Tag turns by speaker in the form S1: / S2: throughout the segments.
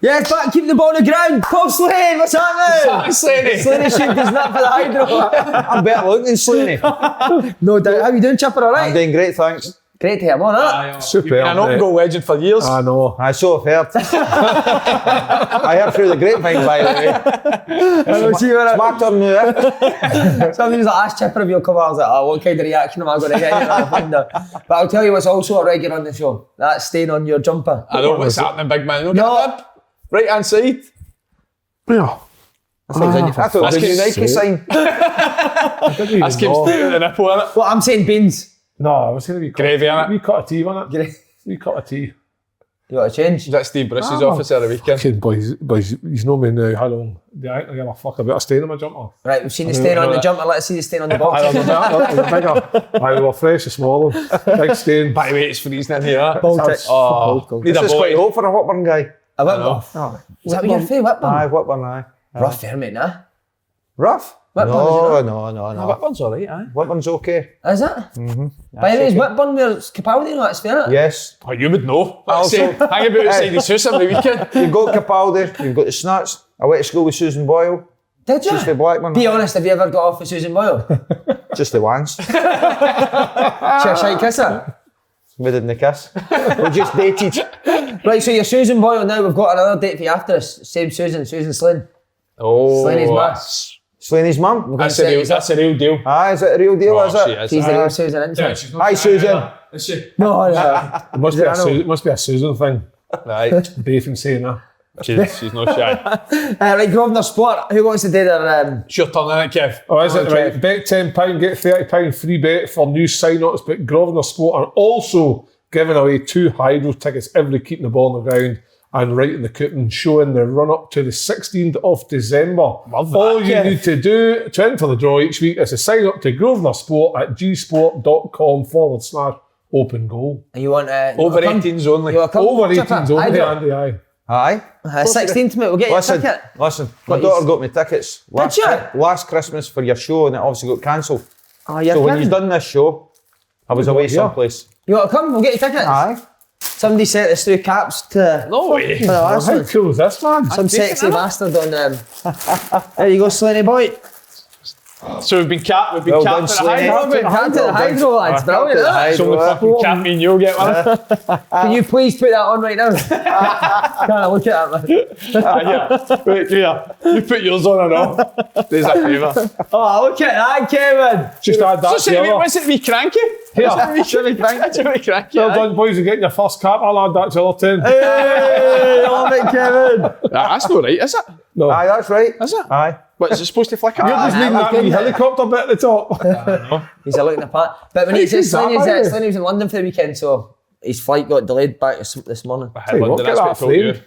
S1: Yes, but keep the ball on the ground. Paul Slane, what's happening? Slaney shaved his nut for the hydro.
S2: I'm better looking than Slaney.
S1: No doubt. How you doing, Chipper? All right?
S2: I'm doing great, thanks.
S1: Great to have him on, huh?
S3: Super.
S4: An open goal legend for years.
S3: I know.
S2: I so have heard. I heard through the grapevine, by the way. Smart turn now, eh?
S1: Somebody was like, ask Chipper if you'll come out. I was like, oh, what kind of reaction am I going to get here? I wonder. But I'll tell you what's also a regular on the show. That's staying on your jumper.
S4: I know what's happening, big man.
S1: No.
S4: Right hand side.
S3: Yeah.
S2: I thought it was a new Nike sign.
S4: That's came straight out the nipple, innit?
S1: Well, I'm saying beans.
S3: No, I was going to be
S4: Gravy, innit?
S3: wee cut of tea, wasn't it? Wee cut of tea.
S1: You want to change?
S4: Was that Steve Bruce's office at the weekend?
S3: Fucking boys, he's known me now how long. Do I give a fuck about a stain on my jumper?
S1: Right, we've seen the stain on the jumper. Let's see the stain on the
S3: I
S1: box.
S3: don't know, it was bigger. We were fresh this morning. Big stain.
S4: By the way, it's freezing in here.
S1: Baltic.
S4: Oh, need
S2: This
S4: a
S2: is quite
S4: boy.
S2: hot for a Whitburn guy.
S1: A Whitburn. Is that what your favourite Whitburn?
S2: Aye, Whitburn, aye.
S1: Rough there, mate, nah?
S2: Rough?
S1: Whitburn,
S2: No.
S4: Whitburn's alright, aye.
S2: Whitburn's okay.
S1: Is it? Mm-hmm. By the way, is Whitburn where Capaldi? No, that's fair,
S2: Yes.
S4: Oh, you would know.
S2: Also-
S4: Hang about outside his house every weekend.
S2: You've got Capaldi, you've got the Snuts. I went to school with Susan Boyle.
S1: Did you?
S2: She's the Blackman.
S1: Be honest, have you ever got off with Susan Boyle?
S2: Just the once.
S1: She a shite kisser?
S2: We didn't kiss. We just dated.
S1: Right, so you're Susan Boyle now. We've got another date for you after this. Same Susan Slane.
S4: Oh,
S1: Slaney's ma.
S2: Slaney's mum.
S4: That's a real deal.
S2: Aye, is it a real deal, is
S4: she
S2: it?
S4: is.
S1: She's the real Susan, isn't she?
S2: Hi, Susan.
S4: Is she?
S1: No.
S3: It must be a Susan thing.
S4: Right.
S3: Beef and saying that.
S4: She's no shy.
S1: Right, Grosvenor Sport. Who wants to do their...
S4: It's your turn, innit, Kev?
S3: Oh, is it?
S1: Okay.
S3: Right. Bet £10, get £30 free bet for new sign-ups. But Grosvenor Sport are also giving away 2 Hydro tickets every keeping the ball on the ground and writing the coupon, showing the run-up to the 16th of December.
S4: Love that,
S3: All you
S4: Kev.
S3: need to do to enter the draw each week is to sign up to Grosvenor Sport at gsport.com/open goal.
S1: You want...
S4: Over 18s only.
S1: You want to come?
S3: Over 18s only,
S1: Hydro.
S3: Andy, aye.
S2: Aye.
S1: 16th, mate. We'll get you a ticket.
S2: Listen. My daughter got me tickets last,
S1: you?
S2: last Christmas for your show, and it obviously got cancelled.
S1: Oh, you're
S2: So when
S1: kidding.
S2: you've done this show, I was away someplace.
S1: You want to come? We'll get you tickets.
S2: Aye.
S1: Somebody sent us through caps to...
S4: No way.
S1: For the last
S3: How
S1: one.
S3: cool is this, man?
S1: Some sexy bastard on... There you go, Slaney boy.
S4: So we've been capped
S2: Well
S4: to
S2: done,
S4: the Hydro,
S2: Slaney.
S4: haven't we?
S1: Hand to the Hydro, lads. Brilliant, huh?
S4: It's only fucking cap me and you'll get one.
S1: Can you please put that on right now? Can't I look at that, man?
S4: Yeah. Wait, here. You put yours on and off. There's a favour.
S1: Oh, look at that, Kevin.
S3: Just add that
S4: So say,
S3: together.
S4: was it me cranky?
S3: Here.
S4: Should we cranky?
S3: Well done, boys. You're getting your first cap. I'll add that to the other 10.
S1: Hey, love it, Kevin.
S4: That's not right, is it?
S3: No.
S2: Aye, that's right.
S4: Is it?
S2: Aye.
S4: What, is it supposed to flicker?
S3: You're just needing that wee helicopter bit at the top.
S1: He's a looking apart. But when he says
S3: Hey,
S1: Slaney was in London for the weekend, so his flight got delayed back this morning.
S3: Hey, what,
S4: London,
S3: get
S4: that's what I
S3: that
S4: told you.
S3: framed.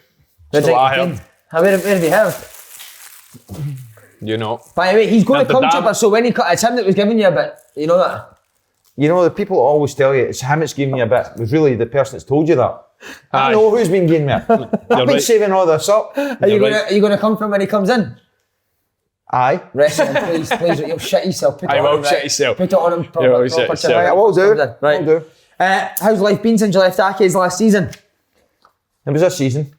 S4: That's what I heard.
S1: Where have you heard?
S4: You know.
S1: By the way, he's going
S4: Heard
S1: to
S4: the
S1: come
S4: dam.
S1: Chipper, so when he cut, it's him that was giving you a bit. You know that?
S2: You know, the people always tell you it's him that's giving me a bit. It was really the person that's told you that. I
S4: Aye.
S2: know who's been giving me it. I've been
S4: right.
S2: saving all this up.
S1: Are you going to come from when he comes in?
S2: Aye.
S1: Wrestling, please, you'll shit yourself. Put it
S4: I
S1: on
S4: will
S1: him,
S4: shit
S1: right?
S4: yourself.
S1: Put it on him
S4: You
S1: proper,
S4: will shit
S1: proper
S4: yourself.
S1: Chipper.
S2: I will do.
S1: Right.
S2: Will do.
S1: How's life been since you left Accies last season?
S2: It was this season.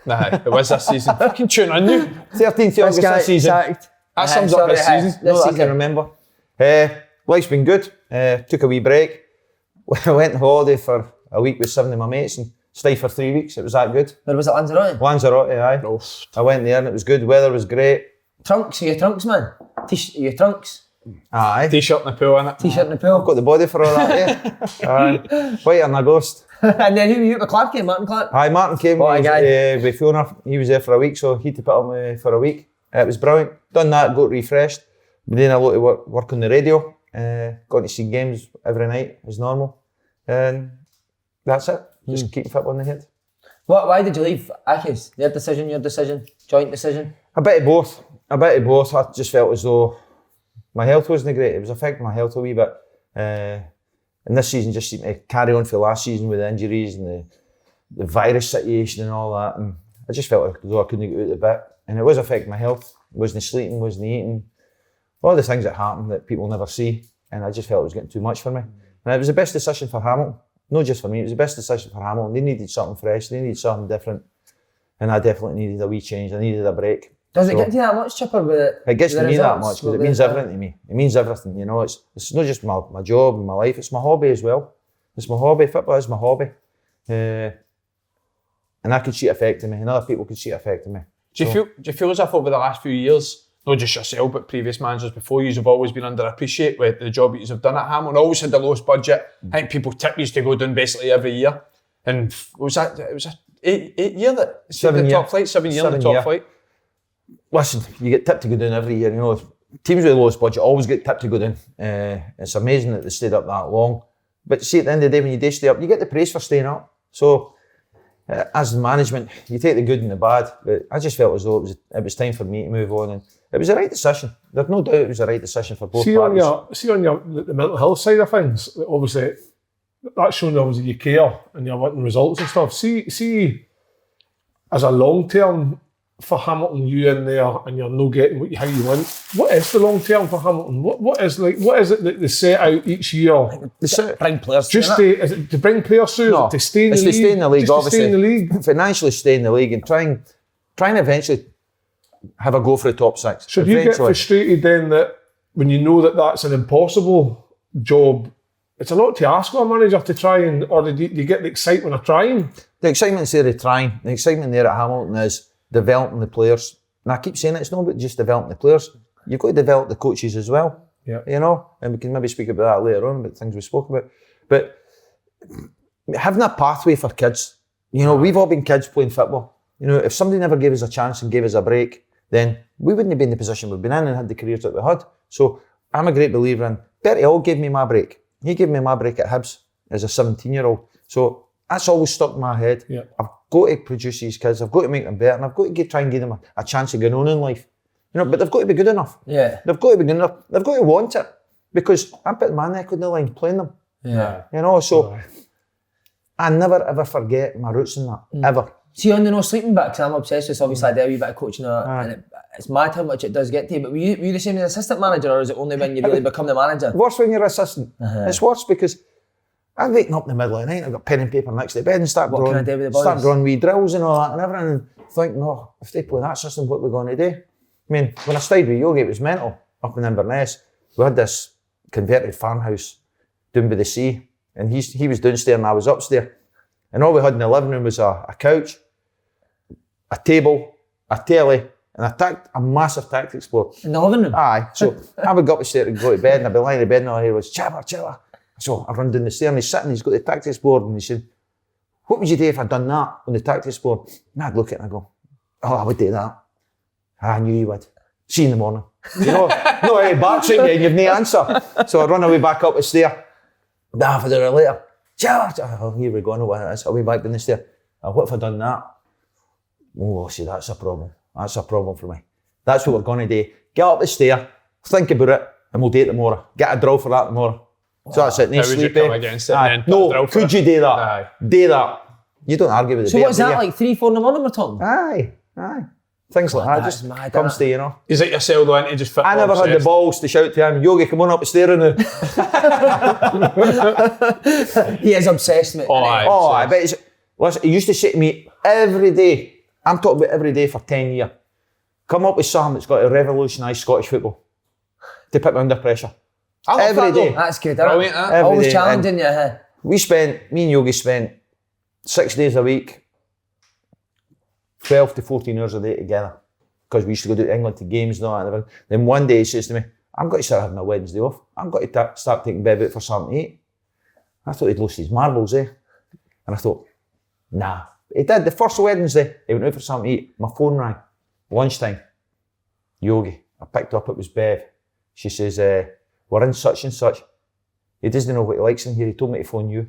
S4: Nah, it was this season. Fucking tune in you.
S2: 13th August this season.
S1: sacked.
S4: That sums up this season.
S1: This
S2: No, that I
S1: season.
S2: can remember. Life's been good. Took a wee break. I went on holiday for a week with 7 of my mates and stayed for 3 weeks. It was that good.
S1: Where was it, Lanzarote?
S2: Lanzarote, aye. I went there and it was good. Weather was great.
S1: Trunks, are you trunks, man? Your trunks?
S2: Aye.
S4: T-shirt in the pool, innit?
S1: T-shirt in the pool.
S2: Got the body for all that, eh? Aye. Whiter than a ghost.
S1: And then who were you with Clark? Martin Clark?
S2: Aye, Martin came
S1: What a guy.
S2: with Fiona. He was there for a week, so he had to put up with me for a week. It was brilliant. Done that, got refreshed. Been doing a lot of work on the radio. Got to see games every night as normal. And that's it. Just keep fit on the head.
S1: Why did you leave Accies? Your decision, joint decision?
S2: A bit of both. I just felt as though my health wasn't great. It was affecting my health a wee bit. And this season just seemed to carry on for last season with the injuries and the virus situation and all that. And I just felt as though I couldn't get out of the bit. And it was affecting my health. Wasn't sleeping, wasn't eating. All the things that happen that people never see. And I just felt it was getting too much for me. And it was the best decision for Hamilton. Not just for me, it was the best decision for Hamilton. They needed something fresh, they needed something different. and I definitely needed a wee change. I needed a break.
S1: Does it get to you that much, Chipper? With
S2: it gets
S1: the
S2: to me that
S1: results?
S2: much because it means everything to me. It means everything, you know. It's not just my job and my life, it's my hobby as well. It's my hobby, football is my hobby. And I could see it affecting me, and other people could see it affecting me.
S4: Do you feel as if over the last few years, not just yourself, but previous managers before you have always been underappreciated with the job you have done at Hamilton? Always had the lowest budget. I think people tip used to go down basically every year. And it was a 8 year that
S2: 7
S4: the
S2: year.
S4: top flight, 7 year in the top flight.
S2: Listen, you get tipped to go down every year, you know. Teams with the lowest budget always get tipped to go down. It's amazing that they stayed up that long. But see, at the end of the day, when you do stay up, you get the praise for staying up. So, as the management, you take the good and the bad. But I just felt as though it was time for me to move on, and it was the right decision. There's no doubt it was the right decision for both parties.
S3: On the mental health side of things, obviously, that's showing obviously you care and you're wanting results and stuff. See, as a long term for Hamilton, you in there and you're not getting how you want. What is the long term for Hamilton? What is it that they set out each year?
S1: Bring players.
S3: Is it to bring players through?
S2: No,
S3: To stay in the
S2: it's
S3: league?
S2: to stay in the league,
S3: Just
S2: obviously.
S3: To stay in the league.
S2: Financially stay in the league and try and eventually have a go for the top six.
S3: So do you get frustrated then that when you know that that's an impossible job, it's a lot to ask of a manager to try and, or do you get the excitement of trying?
S2: The excitement's there of trying. The excitement there at Hamilton is developing the players. And I keep saying it's not about just developing the players. You've got to develop the coaches as well.
S3: Yeah.
S2: You know, and we can maybe speak about that later on, about things we spoke about. But having a pathway for kids, you know, we've all been kids playing football. You know, if somebody never gave us a chance and gave us a break, then we wouldn't have been in the position we've been in and had the careers that we had. So I'm a great believer in, Bertie Hall gave me my break. He gave me my break at Hibs as a 17-year-old. So that's always stuck in my head.
S3: Yeah.
S2: I've got to produce these kids, I've got to make them better, and I've got to try and give them a chance of going on in life. You know, but they've got to be good enough.
S1: Yeah.
S2: They've got to be good enough. They've got to want it. Because I'm putting my neck on the line playing them.
S1: Yeah.
S2: You know, so I never ever forget my roots in that. Ever.
S1: See, on the no sleeping bit, because I'm obsessed with, obviously I do a wee bit of coaching and it's mad how much it does get to you, but were you the same as assistant manager, or is it only when you really become the manager?
S2: Worse when you're assistant. It's worse because I'm waking up in the middle of the night, I've got pen and paper next to the bed and start drawing wee drills and all that and everything, and think, no, if they play that system, what are we going to do? I mean, when I stayed with Yogi, it was mental. Up in Inverness, we had this converted farmhouse down by the sea, and he was downstairs and I was upstairs, and all we had in the living room was a couch, a table, a telly, and a massive tactics board.
S1: In the living room?
S2: Aye. So I would go upstairs and go to bed, and I'd be lying in bed and all I hear was, Chiller. So I run down the stairs and he's sitting, he's got the tactics board, and he said, what would you do if I'd done that on the tactics board? And I'd look at it and I'd go, oh, I would do that. I knew you would. See you in the morning. You know, no, hey, back's at you and you've no answer. So I run away back up the stair. Half an hour later, Chiller. Oh, here we go, I know what it is. I'll be back down the stair. What if I'd done that? Oh, see, that's a problem. That's a problem for me. That's what we're going to do. Get up the stair, think about it, and we'll do it tomorrow. Get a drill for that tomorrow. So that's it.
S4: How would you come against it then?
S2: No, could you do that?
S4: Aye.
S2: Do that. You don't argue with the
S1: So what's that, like 3-4 in the morning we're talking?
S2: Aye. Things like that
S1: that's
S2: just
S1: mad,
S2: comes to, you know.
S4: Is it yourself though, into just football?
S2: I never had the balls to shout to him, Yogi, come on up the stair now.
S1: He is obsessed, mate.
S2: I bet listen, he used to say to me every day, I'm talking about every day for 10 years, come up with something that's got to revolutionise Scottish football, to put me under pressure. Every day.
S1: That's good,
S4: brilliant,
S1: isn't it? Always challenging you.
S2: Me and Yogi spent 6 days a week, 12 to 14 hours a day together, because we used to go to England to games and all that. And then one day he says to me, I'm going to start having my Wednesday off. I'm going to start taking Bev out for something to eat. I thought he'd lost his marbles, And I thought, nah. He did. The first Wednesday, he went out for something to eat. My phone rang. Lunchtime. Yogi. I picked up, it was Bev. She says, we're in such and such. He doesn't know what he likes in here. He told me to phone you.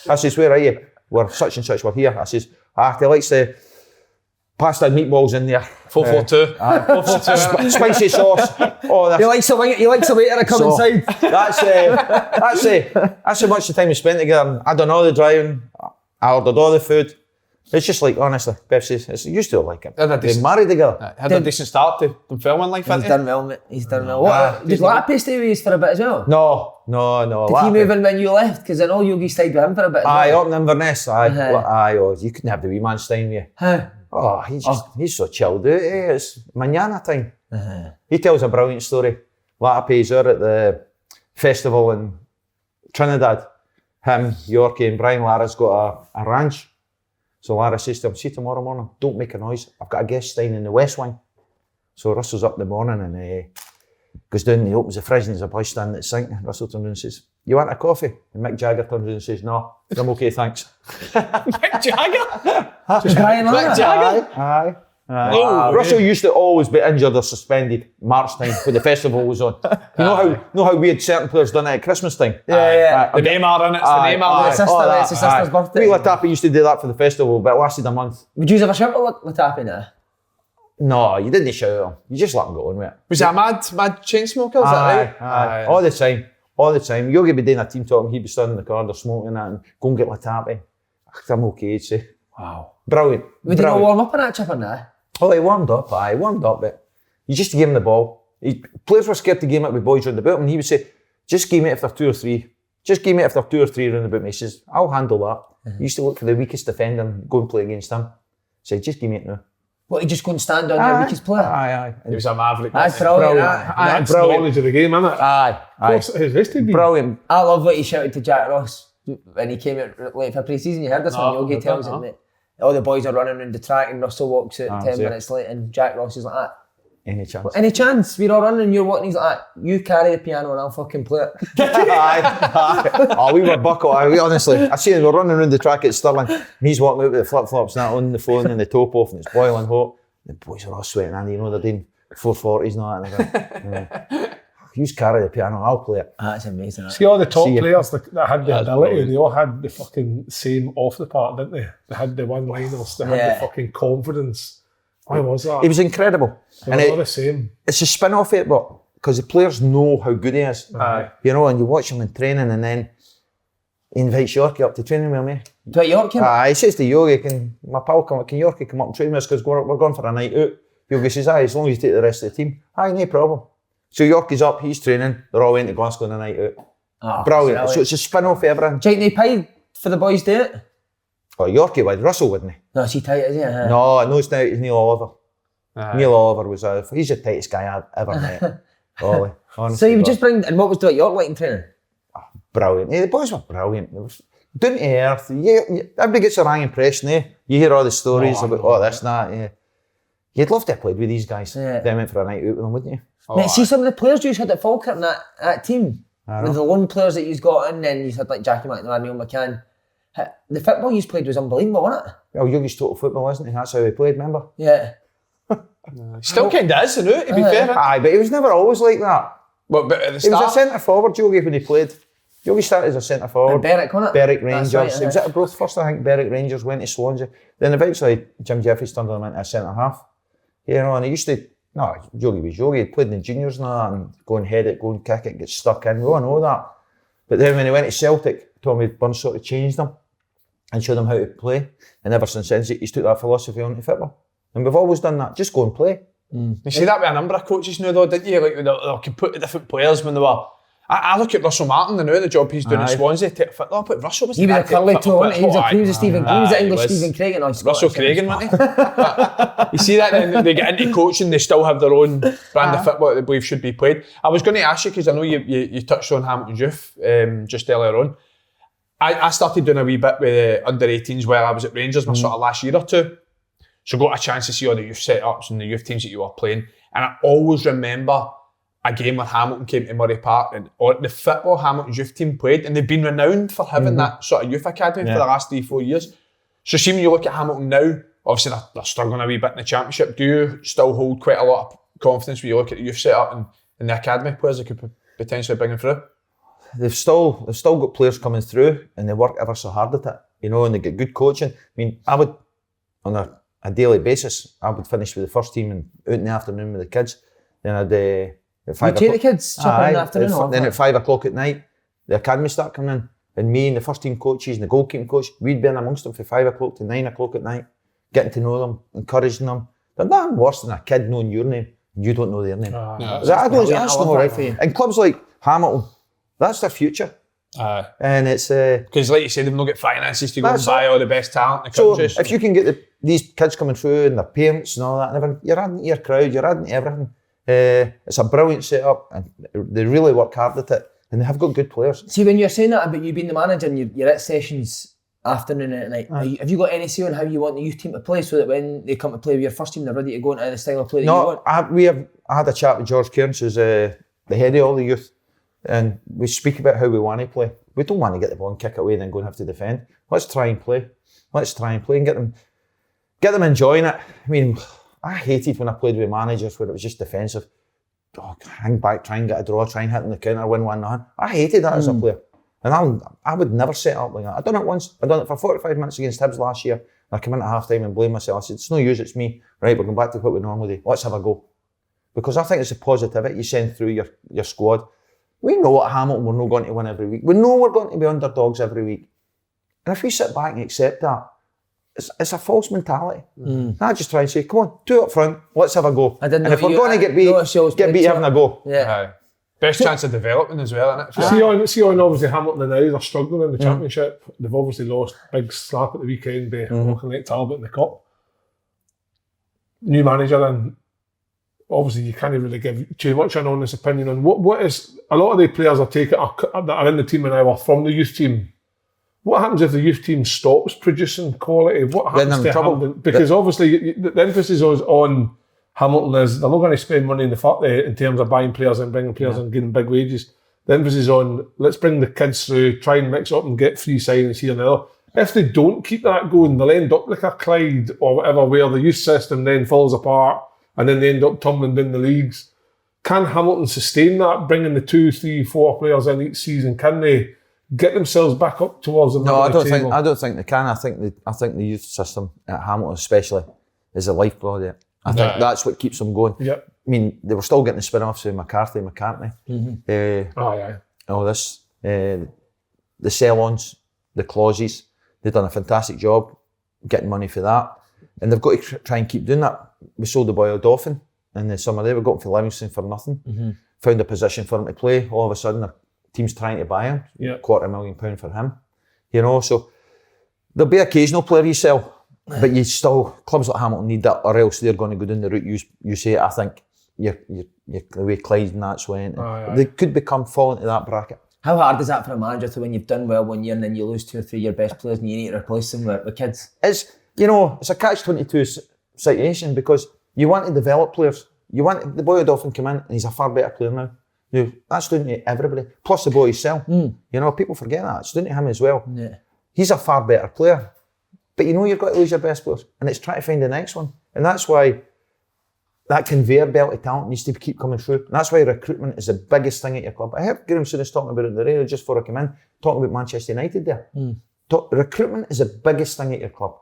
S2: I says, where are you? We're such and such, we're here. I says, he likes the pasta and meatballs in there.
S4: 442. 442.
S2: Spicy sauce. Oh,
S1: He likes a waiter to come inside.
S2: That's how much the time we spent together. I done all the driving. I ordered all the food. It's just like, honestly, Bev says, it's used to like it. They're married together.
S4: Had a decent start to the filming life,
S1: He's done well, mate. He's done well. Did Lappy stay with us for a bit as well?
S2: No.
S1: Did he move in when you left? Because I know Yogi stayed with him for a bit as well.
S2: Up in Inverness, you couldn't have the wee man staying with you.
S1: How?
S2: Oh, he's so chilled out. It's manana time. He tells a brilliant story. Latape's there at the festival in Trinidad. Him, Yorkie and Brian Lara's got a ranch. So Lara says to him, see tomorrow morning, don't make a noise. I've got a guest staying in the West Wing. So Russell's up in the morning and goes down and he opens the fridge and there's a boy standing at the sink. Russell turns around and says, you want a coffee? And Mick Jagger turns around and says, no, I'm okay, thanks.
S4: Mick Jagger?
S1: Just Brian Lara.
S4: Mick Jagger?
S2: Aye.
S4: Oh,
S2: Russell used to always be injured or suspended March time when the festival was on. You know how weird certain players done it at Christmas time?
S1: Yeah.
S4: The Neymar in it, it's the Neymar.
S1: It's his sister's birthday.
S2: We Latape used to do that for the festival, but it lasted a month.
S1: Would you ever shout at Latape now?
S2: No, you didn't shout at him. You just let him go on with it.
S4: Was that a mad chain smoker? Is that right?
S2: Aye. All the time. Yogi would be doing a team talk and he'd be standing in the corridor smoking that and go and get Latape. I'm okay, he'd say.
S4: Wow.
S2: Brilliant.
S1: Would he not warm up on that chip or now?
S2: Oh, he warmed up, but you just give him the ball. Players were scared to game it with boys round about him and he would say, just give me it if they're 2 or 3. Just give me it if they're 2 or 3 round about me. He says, I'll handle that. He used to look for the weakest defender and go and play against him. He said, just give me it now.
S1: What, he just go and stand on your weakest player?
S2: Aye.
S4: He was a maverick.
S1: That's brilliant.
S3: That's knowledge of the game, isn't it?
S2: Aye.
S3: Of course it is. This to be.
S2: Brilliant.
S1: I love what he shouted to Jack Ross when he came out late for pre-season. You heard this one, Yogi tells him that all the boys are running around the track and Russell walks out 10 minutes late and Jack Ross is like that.
S2: Any chance?
S1: Well, any chance? We're all running and you're walking. He's like that. You carry the piano and I'll fucking play it.
S2: Aye. Oh, we were buckled. Honestly, I see him, we're running around the track at Stirling and he's walking out with the flip-flops and that on the phone and the top off and it's boiling hot. The boys are all sweating and you know they're doing 440s and that. You carry the piano, I'll play it.
S1: That's amazing.
S3: See all the top players that had the ability, they all had the fucking same off the park, didn't they? They had the one-liners, they had the fucking confidence. Why was that?
S2: He was incredible.
S3: They were all the same.
S2: It's a spin-off of it, but because the players know how good he is. You know, and you watch him in training and then he invites Yorkie up to training with me.
S1: Do you Yorkie?
S2: He says to Yogi, can Yorkie come up and train with us because we're going for a night out? Yogi says, as long as you take the rest of the team. No problem. So Yorkie's up, he's training, they're all went to Glasgow on a night out.
S1: Oh,
S2: brilliant. So it's a spin-off of everything.
S1: Do you think they paid for the boys to do it?
S2: Oh, Yorkie would, Russell wouldn't he?
S1: No, is he tight, is he?
S2: No, it's Neil Oliver. Neil Oliver was he's the tightest guy I've ever met. Ollie, honestly.
S1: So you would just bring, and what was Dwight York like in training?
S2: Brilliant. The boys were brilliant. They were down to earth. Everybody gets a wrong impression, You hear all the stories about this and that, You'd love to have played with these guys. They went for a night out with them, wouldn't you?
S1: Mate, see some of the players you had at Falkirk in that team. With the lone players that you've got in, and you had like Jackie McNamara, Neil McCann. The football you played was unbelievable, wasn't it?
S2: Well, Yogi's total football, isn't he? That's how he played, remember?
S1: Yeah.
S4: Still kind of is, to be fair.
S2: Aye, but he was never always like that.
S4: But at the
S2: He was
S4: start,
S2: a centre forward, Yogi, when he played. Yogi started as a centre forward.
S1: And Berwick, wasn't it?
S2: Berwick Rangers.
S1: That's right,
S2: He was at both first, I think, Berwick Rangers, went to Swansea. Then eventually Jim Jeffries turned him into a centre half. You know, and he used to, Yogi was Yogi. He played in the juniors and that, and go and head it, go and kick it, get stuck in. We all know that. But then when he went to Celtic, Tommy Burns sort of changed him and showed him how to play. And ever since then, he's took that philosophy on to football. And we've always done that. Just go and play.
S4: You see that with a number of coaches now, though, didn't you? Like they could put the different players when they were. I look at Russell Martin and now the job he's doing at Swansea. But Russell was
S1: he was a curly toe, wasn't he? He was a previous Stephen. He was the English Stephen Craig.
S4: Russell Cragen, wasn't he? You see that then they get into coaching, they still have their own brand of football that they believe should be played. I was going to ask you, because I know you touched on Hamilton Youth just earlier on. I started doing a wee bit with under 18s while I was at Rangers, my sort of last year or two. So got a chance to see all the youth setups and the youth teams that you were playing. And I always remember a game where Hamilton came to Murray Park and the football Hamilton's youth team played, and they've been renowned for having that sort of youth academy for the last 3-4 years. So see, when you look at Hamilton now, obviously they're struggling a wee bit in the championship. Do you still hold quite a lot of confidence when you look at the youth setup and the academy players that could potentially bring them through?
S2: They've still got players coming through and they work ever so hard at it, and they get good coaching. I mean, I would, on a daily basis, I would finish with the first team and out in the afternoon with the kids. Then I'd at 5 o'clock.
S1: You take the kids in the afternoon?
S2: Then at 5 o'clock at night, the academy start coming in, and me and the first team coaches and the goalkeeping coach, we'd be in amongst them from 5 o'clock to 9 o'clock at night, getting to know them, encouraging them. They're nothing worse than a kid knowing your name and you don't know their name. That's no right for you. And clubs like Hamilton, that's their future. And it's...
S4: Because like you said, they've not got finances to go and buy all the best talent in the country.
S2: So if you can get these kids coming through and their parents and all that, and everything, you're adding to your crowd, you're adding to everything. It's a brilliant setup, and they really work hard at it, and they have got good players.
S1: See, when you're saying that about you being the manager and you're at sessions afternoon and at night, have you got any say on how you want the youth team to play, so that when they come to play with your first team, they're ready to go into the style of play that you want?
S2: I had a chat with George Kearns, who's the head of all the youth, and we speak about how we want to play. We don't want to get the ball and kick it away and then go and have to defend. Let's try and play and get them enjoying it. I mean, I hated when I played with managers where it was just defensive. Oh, hang back, try and get a draw, try and hit in the counter, win 1-0. I hated that as a player. And I would never set up like that. I done it once. I done it for 45 minutes against Hibs last year. And I came in at half time and blamed myself. I said, it's no use, it's me. Right, we're going back to what we normally do. Let's have a go. Because I think it's a positivity you send through your squad. We know at Hamilton we're not going to win every week. We know we're going to be underdogs every week. And if we sit back and accept that, it's a false mentality. I just try and say, come on, 2 up front, let's have a go. And if we're going to get beat having a go.
S1: Yeah.
S4: Best chance of developing as well, isn't it?
S3: See on obviously Hamilton now, they're struggling in the Championship. They've obviously lost big slap at the weekend by looking Talbot in the Cup. New manager, and obviously you can't really give too much an honest opinion on what is. A lot of the players that are in the team now are from the youth team. What happens if the youth team stops producing quality? What happens to Hamilton? Because obviously the emphasis is on Hamilton is they're not going to spend money in terms of buying players and bringing players and getting big wages. The emphasis is on let's bring the kids through, try and mix up and get free signings here and there. If they don't keep that going, they'll end up like a Clyde or whatever, where the youth system then falls apart and then they end up tumbling down the leagues. Can Hamilton sustain that, bringing the 2, 3, 4 players in each season? Can they get themselves back up towards the
S2: I don't think they can. I think the youth system at Hamilton especially is the lifeblood of it. I think that's what keeps them going.
S3: Yep.
S2: I mean, they were still getting the spin-offs with McCartney. All this, the sell-ons, the clauses. They've done a fantastic job getting money for that, and they've got to try and keep doing that. We sold the boy Dolphin in the summer. They were going for Livingston for nothing. Found a position for him to play. All of a sudden, the team's trying to buy him. £250,000 for him. You know, so there'll be occasional player you sell. But you still, clubs like Hamilton need that, or else they're going to go down the route you say. I think you're the way Clyde and that's went. They could fall into that bracket.
S1: How hard is that for a manager to, when you've done well 1 year and then you lose 2 or 3 of your best players and you need to replace them with kids?
S2: It's a catch-22 situation, because you want to develop players. You want the boy Dolphin come in and he's a far better player now. That's down to everybody. Plus the boy himself. People forget that. It's down to him as well.
S1: Yeah.
S2: He's a far better player. But you've got to lose your best players, and it's trying to find the next one. And that's why that conveyor belt of talent needs to keep coming through. And that's why recruitment is the biggest thing at your club. I heard Graham Souness talking about it on the radio just before I came in, talking about Manchester United there. Recruitment is the biggest thing at your club.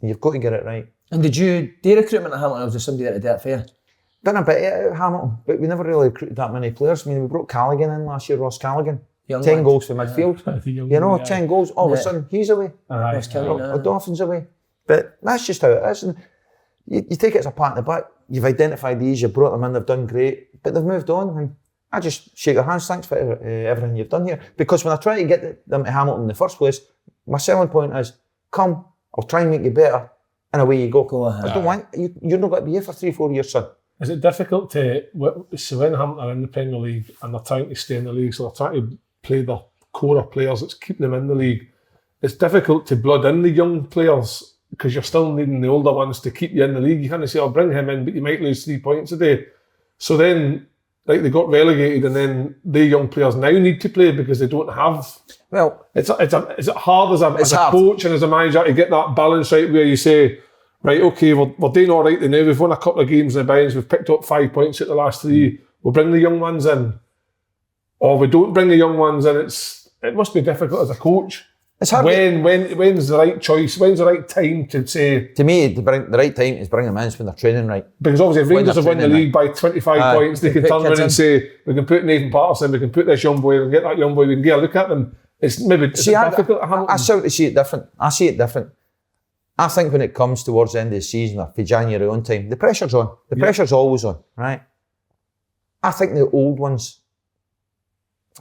S2: And you've got to get it right.
S1: And did you do recruitment at Hamilton, or was there somebody that did it for you?
S2: Done a bit at Hamilton, but we never really recruited that many players. I mean, we brought Callaghan in last year, Ross Callaghan. 10 goals for midfield. 10 goals, all of a sudden, he's away. Dolphin's away. But that's just how it is. And you take it as a pat on the back. You've identified these, you brought them in, they've done great, but they've moved on. And I just shake their hands, thanks for everything you've done here. Because when I try to get them to Hamilton in the first place, my selling point is, come, I'll try and make you better, and away you go. I don't want, you're not going to be here for 3-4 years, son.
S3: Is it difficult so when Hamilton are in the Premier League and they're trying to stay in the league, so they're trying to play the core of players that's keeping them in the league, it's difficult to blood in the young players because you're still needing the older ones to keep you in the league. You can't say, I'll bring him in, but you might lose 3 points a day. So then, like, they got relegated, and then the young players now need to play because they don't have. Well, is it hard as a coach and as a manager to get that balance right, where you say, right, okay, we're doing all right now. We've won a couple of games in the bounds. We've picked up 5 points at the last 3. We'll bring the young ones in, or we don't bring the young ones in. It must be difficult as a coach. It's hard. When's the right choice? When's the right time to say? To me, the right time is bring them in when they're training right. Because obviously, if Rangers have won the league by 25 points, they can turn around and say, we can put Nathan Patterson, we can put this young boy, we can get that young boy, we can get a look at them. It's difficult. I sort of see it different. I think when it comes towards the end of the season or for January on time, the pressure's on. The pressure's always on, right? I think the old ones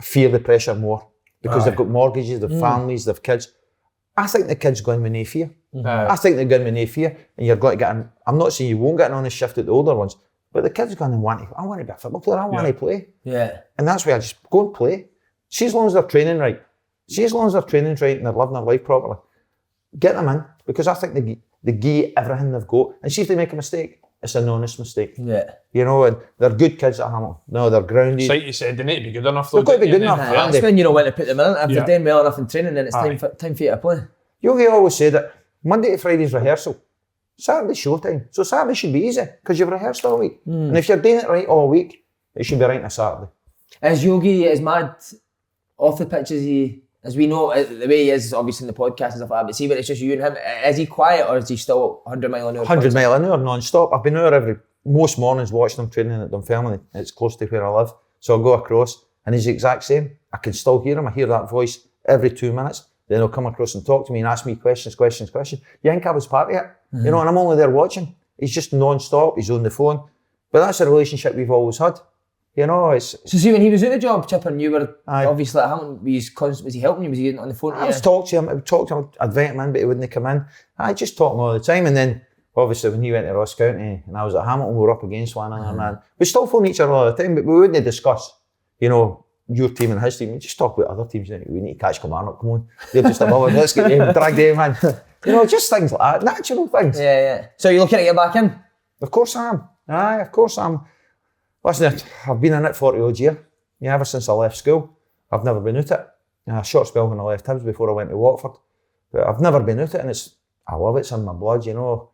S3: fear the pressure more
S2: because they've got mortgages, they've families, they've kids. I think the kids go in with no fear. I think they go in with no fear, and you're going to get in. I'm not saying you won't get an honest shift at the older ones, but the kids are going to I want to be a football player, I want to play.
S1: Yeah.
S2: And that's why I just go and play. See, as long as they're training right. And they're living their life properly. Get them in, because I think they give everything they've got. And see if they make a mistake, it's an honest mistake.
S1: Yeah.
S2: You know, and they're good kids at Hamilton. No, they're grounded.
S4: It's like you said, they need to be good enough though.
S2: They've got to be good enough.
S1: That's when you know when to put them in. If they're doing well enough in training, then it's time for you to play.
S2: Yogi always said that Monday to Friday's rehearsal, Saturday's showtime. So Saturday should be easy, because you've rehearsed all week. And if you're doing it right all week, it should be right on a Saturday.
S1: Is Yogi as mad off the pitch as we know, the way he is obviously in the podcast and stuff like that, but see when it's just you and him, is he quiet or is he still 100 mile an hour?
S2: 100 mile an hour non-stop. I've been there most mornings watching him training at Dunfermline. It's close to where I live. So I'll go across and he's the exact same. I can still hear him. I hear that voice every 2 minutes. Then he'll come across and talk to me and ask me questions. You think I was part of it? You know, and I'm only there watching. He's just non-stop. He's on the phone. But that's a relationship we've always had. You know, it's...
S1: So see, when he was at the job, Chipper, and you were obviously at Hamilton, was he helping you? Was he on the phone?
S2: I was talking to him, I'd invite him in, but he wouldn't come in. I just talk to him all the time. And then, obviously, when he went to Ross County and I was at Hamilton, we were up against one another. Man. We still phone each other all the time, but we wouldn't discuss, you know, your team and his team. We just talk about other teams. We need to catch Kilmarnock, come on. They're just above us, let's get them, drag them in. You know, just things like that, natural things.
S1: Yeah. So you're looking to get back in?
S2: Of course I am. Aye, of course I am. Listen, I've been in it 40 odd years. Yeah, ever since I left school, I've never been out it. A short spell when I left Hibs before I went to Watford. But I've never been out it, and I love it, it's in my blood, you know.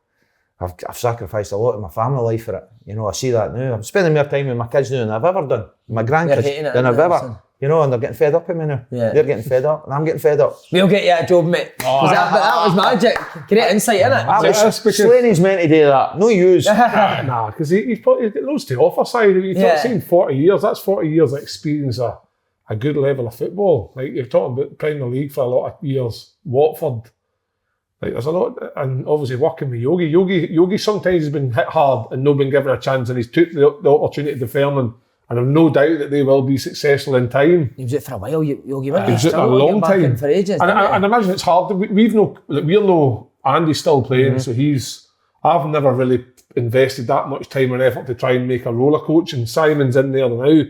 S2: I've sacrificed a lot of my family life for it. You know, I see that now. I'm spending more time with my kids now than I've ever done. My grandkids than I've ever. You know, and they're getting fed up with me now. Yeah. They're getting fed up, and I'm getting fed up.
S1: We'll get you a job, mate. That was magic. Great insight, innit?
S2: Slaney's meant to do that. No use.
S3: Nah, because he's got loads to offer, side. You've seen 40 years. That's 40 years of experience of a good level of football. Like, you're talking about Premier League for a lot of years. Watford. Like, there's a lot, and obviously working with Yogi. Yogi sometimes has been hit hard and not been given a chance, and he's took the opportunity to Fairman. And I've no doubt that they will be successful in time.
S1: He was out for a while. Yogi went.
S3: He was out a long time.
S1: For ages,
S3: and I imagine it's hard. We'll know Andy's still playing, so I've never really invested that much time and effort to try and make a roller coach. And Simon's in there now.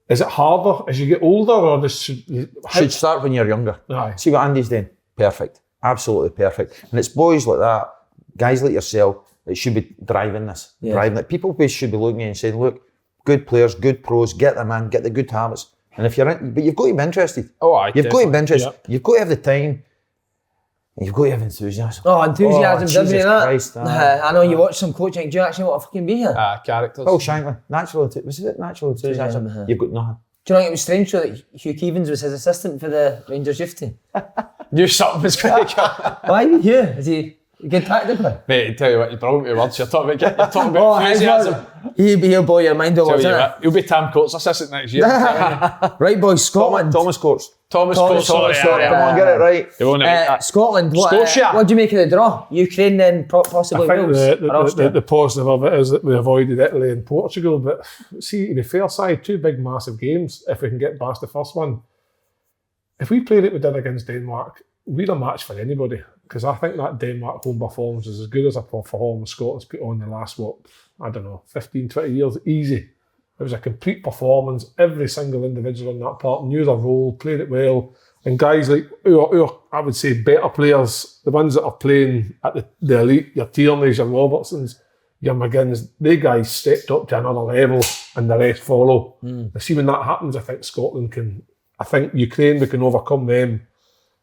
S3: Is it harder as you get older, or
S2: should start when you're younger?
S3: Aye.
S2: See what Andy's doing. Perfect, absolutely perfect. And it's boys like that, guys like yourself, that should be driving this. Driving it. People should be looking at you and saying, look. Good players, good pros, get them in, get the good habits. And if you're in, but you've got to be interested. You've got to be interested. Yep. You've got to have the time. And you've got to have enthusiasm.
S1: Enthusiasm, Christ, I know you watch some coaching. Do you actually want to fucking be here?
S4: Characters.
S2: Paul Shankly, natural enthusiasm. You've got nothing.
S1: Do you think it was strange that Hugh Keevans was his assistant for the Rangers youth team?
S4: Knew something was going to come.
S1: Why are you here? Is he good tactically?
S4: Mate, I tell you what, you're brilliant with words. You're talking about enthusiasm.
S1: He'll blow your mind over,
S4: He'll be Tam Court's assistant next year.
S1: Right, boys, Scotland.
S2: Thomas Courts.
S4: Thomas Courts.
S2: Come on, get it right.
S1: Scotland, what do you make of the draw? Ukraine then possibly Wales?
S3: I think the positive of it is that we avoided Italy and Portugal, but see, the fair side, 2 big massive games, if we can get past the first one. If we played it we did against Denmark, we're a match for anybody, because I think that Denmark home performance is as good as a performance Scotland's put on the last, 15, 20 years, easy. It was a complete performance. Every single individual in that part knew their role, played it well. And guys like, who are, I would say, better players, the ones that are playing at the elite, your Tierneys, your Robertsons, your McGinns, they guys stepped up to another level and the rest follow. I see when that happens, I think Scotland can, I think Ukraine, we can overcome them.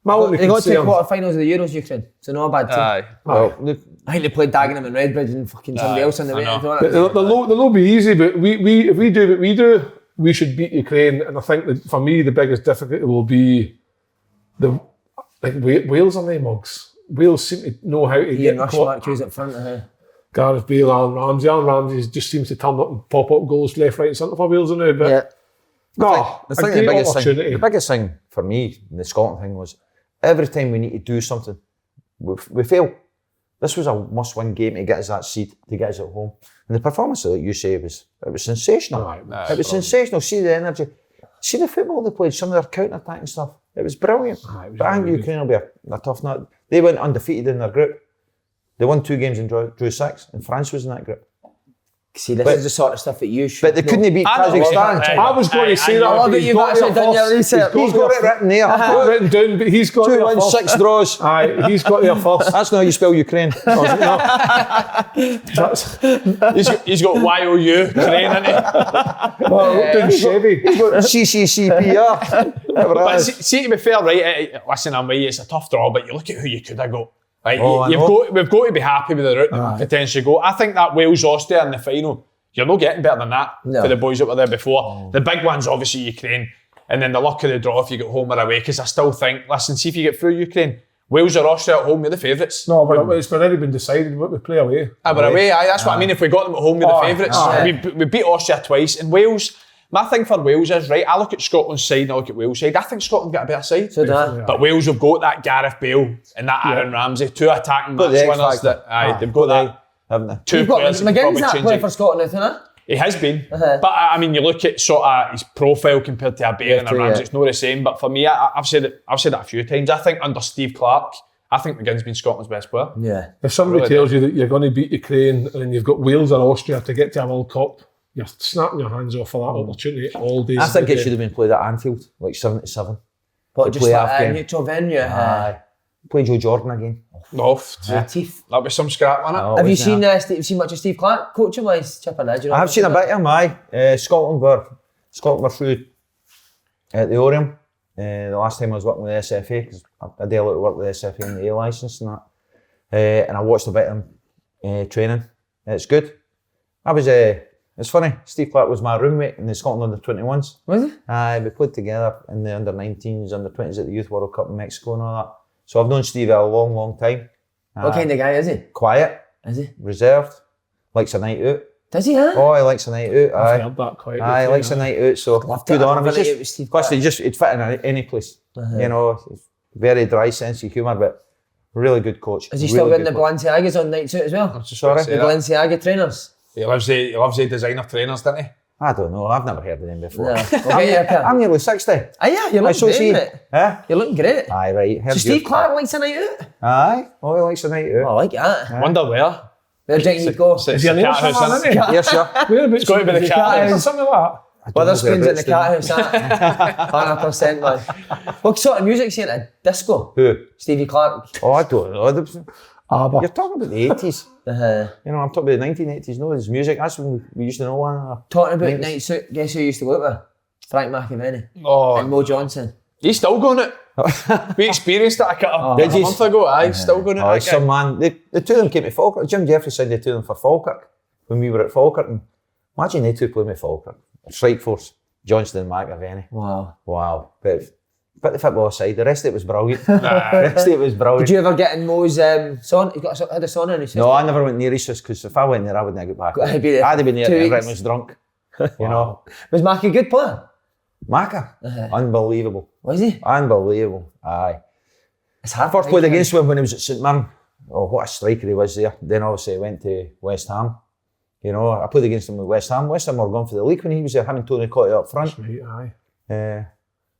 S1: They got to the quarterfinals of the Euros, Ukraine, so not a bad team.
S2: Well,
S1: I think they played Dagenham and Redbridge and fucking somebody else on the way.
S3: They'll be easy, but if we do what we do, we should beat Ukraine. And I think that for me, the biggest difficulty will be Wales are no mugs. Wales seem to know how to get
S1: caught. Up front,
S3: Gareth Bale, Alan Ramsey. Alan Ramsey just seems to turn up and pop up goals left, right, and centre for Wales now. But
S2: the biggest thing for me in the Scotland thing was every time we need to do something, we fail. This was a must-win game to get us that seed, to get us at home. And the performance, like you say, was sensational. It was sensational. See the energy. See the football they played, some of their counter-attacking stuff. It was brilliant. But I think Ukraine will be a tough nut. They went undefeated in their group. They won 2 games and drew 6, and France was in that group.
S1: See, this is the sort of stuff that you should.
S2: But they couldn't beat Kazakhstan.
S3: I was going to say that.
S1: I love that you've actually done your research.
S2: He's got it written there.
S3: I've got it written down, but he's got
S2: 2 wins, 6 draws.
S3: Aye, he's got there first.
S2: That's not how you spell Ukraine.
S4: He's got Y-O-U, Ukraine, isn't he?
S3: Well, look down Chevy.
S2: He's got CCCPR.
S4: But see, to be fair, right, listen, I'm right, it's a tough draw, but you look at who you could have got. Right, we've got to be happy with the route that we potentially go. I think that Wales-Austria in the final, you're not getting better than that for the boys that were there before. The big one's obviously Ukraine, and then the luck of the draw if you get home or away, because I still think, listen, see if you get through Ukraine, Wales or Austria at home, you're the favourites.
S3: No, but it's already been decided what we play away.
S4: But away, that's what I mean, if we got them at home, we're the favourites. We beat Austria twice, and Wales, my thing for Wales is, right, I look at Scotland's side and I look at Wales' side. I think Scotland got a better side.
S1: So do I.
S4: But Wales have got that Gareth Bale and that Aaron Ramsey, 2 attacking match winners that they've got that.
S2: Haven't they?
S4: 2
S1: You've got
S4: players
S1: McGinn's that play for Scotland, isn't it?
S4: He has been. But I mean, you look at sort of his profile compared to a Bale and a Ramsey, it's not the same. But for me, I've said it a few times. I think under Steve Clarke, I think McGinn's been Scotland's best player.
S1: Yeah.
S3: If somebody tells you that you're going to beat Ukraine and you've got Wales or Austria to get to a World Cup, you're snapping your hands off for that opportunity all day.
S2: I think it should have been played at Anfield, like 77.
S1: But just like a neutral venue.
S2: Play Joe Jordan again.
S1: Teeth.
S4: That'll be some scrap, won't it?
S1: Have you seen much of Steve Clarke coaching wise? Chipping edge.
S2: I have seen a bit of him, Scotland were through at the Orium. The last time I was working with the SFA, because I did a lot of work with the SFA and the A licence and that. And I watched a bit of him training. It's good. It's funny, Steve Clarke was my roommate in the Scotland under-21s.
S1: Was he?
S2: We played together in the under-19s, under-20s at the Youth World Cup in Mexico and all that. So I've known Steve a long, long time.
S1: What kind of guy is he?
S2: Quiet.
S1: Is he?
S2: Reserved. Likes a night out.
S1: Does he, huh?
S2: Oh, he likes a night out.
S3: I've heard that quite.
S2: He likes a night out, so good on him. He'd fit in any place. You know, very dry sense of humour, but really good coach.
S1: Is he still wearing the Balenciagas on nights out as well?
S2: Sorry?
S1: The Balenciaga trainers?
S4: He loves the designer trainers, doesn't he?
S2: I don't know, I've never heard of them before.
S1: No.
S2: I'm nearly 60.
S1: Yeah, you're looking great, mate.
S2: You're
S1: looking great.
S2: Aye, right.
S1: So Steve Clarke likes a night out?
S2: Aye, he likes a night out.
S1: I like that.
S4: Wonder where?
S1: Where do you think you'd go?
S3: Is your name somewhere, isn't it?
S2: Yes, sure.
S4: It's got to be the cat house.
S3: Something like that.
S1: Well, there's screens in the cat house, 100%, man. What sort of music's he into? Disco?
S2: Who?
S1: Stevie Clarke?
S2: Oh, I don't know.
S3: ABBA.
S2: You're talking about the 80s. You know, I'm talking about the 1980s. No, it's music. That's when we used to know one another.
S1: Talking about night suit, guess who you used to go out with? Frank McAvenny. And Mo Johnson.
S4: He's still going it. We experienced it a month ago. He's still going it.
S2: Oh, some man. The two of them came to Falkirk. Jim Jeffries signed the two of them for Falkirk when we were at Falkirk. And imagine they two playing with Falkirk. Strike Force, Johnston and McAvenny. Wow. But the football aside, the rest of it was brilliant. Did you ever get in Mo's had a sauna in his system? No, I never went near his because if I went there, I wouldn't get back. I'd have been there and everyone was drunk. You know. Was Mac a good player? Macca? Unbelievable. Was he? Unbelievable. Aye. It's hard. First played against him when he was at St Mirren. Oh, what a striker he was there. Then obviously he went to West Ham. You know, I played against him with West Ham. West Ham were going for the league when he was there. Him and Tony Cotty up front. Aye.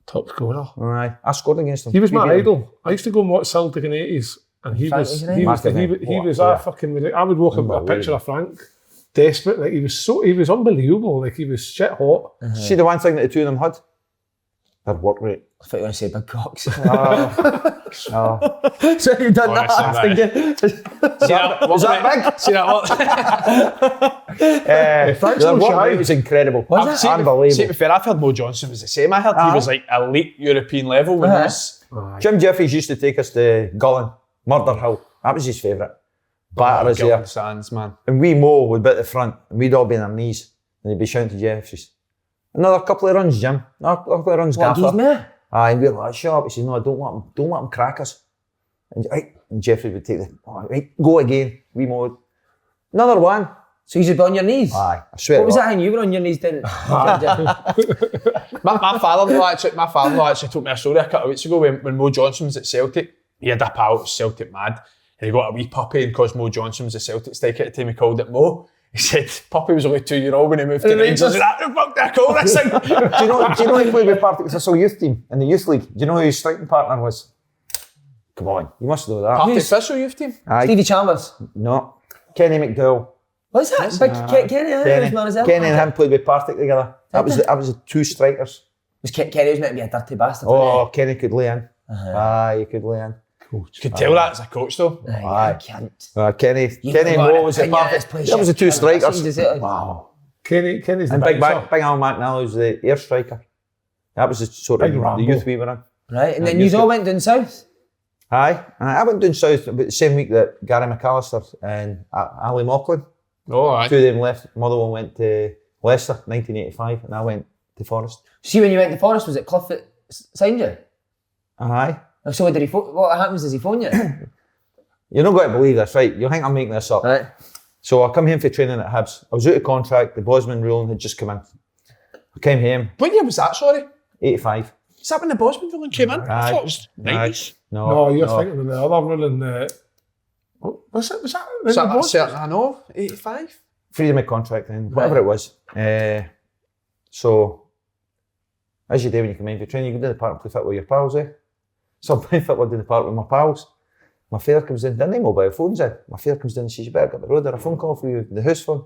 S2: Top scorer. Aye. I scored against him.
S3: He was my idol. I used to go and watch Celtic in the 80s and he was that fucking... I would walk up with a picture of Frank. Desperate, like he was unbelievable, like he was shit hot. See the one thing that the two of them had? Their work rate. I thought you were going to say big cocks. So you done that? I was thinking, was that big? See that one? Their work rate was incredible. Was it? Unbelievable.
S4: See, to be fair, I've heard Mo Johnson was the same. I heard he was like elite European level when he was...
S2: Jim Jeffries used to take us to Gullin, Murder Hill. That was his favourite. Batter us there.
S4: Sands, man.
S2: And we Mo would be at the front and we'd all be on our knees and he'd be shouting to Jeffries, another couple of runs, Jim. Another couple of runs, Gaffer. And we'd be like, shut up. He said, no, don't let him crack us. And Jeffries would take go again. We Mo. Another one. So you'd be on your knees? Aye, I swear. What was that thing you were on your knees doing?
S4: my father-in-law actually told me a story a couple of weeks ago when Mo Johnson was at Celtic. He had a pal that was Celtic mad. And he got a wee puppy, and because Mo Johnson was a Celtic striker at the time, he called it Mo. He said Puppy was only 2 years old when he moved to Rangers. Fuck, I call this thing.
S2: do you know he played with Partick Thistle youth team in the youth league? Do you know who his striking partner was? Come on, you must know that.
S4: Partick Thistle youth team?
S1: Stevie Chalmers.
S2: No, Kenny McDowell.
S1: What's that? Big
S2: Kenny and him played with Partick together. That was the two strikers.
S1: Kenny was meant to be a dirty bastard.
S2: Oh, Kenny could lay in. He could lay in.
S4: You could tell that as a coach though.
S2: Kenny and Mo was a Partick. That was the two strikers.
S3: Wow. Kenny's the
S2: and Big Al McNally was the air striker. That was the sort of the youth we were in.
S1: Right, and then you all went down south?
S2: Aye, and I went down south about the same week that Gary McAllister and Ali Mauchline.
S4: Oh, aye.
S2: Two of them left. Mother one went to Leicester, 1985, and I went to Forest.
S1: See, when you went to Forest, was it Clough that signed you?
S2: Aye.
S1: So did he? What happens? Does he phone you?
S2: You're not going to believe this, right? You'll think I'm making this up.
S1: Right.
S2: So I come home for training at Hibs. I was out of contract. The Bosman ruling had just come in. I came home.
S4: What year was that? Sorry.
S2: 85.
S4: Is that when the Bosman ruling came in? I thought it was 90s.
S2: No,
S3: you're thinking of the other ruling. Was that?
S4: I know. 85.
S2: Freedom of contract then, whatever it was. So, as you do when you come in for training, you go to the park and play football with your pals, So I'm playing football in the park with my pals. My father comes in, didn't have mobile phones in. My father comes in and says, you better get up the road, there a phone call for you, the house phone.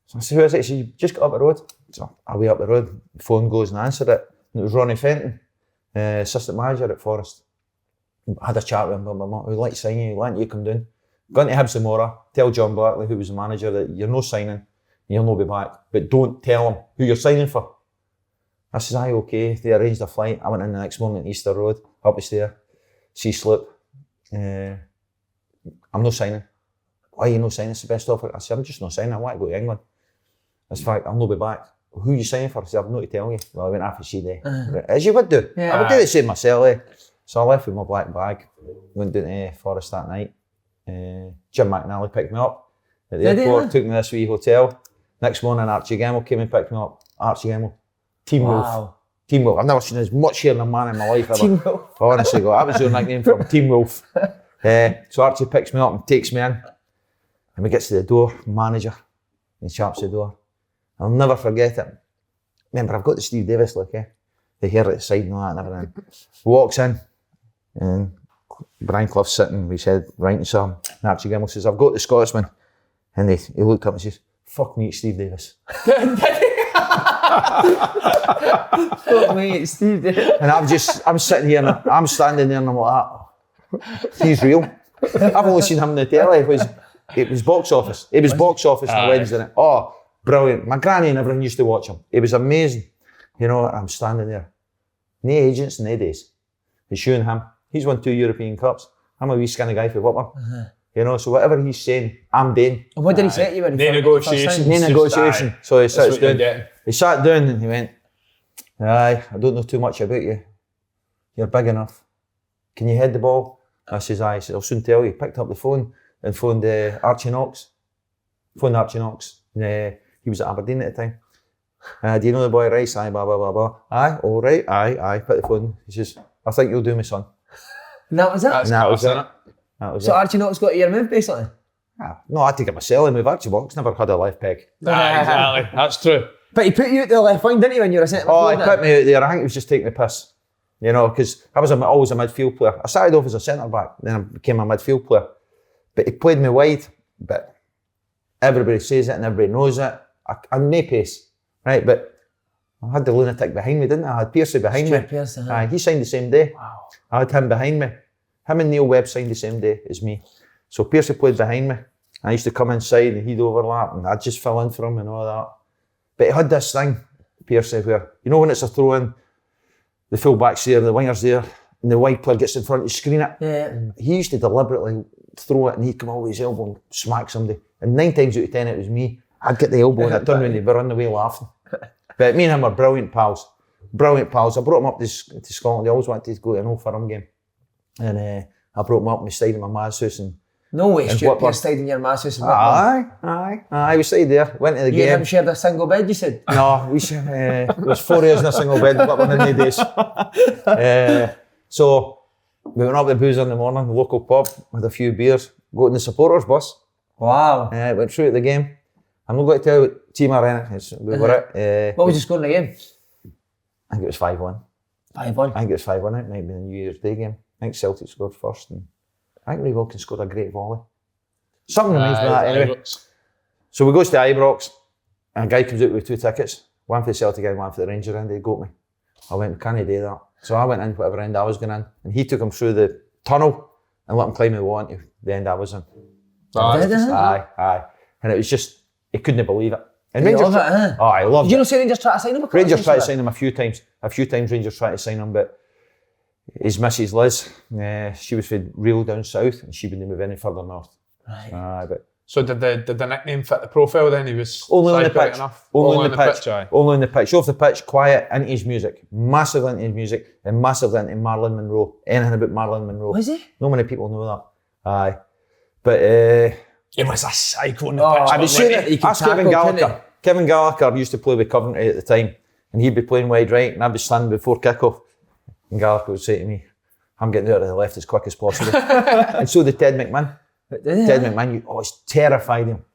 S2: So I said, who is it? He says, you just got up the road. So I way up the road, the phone goes and I answered it. And it was Ronnie Fenton, assistant manager at Forest. I had a chat with him, we'd like to sign you, we'd like you to come down. Go into Hibs tomorrow, tell John Blackley, who was the manager, that you're no signing, you'll no be back. But don't tell him who you're signing for. I says, aye, okay. They arranged a flight. I went in the next morning at Easter Road, up the stair, see Sloop. I'm not signing. Why are you not signing? It's the best offer. I said, I'm just not signing. I want to go to England. That's fact, I'll not be back. Who are you signing for? I said, I've not to tell you. Well, I went half a CD. As you would do.
S1: Yeah.
S2: I would do the same myself. So I left with my black bag, went down to Forest that night. Jim McNally picked me up at the airport, took me to this wee hotel. Next morning, Archie Gemmell came and picked me up. Archie Gemmell. Team Wolf. Team Wolf. I've never seen as much hair in a man in my life ever.
S1: Team Wolf.
S2: Honestly, that was your nickname for him, Team Wolf. So Archie picks me up and takes me in. And we get to the door, manager, and he sharps the door. I'll never forget it. Remember, I've got the Steve Davis look, the hair at the side and all that and everything. Walks in, and Brian Clough's sitting, we said, writing something. And Archie Gemmell says, I've got the Scotsman. And he looked up and says, fuck me, it's Steve Davis.
S1: Fuck me, it's Steve Davis.
S2: And I'm sitting here and I'm standing there and I'm like, he's real. I've only seen him on the telly. It was box office. It was box office on Wednesday night. Oh, brilliant. My granny and everyone used to watch him. It was amazing. You know, I'm standing there. No agents, no days. He's showing him. He's won 2 European Cups. I'm a wee skinny guy for Whitburn. You know, so whatever he's saying, I'm doing.
S1: And what did he say to you when he
S4: No negotiation.
S2: No negotiation. So he sits down. He sat down and he went, aye, I don't know too much about you. You're big enough. Can you head the ball? I says, aye. He said, I'll soon tell you. Picked up the phone and phoned Archie Knox. Phoned Archie Knox. He was at Aberdeen at the time. Do you know the boy Rice? Aye, blah, blah, blah, blah. Aye, all right, aye. Put the phone. He says, I think you'll do me, son.
S1: And that was it?
S2: That was it.
S1: So Archie Knox got your move, basically?
S2: No, I had to get my selling move. Archie Knox never had a left peg.
S4: Exactly. That's true.
S1: But he put you out the left wing, didn't he, when you were sitting
S2: he put me out there. I think he was just taking the piss. You know, because I was always a midfield player. I started off as a centre-back, then I became a midfield player. But he played me wide, but everybody says it and everybody knows it. I'm no pace, right? But I had the lunatic behind me, didn't I? I had Pearce behind
S1: Stuart
S2: me.
S1: Pearce,
S2: He signed the same day.
S1: Wow.
S2: I had him behind me. Him and Neil Webb signed the same day as me. So Pearce played behind me. I used to come inside and he'd overlap and I'd just fill in for him and all that. But he had this thing, Pearce, where, you know when it's a throw in, the full-back's there, the winger's there, and the wide player gets in front to screen it. Yeah. He used to deliberately throw it and he'd come over his elbow and smack somebody. And 9 times out of 10 it was me. I'd get the elbow and I'd turn around and they'd run away laughing. But me and him were brilliant pals. Brilliant pals. I brought him up to Scotland. I always wanted to go to an Old Firm game. And I brought him up and we stayed in my ma's house. And
S1: no way, Stuart Pearce stayed in your ma's house.
S2: Aye. We stayed there. Went to the game.
S1: You and him shared a single bed, you said?
S2: No, there was 4 years in a single bed, but one in the days. So we went up to Boozer in the morning, the local pub, had a few beers, got in the supporters bus.
S1: Wow.
S2: Went through to the game. I'm not going to tell you what team or anything. We were at...
S1: What was the score in the game?
S2: I think it was 5-1.
S1: 5-1?
S2: I think it was 5-1. It might be the New Year's Day game. I think Celtic scored first. And I think Ray Wilkins scored a great volley. Something reminds me of that anyway. So we go to the Ibrox, and a guy comes out with 2 tickets. One for the Celtic end, one for the Ranger end. He got me. I went, can he do that? So I went in whatever end I was going in, and he took him through the tunnel and let him climb the wall into the end I was in. Aye. And it was just, he couldn't believe it. And Rangers,
S1: love it, huh?
S2: Oh, I loved it.
S1: Did you not say Rangers tried to sign him?
S2: Rangers tried to sign him a few times. A few times Rangers tried to sign him, but his missus Liz, she was from real down south, and she wouldn't move any further north.
S1: Right.
S2: But
S4: so did the nickname fit the profile then? He was
S2: only on the pitch. Only on the pitch.
S4: Aye.
S2: Only on the pitch. Off the pitch, quiet, into his music. Massively into his music, and massively into Marilyn Monroe. Anything about Marilyn Monroe.
S1: Was he?
S2: Not many people know that. Aye. But
S4: he was a psycho on the
S1: Oh,
S4: pitch.
S2: I was saying it. Ask Kevin Gallagher. Kevin Gallagher used to play with Coventry at the time, and he'd be playing wide right, and I'd be standing before kick-off, and Gallagher would say to me, I'm getting out to the left as quick as possible. And so did Ted McMahon. Ted McMahon, it's terrified him.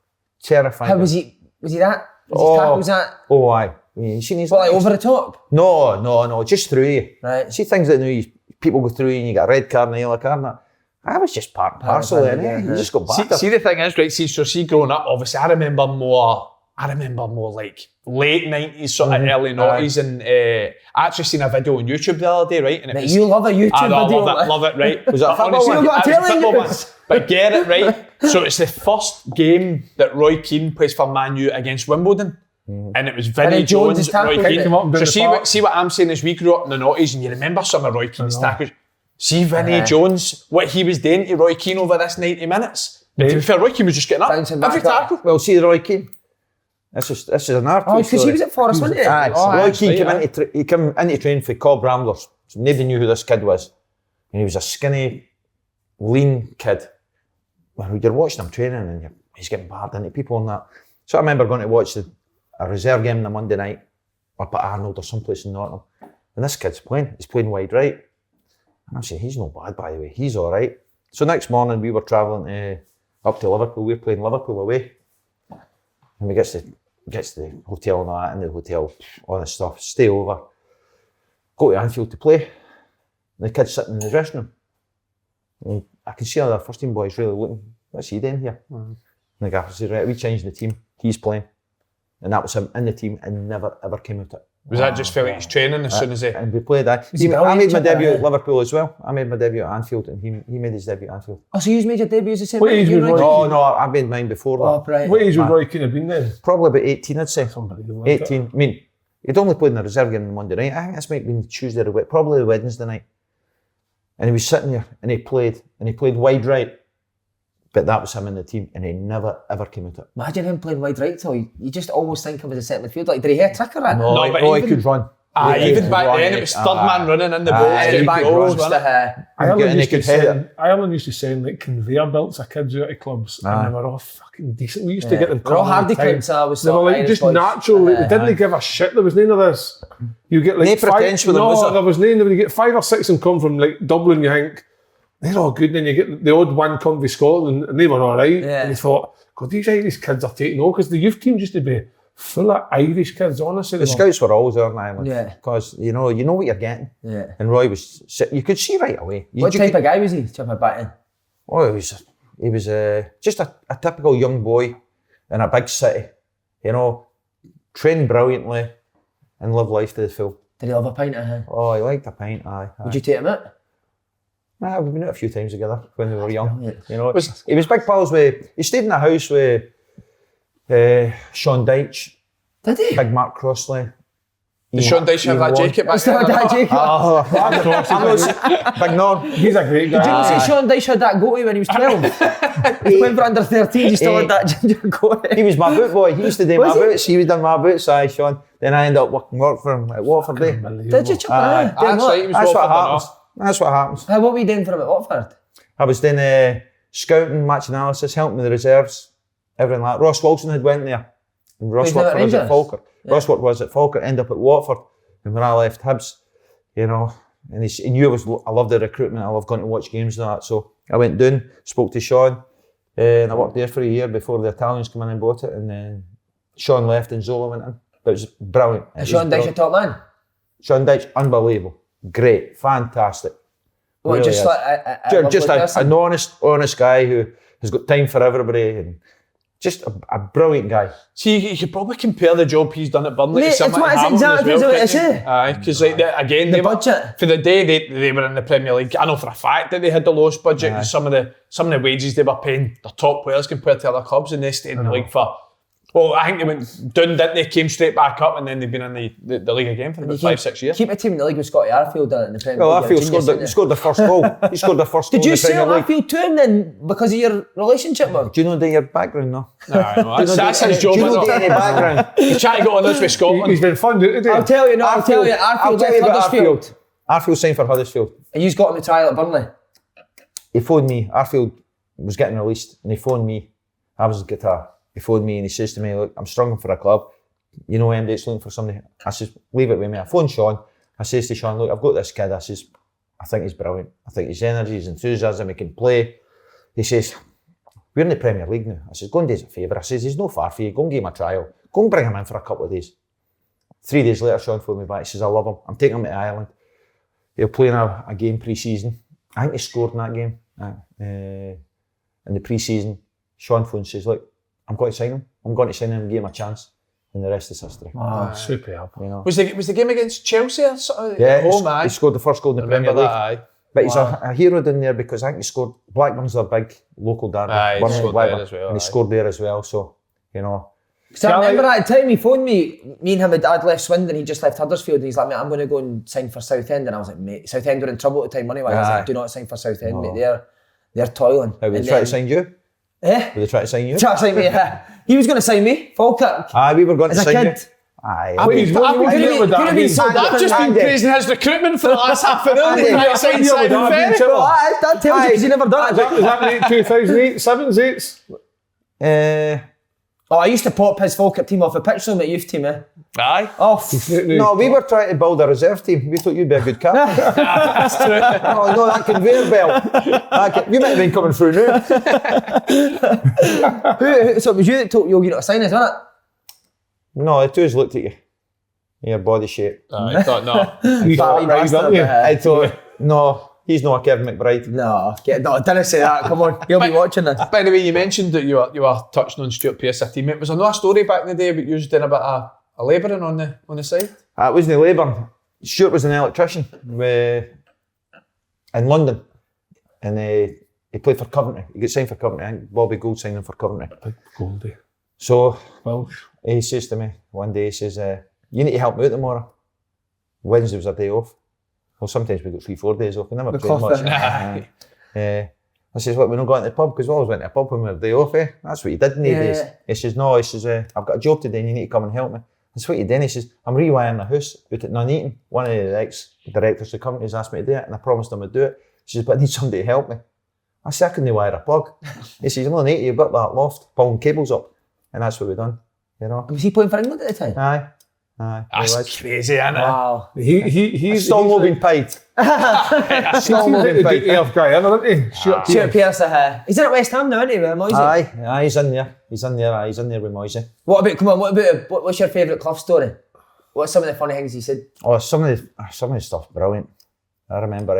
S2: Terrified
S1: How
S2: him.
S1: was he that? Was his tackles that?
S2: Oh, aye. You seen his
S1: What, like over the top?
S2: No, just through you.
S1: Right.
S2: See things that people go through you and you get a red card and a yellow card and that. I was just part and parcel then, You just got back.
S4: See the thing is, right, see growing up, obviously I remember more like late 90s, sort of early 90s, and I actually seen a video on YouTube the other day, right? And it was,
S1: You love a YouTube video.
S4: love it, right?
S2: Was it a football
S4: Honestly,
S2: one?
S1: You've got to
S4: it was
S1: tell
S4: football
S1: you.
S4: one. But get it right. So it's the first game that Roy Keane plays for Man U against Wimbledon. And it was Vinnie Jones,
S1: is
S4: Roy
S1: tackling
S4: Keane.
S3: him up and down
S4: So
S3: the park.
S4: see what I'm saying is we grew up in the noughties and you remember some of Roy Keane's tackles. See Vinnie Jones, what he was doing to Roy Keane over this 90 minutes. But to be fair, Roy Keane was just getting up.
S1: Bouncing back
S4: Every
S1: up.
S4: tackle.
S2: Well, see Roy Keane. This is an art.
S1: Oh, because he was at Forest, wasn't he?
S2: Aye.
S1: Oh,
S2: Roy
S1: actually,
S2: Keane came into training for Cobb Ramblers. So nobody knew who this kid was. And he was a skinny, lean kid. When you're watching him training and he's getting barred into people and that. So I remember going to watch a reserve game on a Monday night up at Arnold or someplace in Nottingham. And this kid's playing. He's playing wide right. And I'm saying, he's no bad, by the way. He's all right. So next morning we were travelling up to Liverpool. We were playing Liverpool away. And we gets to the hotel and all that, in the hotel, all this stuff, stay over, go to Anfield to play. And the kid's sitting in the dressing room. And I can see all the first team boys really looking, what's he doing here? And the gaffer says, right, we changed the team, he's playing. And that was him in the team and never ever came out of it.
S4: Was that just felt like he's training as soon as he...
S2: And we played that. I made my debut at Liverpool as well. I made my debut at Anfield and he made his debut at Anfield.
S1: Oh, so you made your debut as the same
S3: What
S1: way?
S3: age was Roy?
S2: No, I made mine before that.
S1: Oh, right.
S3: What age would Roy Keane have been then?
S2: Probably about 18, I'd say.
S3: Unbelievable.
S2: 18. I mean, he'd only played in the reserve game on Monday night. I think this might have been Tuesday or probably the Wednesday night. And he was sitting there and he played wide right. But that was him in the team and he never ever came out of it.
S1: Imagine him playing wide right, so you just always think of him as a centre midfielder. Like, did he hit a trick or that?
S4: No, but
S2: he
S4: even-
S2: could run.
S4: even back then, it was third man running in the box.
S1: the back post,
S3: Ireland
S2: he could head it.
S3: Ireland used to send like conveyor belts of kids out of clubs, and they were all fucking decent. We used to get them.
S1: They're all
S3: caught all the
S1: hardy
S3: time.
S1: clips, I was
S3: They were like just natural. They didn't give a shit. There was none of this. You get like
S2: No pretense with them, was there?
S3: there was none. When you get 5 or 6 and come from like Dublin, you think they're all good. And then you get the odd one come from Scotland, and they were all right.
S1: Yeah.
S3: And you thought, God, these Irish kids are taking over because the youth team used to be full of Irish kids. Honestly,
S2: The scouts were always there in Ireland.
S1: Yeah.
S2: Because you know what you're getting.
S1: Yeah.
S2: And Roy was, you could see right away.
S1: What type of guy was he? Jumping back in?
S2: Oh, he was just a typical young boy in a big city. You know, trained brilliantly and lived life to the full.
S1: Did he love a pint of him?
S2: Oh, he liked a pint, aye.
S1: Would you take him out?
S2: Nah, we've been out a few times together when we were young.
S1: Brilliant.
S2: You know, he was big pals with. He stayed in a house with Sean Dyche,
S1: Did he?
S2: Big Mark Crossley.
S4: Did Sean Dyche have that jacket back
S1: Still had that jacket.
S2: Big Norm.
S3: he's a great guy.
S1: Did you say Sean Dyche had that goatee when he was 12? He was playing for under 13, he still had that ginger goatee.
S2: He was my boot boy. He used to do
S1: Was
S2: my
S1: he?
S2: boots. He was done my boots, aye, Sean. Then I ended up work for him at Watford.
S1: Did you?
S2: Aye.
S4: That's right, he was
S2: That's what
S4: Watford
S2: happens. That's what happens.
S1: What were you doing for him at Watford?
S2: I was doing scouting, match analysis, helping with the reserves, everything like that. Ross Wilson had went there. And Ross
S1: He's now
S2: worked
S1: at
S2: for us at
S1: Rangers?
S2: Falkirk. Ross worked for us at Falkirk, ended up at Watford. And when I left Hibs, you know, and he knew I loved the recruitment, I loved going to watch games and that. So I went down, spoke to Sean, and I worked there for a year before the Italians came in and bought it. And then Sean left and Zola went in. But it was brilliant.
S1: Is Sean Dyche your top man?
S2: Sean Dyche, unbelievable. Great, fantastic.
S1: Well,
S2: really
S1: just
S2: is.
S1: like
S2: Just an honest guy who has got time for everybody and just a brilliant guy.
S4: See, you could probably compare the job he's done at Burnley to something like Hamilton
S1: exactly
S4: as well.
S1: what I say.
S4: Aye, because like the
S1: budget.
S4: For the day they were in the Premier League, I know for a fact that they had the lowest budget. And some of the wages they were paying their top players compared to other clubs, and they stayed in the league for. Well, I think they went down, didn't they? Came straight back up, and then they've been in the league again for about 5-6 years.
S1: Keep a team in the league with Scotty Arfield done it in the Premier League.
S2: Well, Arfield scored the first goal. He scored the first goal in the Premier League.
S1: Did you sell Arfield to him then because of your relationship with him?
S2: Do you know your background, no?
S4: No, that's his job.
S2: Do you know any background?
S4: He's trying to go on this with Scotland.
S3: He's been funded today.
S1: I'll tell you, Arfield left Huddersfield.
S2: Arfield signed for Huddersfield.
S1: And you've got him to trial at Burnley.
S2: He phoned me. Arfield was getting released, and he phoned me. I was his guitar. He phoned me and he says to me, look, I'm struggling for a club. You know, MD's looking for somebody. I says, leave it with me. I phoned Sean. I says to Sean, look, I've got this kid. I says, I think he's brilliant. I think his energy, his enthusiasm, he can play. He says, we're in the Premier League now. I says, go and do us a favour. I says, he's no far for you. Go and give him a trial. Go and bring him in for a couple of days. 3 days later, Sean phoned me back. He says, I love him. I'm taking him to Ireland. He'll play in a game pre-season. I think he scored in that game. In the pre-season, Sean phoned and says, look, I'm going to sign him. I'm going to sign him and give him a chance. And the rest is history.
S3: Oh, superb.
S2: You know.
S4: Was the game against Chelsea or something?
S2: Yeah,
S4: At home,
S2: he scored the first goal in the Premier League.
S4: Aye.
S2: But he's a hero down there because I think he scored. Blackburn's their big local derby.
S4: Aye, he scored there as well.
S2: And he scored there as well. So, you know.
S1: So I remember at the time he phoned me and him had left Swindon, he just left Huddersfield, and he's like, mate, I'm going to go and sign for Southend. And I was like, mate, Southend were in trouble at the time money-wise. I was like, do not sign for Southend, mate. They're toiling.
S2: How would they try to sign you?
S1: Eh?
S2: Would they try to sign you?
S1: Try to sign me, yeah. He was going to sign me, Falkirk.
S2: Aye, we were going to
S1: As a
S2: sign
S1: kid.
S2: you. Aye.
S3: I've been
S1: so
S4: I've just been praising his recruitment for the last half an hour.
S3: That
S1: that tells you because he never done it.
S3: was that late 2008, 7s, 8s?
S1: I used to pop his Falkirk team off a pitch from at youth team, eh?
S4: Aye.
S2: No, we were trying to build a reserve team. We thought you'd be a good captain.
S4: That's true.
S2: No, that conveyor belt. You might have been coming through now.
S1: So it was you that told you to sign us, wasn't it?
S2: No, the two of us looked at you. Your body shape.
S4: I thought, no.
S3: You got right, don't you?
S2: I thought, no, he's not a Kevin McBride.
S1: No, didn't say that. Come on, he'll be watching this.
S4: By the way, you mentioned that you were touching on Stuart Pearce, a teammate. Was there not a story back in the day about you doing a bit of labouring on the side?
S2: It wasn't labouring. Stuart was an electrician in London, and he played for Coventry. He got signed for Coventry. I think Bobby Gould signed him for Coventry.
S3: Goldie.
S2: So
S3: Welsh.
S2: he says to me one day, he says, you need to help me out tomorrow. Wednesday was a day off. Well, sometimes we got 3-4 days off. We never played much. I says, what, we're not going to the pub? Because we always went to the pub when we were day off, eh? That's what you did in the days. He says, no, he says, I've got a job today and you need to come and help me. That's what you did. He says, I'm rewiring the house out at Nuneaton. One of the ex-directors of the company has asked me to do it, and I promised him I'd do it. He says, but I need somebody to help me. I said, I couldn't wire a plug. He says, you're only 80, you've got that loft, pulling cables up. And that's what we done, you know.
S1: Was he playing for England at the time?
S2: Aye.
S4: That's crazy, isn't it?
S1: Wow.
S3: He's
S2: still not been paid.
S3: still not been paid. Of Guyana, isn't he?
S1: Stuart Pearce, he's in at West Ham now, isn't he, with Moisey?
S2: Aye, he's in there. He's in there with Moisey.
S1: What's your favourite Clough story? What's some of the funny things he said?
S2: Oh, some of the stuff's brilliant. I remember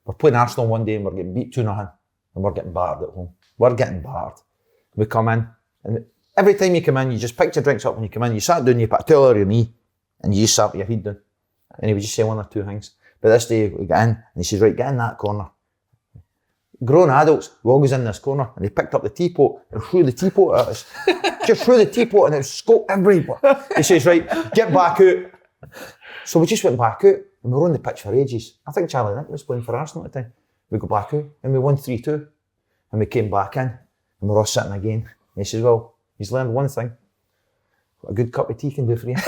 S2: we're playing Arsenal one day and we're getting beat 2-0 and we're getting battered at home. We're getting battered. We come in and every time you come in, you just pick your drinks up when you come in, you sat down, you put a towel on your knee and you just sat with your head down. And he would just say one or two things. But this day we get in and he says, right, get in that corner. Grown adults, we all goes in this corner and he picked up the teapot and threw the teapot at us. Just threw the teapot and it scoped everywhere. He says, right, get back out. So we just went back out and we were on the pitch for ages. I think Charlie Nick was playing for Arsenal at the time. We go back out and we won 3-2. And we came back in and we're all sitting again. And he says, well, he's learned one thing. What a good cup of tea can do for you.
S4: I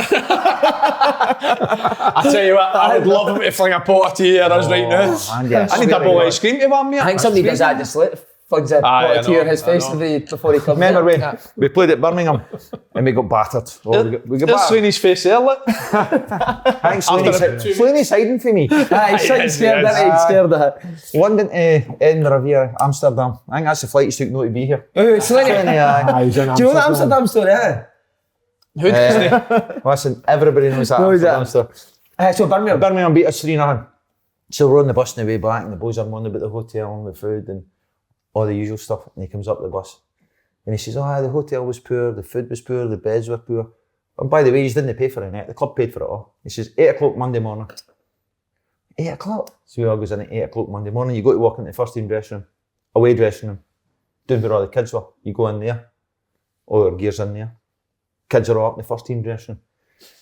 S4: tell you what, I would love him to fling a pot of tea at us right now. I need a bowl of ice cream to warm me up.
S1: I think somebody does that just flings a pot of tea on his face before he comes in.
S2: Remember when we played at Birmingham and we got battered. We got
S4: There's Sweeney's face there, look.
S2: I think Sweeney's hiding for me.
S1: He's scared of it.
S2: London to Edinburgh via Amsterdam. I think that's the flight he's took not to be here.
S1: Sweeney. Do you know the Amsterdam story, eh?
S4: Who does they?
S2: Listen, everybody knows that.
S1: Knows that. So Birmingham.
S2: Birmingham beat us 3-0. So we're on the bus on the way back, and the boys are moaning about the hotel and the food and all the usual stuff. And he comes up the bus and he says, the hotel was poor, the food was poor, the beds were poor. And by the way, he didn't pay for it, the club paid for it all. He says, 8 o'clock Monday morning. 8 o'clock? So we all goes in at 8 o'clock Monday morning. You go to walk into the first team dressing room, away dressing room, down where all the kids were. You go in there, all their gear's in there. Kids are all up in the first team dressing room.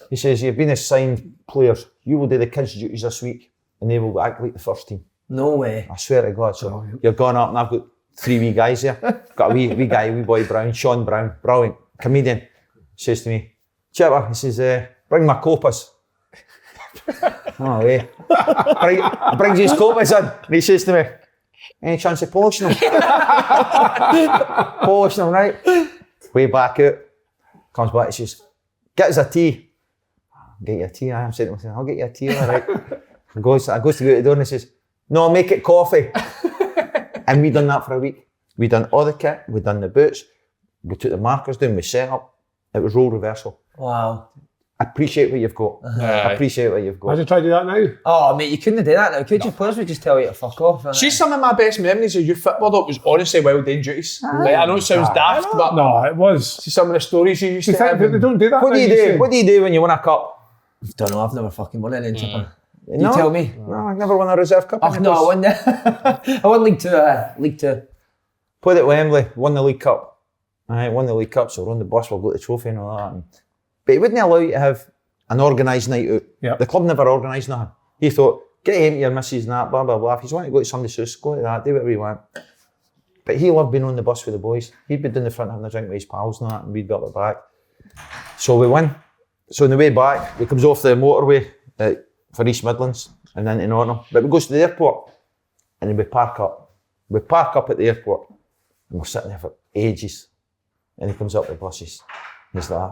S2: He says, you've been assigned players. You will do the kids' duties this week and they will act like the first team.
S1: No way.
S2: I swear to God. So you're going up and I've got 3 wee guys here. Got a wee guy, wee boy Brown, Sean Brown, brilliant, comedian. He says to me, Chipper, he says, bring my copas. Oh, way. Brings his copas in and he says to me, any chance of polishing them? Polishing them, right? Way back out. Comes back, he says, get us a tea. Get you a tea, I'm saying to myself, I'll get you a tea, all right. I goes to go out the door and he says, no, make it coffee. And we done that for a week. We done all the kit, we done the boots, we took the markers down, we set up. It was role reversal.
S1: Wow.
S2: Appreciate what you've got. Appreciate what you've got.
S3: How'd you try to do that now?
S1: Oh, mate, you couldn't do that now, could you? Players would just tell you to fuck off.
S4: See, some of my best memories of youth football though was honestly well done duties. Like, I know it sounds daft, but
S3: No, it was.
S4: see some of the stories you used
S3: Do you
S4: to have.
S3: think that they don't do that
S2: What
S3: now,
S2: do you
S3: you
S2: do?
S3: say?
S2: What do you do when you win a cup?
S1: Don't know, I've never fucking won anything, Chipper.
S2: No?
S1: You tell me.
S2: No, I've never won a reserve cup.
S1: Oh, no, I won I won League 2. League 2.
S2: Played at Wembley, won the League Cup. Won the League Cup, so we're on the bus, we'll go to the trophy and all that. But he wouldn't allow you to have an organised night out.
S3: Yep.
S2: The club never organised nothing. He thought, get home to your missus and that, blah, blah, blah. If you want to go to somebody's house, go to that, do whatever you want. But he loved being on the bus with the boys. He'd be down the front having a drink with his pals and that, and we'd be up the back. So we win. So on the way back, we comes off the motorway for East Midlands and then to Nottingham. But we goes to the airport and then we park up. We park up at the airport and we're sitting there for ages. And he comes up the buses. He's like,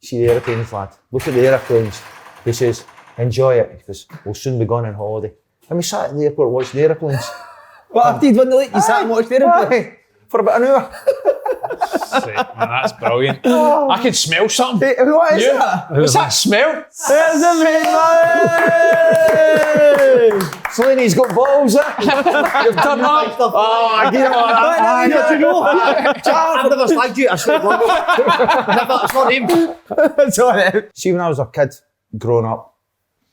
S2: see the aeroplanes, lad? Look at the aeroplanes. He says, enjoy it. He goes, we'll soon be gone on holiday. And we sat at the airport watching the aeroplanes.
S1: What, after you'd won the league, you sat and watched the aeroplane?
S2: For about an hour.
S4: Sick, man, that's brilliant. I can smell something.
S2: Hey, what is that?
S4: What's that smell?
S2: There's a man! Slaney's got balls, You've turned up. Oh, I get it.
S5: I've never slagged you. I swear to God. Never, it's not him.
S1: It's all right.
S2: See, when I was a kid, growing up,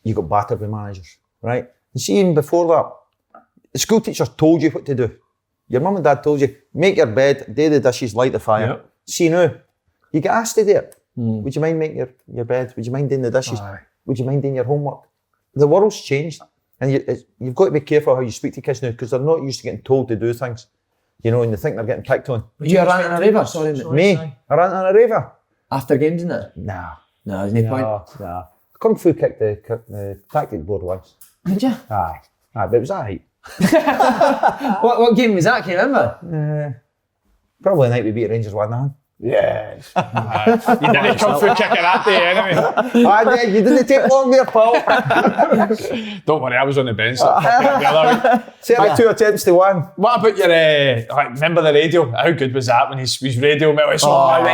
S2: you got battered with managers, right? And see, even before that, the school teachers told you what to do. Your mum and dad told you, make your bed, do the dishes, light the fire.
S3: Yep.
S2: See now, you get asked to do it. Would you mind making your bed? Would you mind doing the dishes?
S3: Aye.
S2: Would you mind doing your homework? The world's changed. And you've got to be careful how you speak to kids now because they're not used to getting told to do things. You know, and they think they're getting picked on.
S1: Would you rant on a raver? Sorry, mate.
S2: Me? I ran on a raver?
S1: After games, isn't it?
S2: Nah.
S1: No, there's no point.
S2: Nah. Kung Fu kicked the tactic board once.
S1: Did you?
S2: Aye, but it was alright.
S1: What game was that? Can you remember?
S2: Probably the night we beat Rangers 1-0.
S3: Yes.
S4: You didn't come through kicking that day anyway.
S2: You didn't take long there, Paul.
S4: Don't worry, I was on the bench. The other week.
S2: 32 attempts to 1.
S4: What about your, remember the radio? How good was that when he's radio me? It's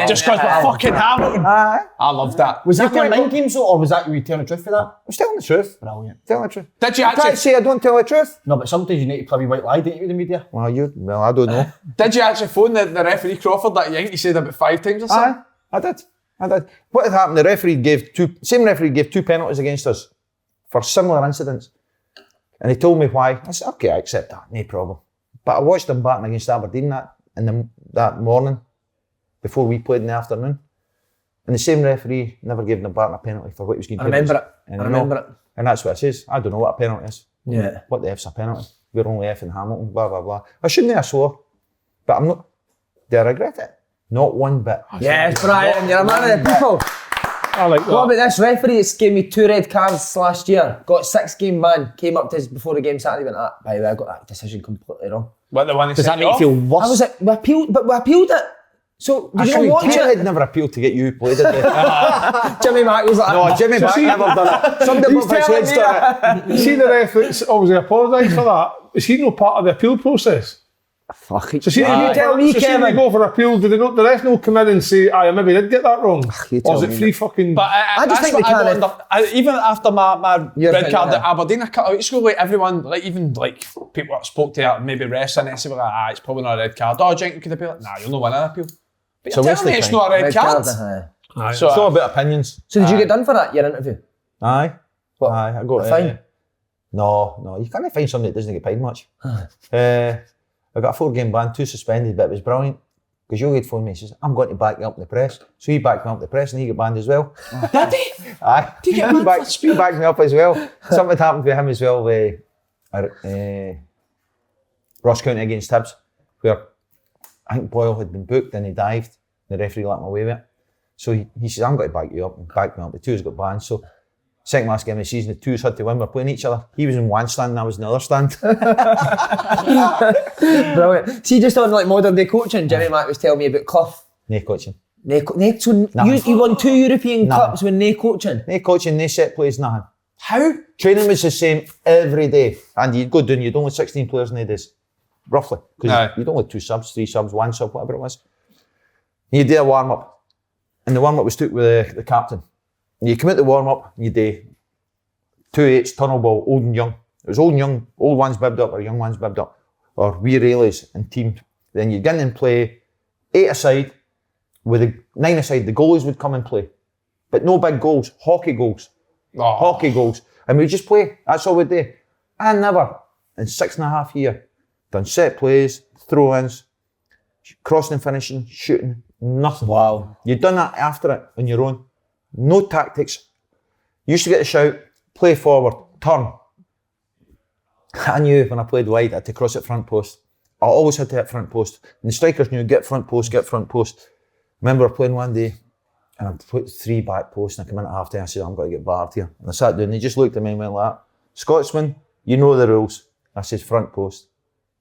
S4: just because we're fucking Hamilton.
S2: Aye.
S4: I loved that.
S5: Was that your mind games though, or was that you telling the truth for that?
S2: I'm telling the truth.
S5: Brilliant.
S2: Telling the truth.
S4: Did you
S2: I can't
S4: actually,
S2: say I don't tell the truth.
S5: No, but sometimes you need to play white lie, don't you, with the media?
S2: Well, I don't know.
S4: did you actually phone the referee Crawford that you said about 5 times or something?
S2: Aye, I did. What had happened, the same referee gave 2 penalties against us for similar incidents. And he told me why. I said, okay, I accept that, no problem. But I watched them batting against Aberdeen that morning, before we played in the afternoon. And the same referee never gave them a batting a penalty for what he was getting paid.
S1: I remember it.
S2: And that's what it says. I don't know what a penalty is.
S1: Yeah.
S2: What the F's a penalty? We're only F in Hamilton, blah, blah, blah. I shouldn't have swore. But I'm not. Do I regret it? Not one bit.
S1: Yes, Brian, you're a man of the people.
S3: I like that.
S1: What about this referee that's gave me 2 red cards last year? Got 6-game ban. Came up to us before the game Saturday. Went, by the way, I got that decision completely wrong.
S4: What, the one that
S5: Does that
S4: sent
S5: make you
S4: off?
S5: feel
S1: I was
S5: worse?
S1: like, we appealed it. So did you not watch
S2: Keane
S1: it?
S2: had never appealed to get you played, did they?
S1: Jimmy Mack was like,
S2: No, Jimmy Mack never done it. Somebody above his head's done it.
S3: You see the referee obviously apologised for that. Is he no part of the appeal process?
S1: Fuck it.
S3: So see,
S1: you tell me,
S3: so see
S1: Kevin.
S3: they go for appeal, do the rest no come in and say, I maybe did get that wrong?
S1: You
S3: Or
S1: tell
S3: is it
S1: me,
S3: free fucking...
S4: But
S1: I just
S4: that's
S1: think
S4: what
S1: they
S4: I
S1: can't-
S4: don't even after my
S1: Your
S4: red
S1: thing,
S4: card
S1: yeah.
S4: at Aberdeen a couple of weeks ago, like everyone, like even like people that spoke to maybe wrestling, they say like, it's probably not a red card. Oh, do you think you could appeal? Nah, you'll not win an appeal. But
S2: So
S4: you're
S2: what's
S4: telling me
S2: the
S4: it's
S2: time?
S4: not a red card.
S3: Aye.
S2: It's all about opinions.
S1: So did you get done for that, your interview?
S2: Aye.
S1: What?
S2: Aye, I got
S1: A fine?
S2: No, you can't find somebody that doesn't get paid much. I got a 4-game ban, 2 suspended, but it was brilliant. Because Yogi had phoned me and says, I'm going to back you up in the press. So he backed me up in the press and he got banned as well.
S4: Did he?
S2: Aye.
S4: Did he get banned for speed?
S2: He backed me up as well. Something happened with him as well with Ross County against Hibs, where I think Boyle had been booked and he dived. The referee let him away with it. So he says, I'm going to back you up, and backed me up. The 2's got banned. So second last game of the season, the 2's had to win. We're playing each other. He was in one stand and I was in the other stand.
S1: Brilliant. See, just on like modern day coaching, Jimmy Mack was telling me about Clough.
S2: No coaching.
S1: So you won 2 European
S2: Nothing.
S1: Cups with no coaching.
S2: No coaching, no set plays, nothing.
S4: How?
S2: Training was the same every day. And you'd go down, you'd only 16 players in the days. Roughly. Because
S4: Aye.
S2: you'd only 2 subs, 3 subs, 1 sub, whatever it was. You'd do a warm-up. And the warm-up was took with the captain. And you come out the warm-up, you do 2-8s, tunnel ball, old and young. It was old and young, old ones bibbed up or young ones bibbed up. Or wee relays and teamed. Then you'd get in and play 8 aside, with the 9 aside, the goalies would come and play. But no big goals, hockey goals.
S4: Oh.
S2: Hockey goals. And we'd just play. That's all we'd do. I never, in 6.5 years, done set plays, throw-ins, crossing and finishing, shooting, nothing.
S1: Wow.
S2: You'd done that after it on your own. No tactics. You used to get a shout, play forward, turn. I knew when I played wide, I had to cross at front post. I always had to hit front post. And the strikers knew, get front post, get front post. Remember playing one day, and I put 3 back posts, and I come in at half time, I said, I'm going to get barred here. And I sat down, and he just looked at me and went like that. Scotsman, you know the rules. I says, front post.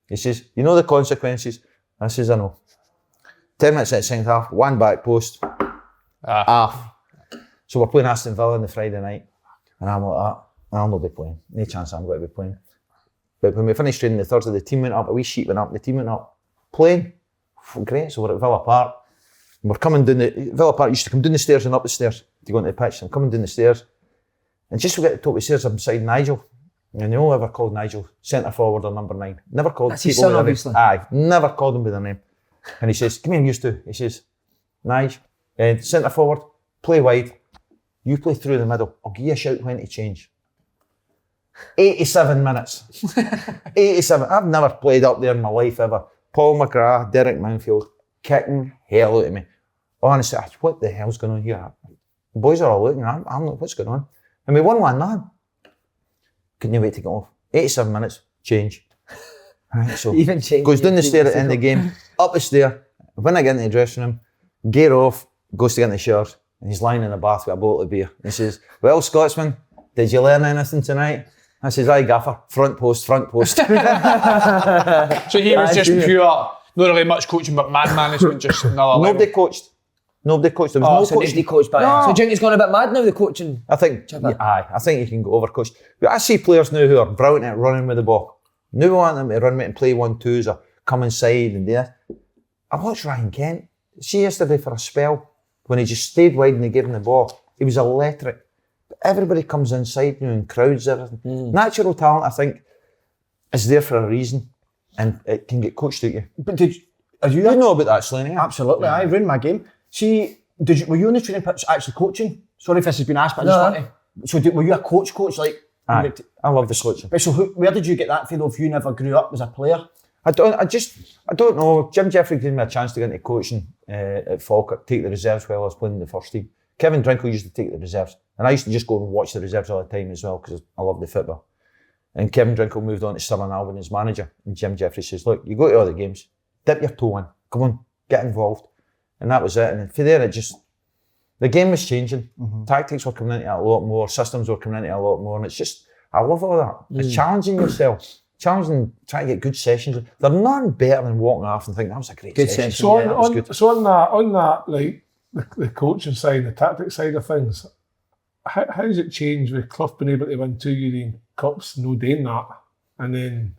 S2: He says, you know the consequences? I says, I know. 10 minutes at the second half, 1 back post, half. So we're playing Aston Villa on the Friday night, and I'm like that. I'll not be playing. No chance I'm going to be playing. But when we finished training the Thursday, the team went up, a wee sheet went up, the team went up, playing. Great, so we're at Villa Park. And we're coming down Villa Park used to come down the stairs and up the stairs to go into the pitch. I'm coming down the stairs, and just to get to the top of the stairs, I'm beside Nigel. And they all ever called Nigel centre forward or number 9. Never called
S1: That's his
S2: people
S1: son,
S2: by their
S1: obviously.
S2: name. Aye, never called them by their name. And he says, come here, you two. He says, Nigel, centre forward, play wide. You play through the middle. I'll give you a shout when to change. 87 minutes. 87. I've never played up there in my life ever. Paul McGrath, Derek Mountfield, kicking hell out of me. Honestly, what the hell's going on here? The boys are all looking. I'm like, what's going on? And we won 1-0. Couldn't wait to get off. 87 minutes, change. Right, so
S1: Even change.
S2: goes down the stair at the end of the game, up the stair. When I get into the dressing room, gear off, goes to get in the showers, and he's lying in the bath with a bottle of beer. He says, well, Scotsman, did you learn anything tonight? I says, aye, gaffer, front post, front post.
S4: So he was just pure, not really much coaching, but man management, just another level.
S2: Nobody coached. There was
S1: Oh,
S2: no
S1: so
S2: coaching.
S1: nobody coached back.
S2: No.
S1: So do you think he's gone a bit mad now, the coaching?
S2: I think,
S1: Chipper.
S2: I think you can go overcoached. But I see players now who are brilliant at running with the ball. Now we want them to run with it and play 1-2s or come inside and do that. I watched Ryan Kent. See yesterday for a spell, when he just stayed wide and they gave him the ball, he was electric. But everybody comes inside now and crowds everything. Natural talent, I think, is there for a reason, and it can get coached at you.
S5: But are you?
S2: You know about that, Slaney.
S5: Absolutely, I ruined my game. See, were you on the training pitch actually coaching? Sorry if this has been asked, but I just want to. So were you a coach like?
S2: Aye, I love the coaching.
S5: But so where did you get that feel of you never grew up as a player?
S2: I don't know. Jim Jeffrey gave me a chance to get into coaching at Falkirk, take the reserves while I was playing in the first team. Kevin Drinkle used to take the reserves, and I used to just go and watch the reserves all the time as well because I love the football. And Kevin Drinkle moved on to Stirling Albion as manager, and Jim Jeffrey says, look, you go to all the games, dip your toe in, come on, get involved. And that was it. And from there, the game was changing. Tactics were coming into it a lot more, systems were coming into it a lot more, and it's just, I love all that. It's challenging yourself. Challenging, trying to get good sessions. They're none better than walking off and thinking, that was a great session.
S3: So
S2: Yeah, that was good.
S3: on that, like the coaching side, the tactics side of things, how does it change with Clough being able to win 2 European Cups, no doing that, and then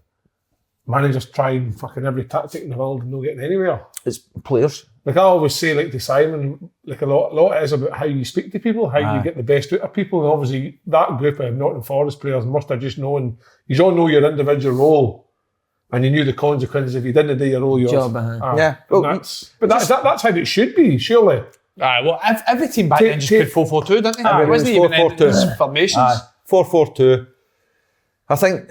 S3: managers trying fucking every tactic in the world and not getting anywhere.
S2: It's players.
S3: Like I always say, like to Simon, like a lot it is about how you speak to people, how you get the best out of people. And obviously that group of Nottingham Forest players must have just known, you all know your individual role and you knew the consequences if you didn't do your role.
S2: Yeah.
S3: That's how it should be, surely.
S4: Well, every team back then just played 4-4-2, didn't they? It wasn't even
S2: 4-4-2
S4: formations.
S2: 4-4-2. I think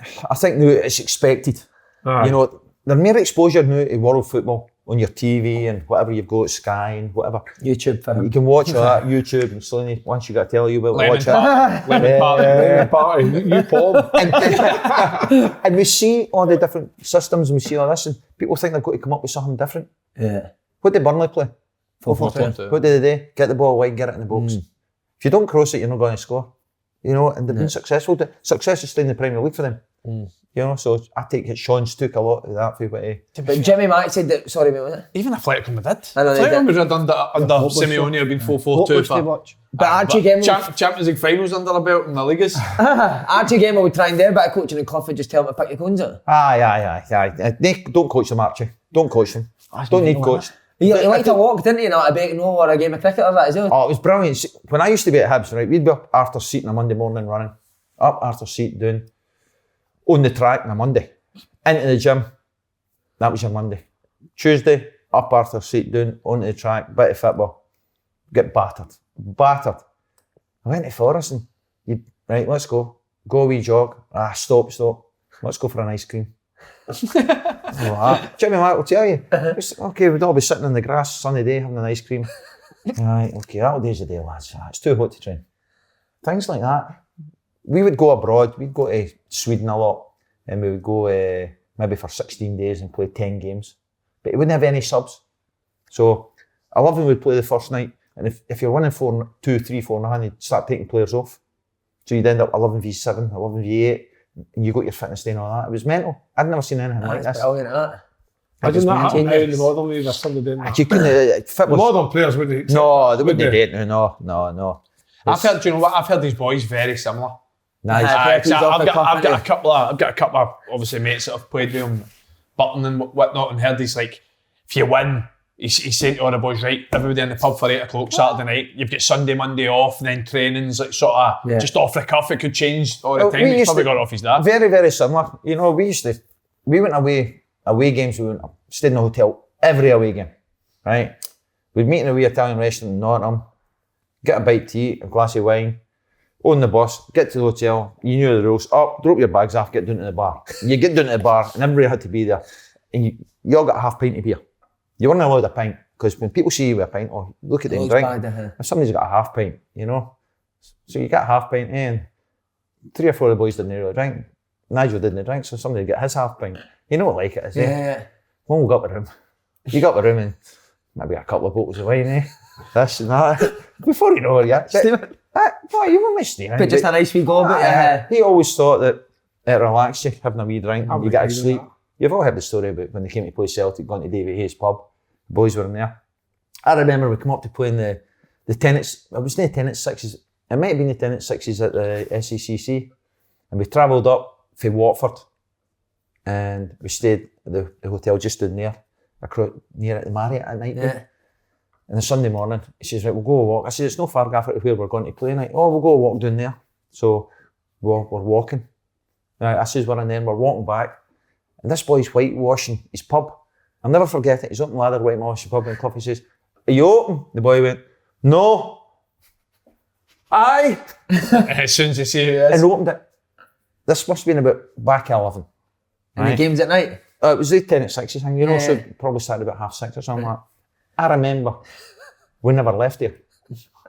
S2: now it's expected.
S3: Aye.
S2: You know, there's more exposure now to world football on your TV and whatever you've got, Sky and whatever.
S1: YouTube for him.
S2: You can watch all that, YouTube, and slowly, once you got to tell you about watch it.
S3: Lemon party, you Paul.
S2: And we see all the different systems and we see all this and people think they've got to come up with something different.
S1: Yeah.
S2: What did Burnley play?
S4: 4-4-2.
S2: What did they do? Get the ball wide, get it in the box. If you don't cross it, you're not going to score. You know, and they've been successful. Success is staying in the Premier League for them. You know, so I take it Sean's took a lot of that for what
S1: But Jimmy Mack said that, sorry mate, was it?
S4: Even Atletico Madrid.
S1: I know they
S4: Atletico
S1: did.
S4: Madrid under Simeone have been 4-4-2 for...
S1: But Archie Gamble...
S4: Champions League finals under a belt in the leagues.
S1: Archie Gamble would try and do a bit of coaching and Clough would just tell him to pick your cones out.
S2: Aye. Don't coach them, Archie. Don't coach them. Don't need coach.
S1: He liked to walk, didn't he, not a bake or a game of cricket or that as well.
S2: Oh, it was brilliant. When I used to be at Hibs, right, we'd be up Arthur's Seat on a Monday morning running. Up Arthur's Seat doing on the track on a Monday. Into the gym. That was your Monday. Tuesday, up Arthur's Seat doing onto the track, bit of football. Get battered. I went to Forest and right, let's go. Go a wee jog. Stop. Let's go for an ice cream. Jimmy Mack will tell you. Okay, we'd all be sitting in the grass, sunny day, having an ice cream. Right, okay, that'll do the day, lads. It's too hot to train. Things like that. We would go abroad, we'd go to Sweden a lot, and we would go maybe for 16 days and play 10 games. But it wouldn't have any subs. So 11 would play the first night, and if you're winning 4-2, 3-4-0, you'd start taking players off. So you'd end up 11v7, 11v8, and you got your fitness day and all that. It was mental. I'd never seen anything like this.
S1: Brilliant, that.
S3: I didn't that happen out in the modern league or something doing that.
S2: You couldn't,
S3: The modern players wouldn't accept
S2: no, they wouldn't
S3: would
S2: do it. No.
S4: I've heard, do you know what? I've heard these boys very similar.
S2: Nice.
S4: I've got a couple of obviously mates that have played with him, Burton and whatnot, and heard he's like, if you win, he's saying to all the boys, right, everybody in the pub for 8 o'clock Saturday night, you've got Sunday, Monday off, and then training's like sort of just off the cuff, it could change all the time. He's probably got it off his dad.
S2: Very, very similar. You know, we went away games, stayed in a hotel every away game, right? We'd meet in a wee Italian restaurant in Nottingham, get a bite to eat, a glass of wine, on the bus, get to the hotel, you knew the rules, drop your bags off, get down to the bar. You get down to the bar and everybody had to be there. And you all got a half pint of beer. You weren't allowed a pint, because when people see you with a pint, look at them drink. If somebody's got a half pint, you know. So you got a half pint and 3 or 4 of the boys didn't really drink. Nigel didn't drink, so somebody got his half pint. You know what like it is,
S1: Yeah.
S2: When we got the room, you got the room and maybe a couple of bottles of wine, this and that. Before you know it, no, you were missing it.
S1: But just a nice wee go about
S2: He always thought that it relaxed you, having a wee drink, you get to sleep. You've all heard the story about when they came to play Celtic, going to David Hayes' pub. The boys were in there. I remember we come up to playing the tenants, it wasn't the tenant sixes, it might have been the tenant sixes at the SECC. And we travelled up from Watford and we stayed at the hotel just down there, near at the Marriott at night.
S1: Yeah.
S2: And the Sunday morning, he says, right, we'll go a walk. I said, it's no far Gaffer to where we're going to play tonight. Oh, we'll go a walk down there. So we're walking. Right, I says, we're in there and we're walking back. And this boy's whitewashing his pub. I'll never forget it. He's up the ladder whitewashing his pub and Clough, he says, are you open? The boy went, no. Aye.
S4: As soon as you see who it is.
S2: And opened it. This must have been about back 11.
S1: And the games at night?
S2: It was the 10 at 6 thing, you know, so probably started about 6:30 or something like that. I remember we never left there.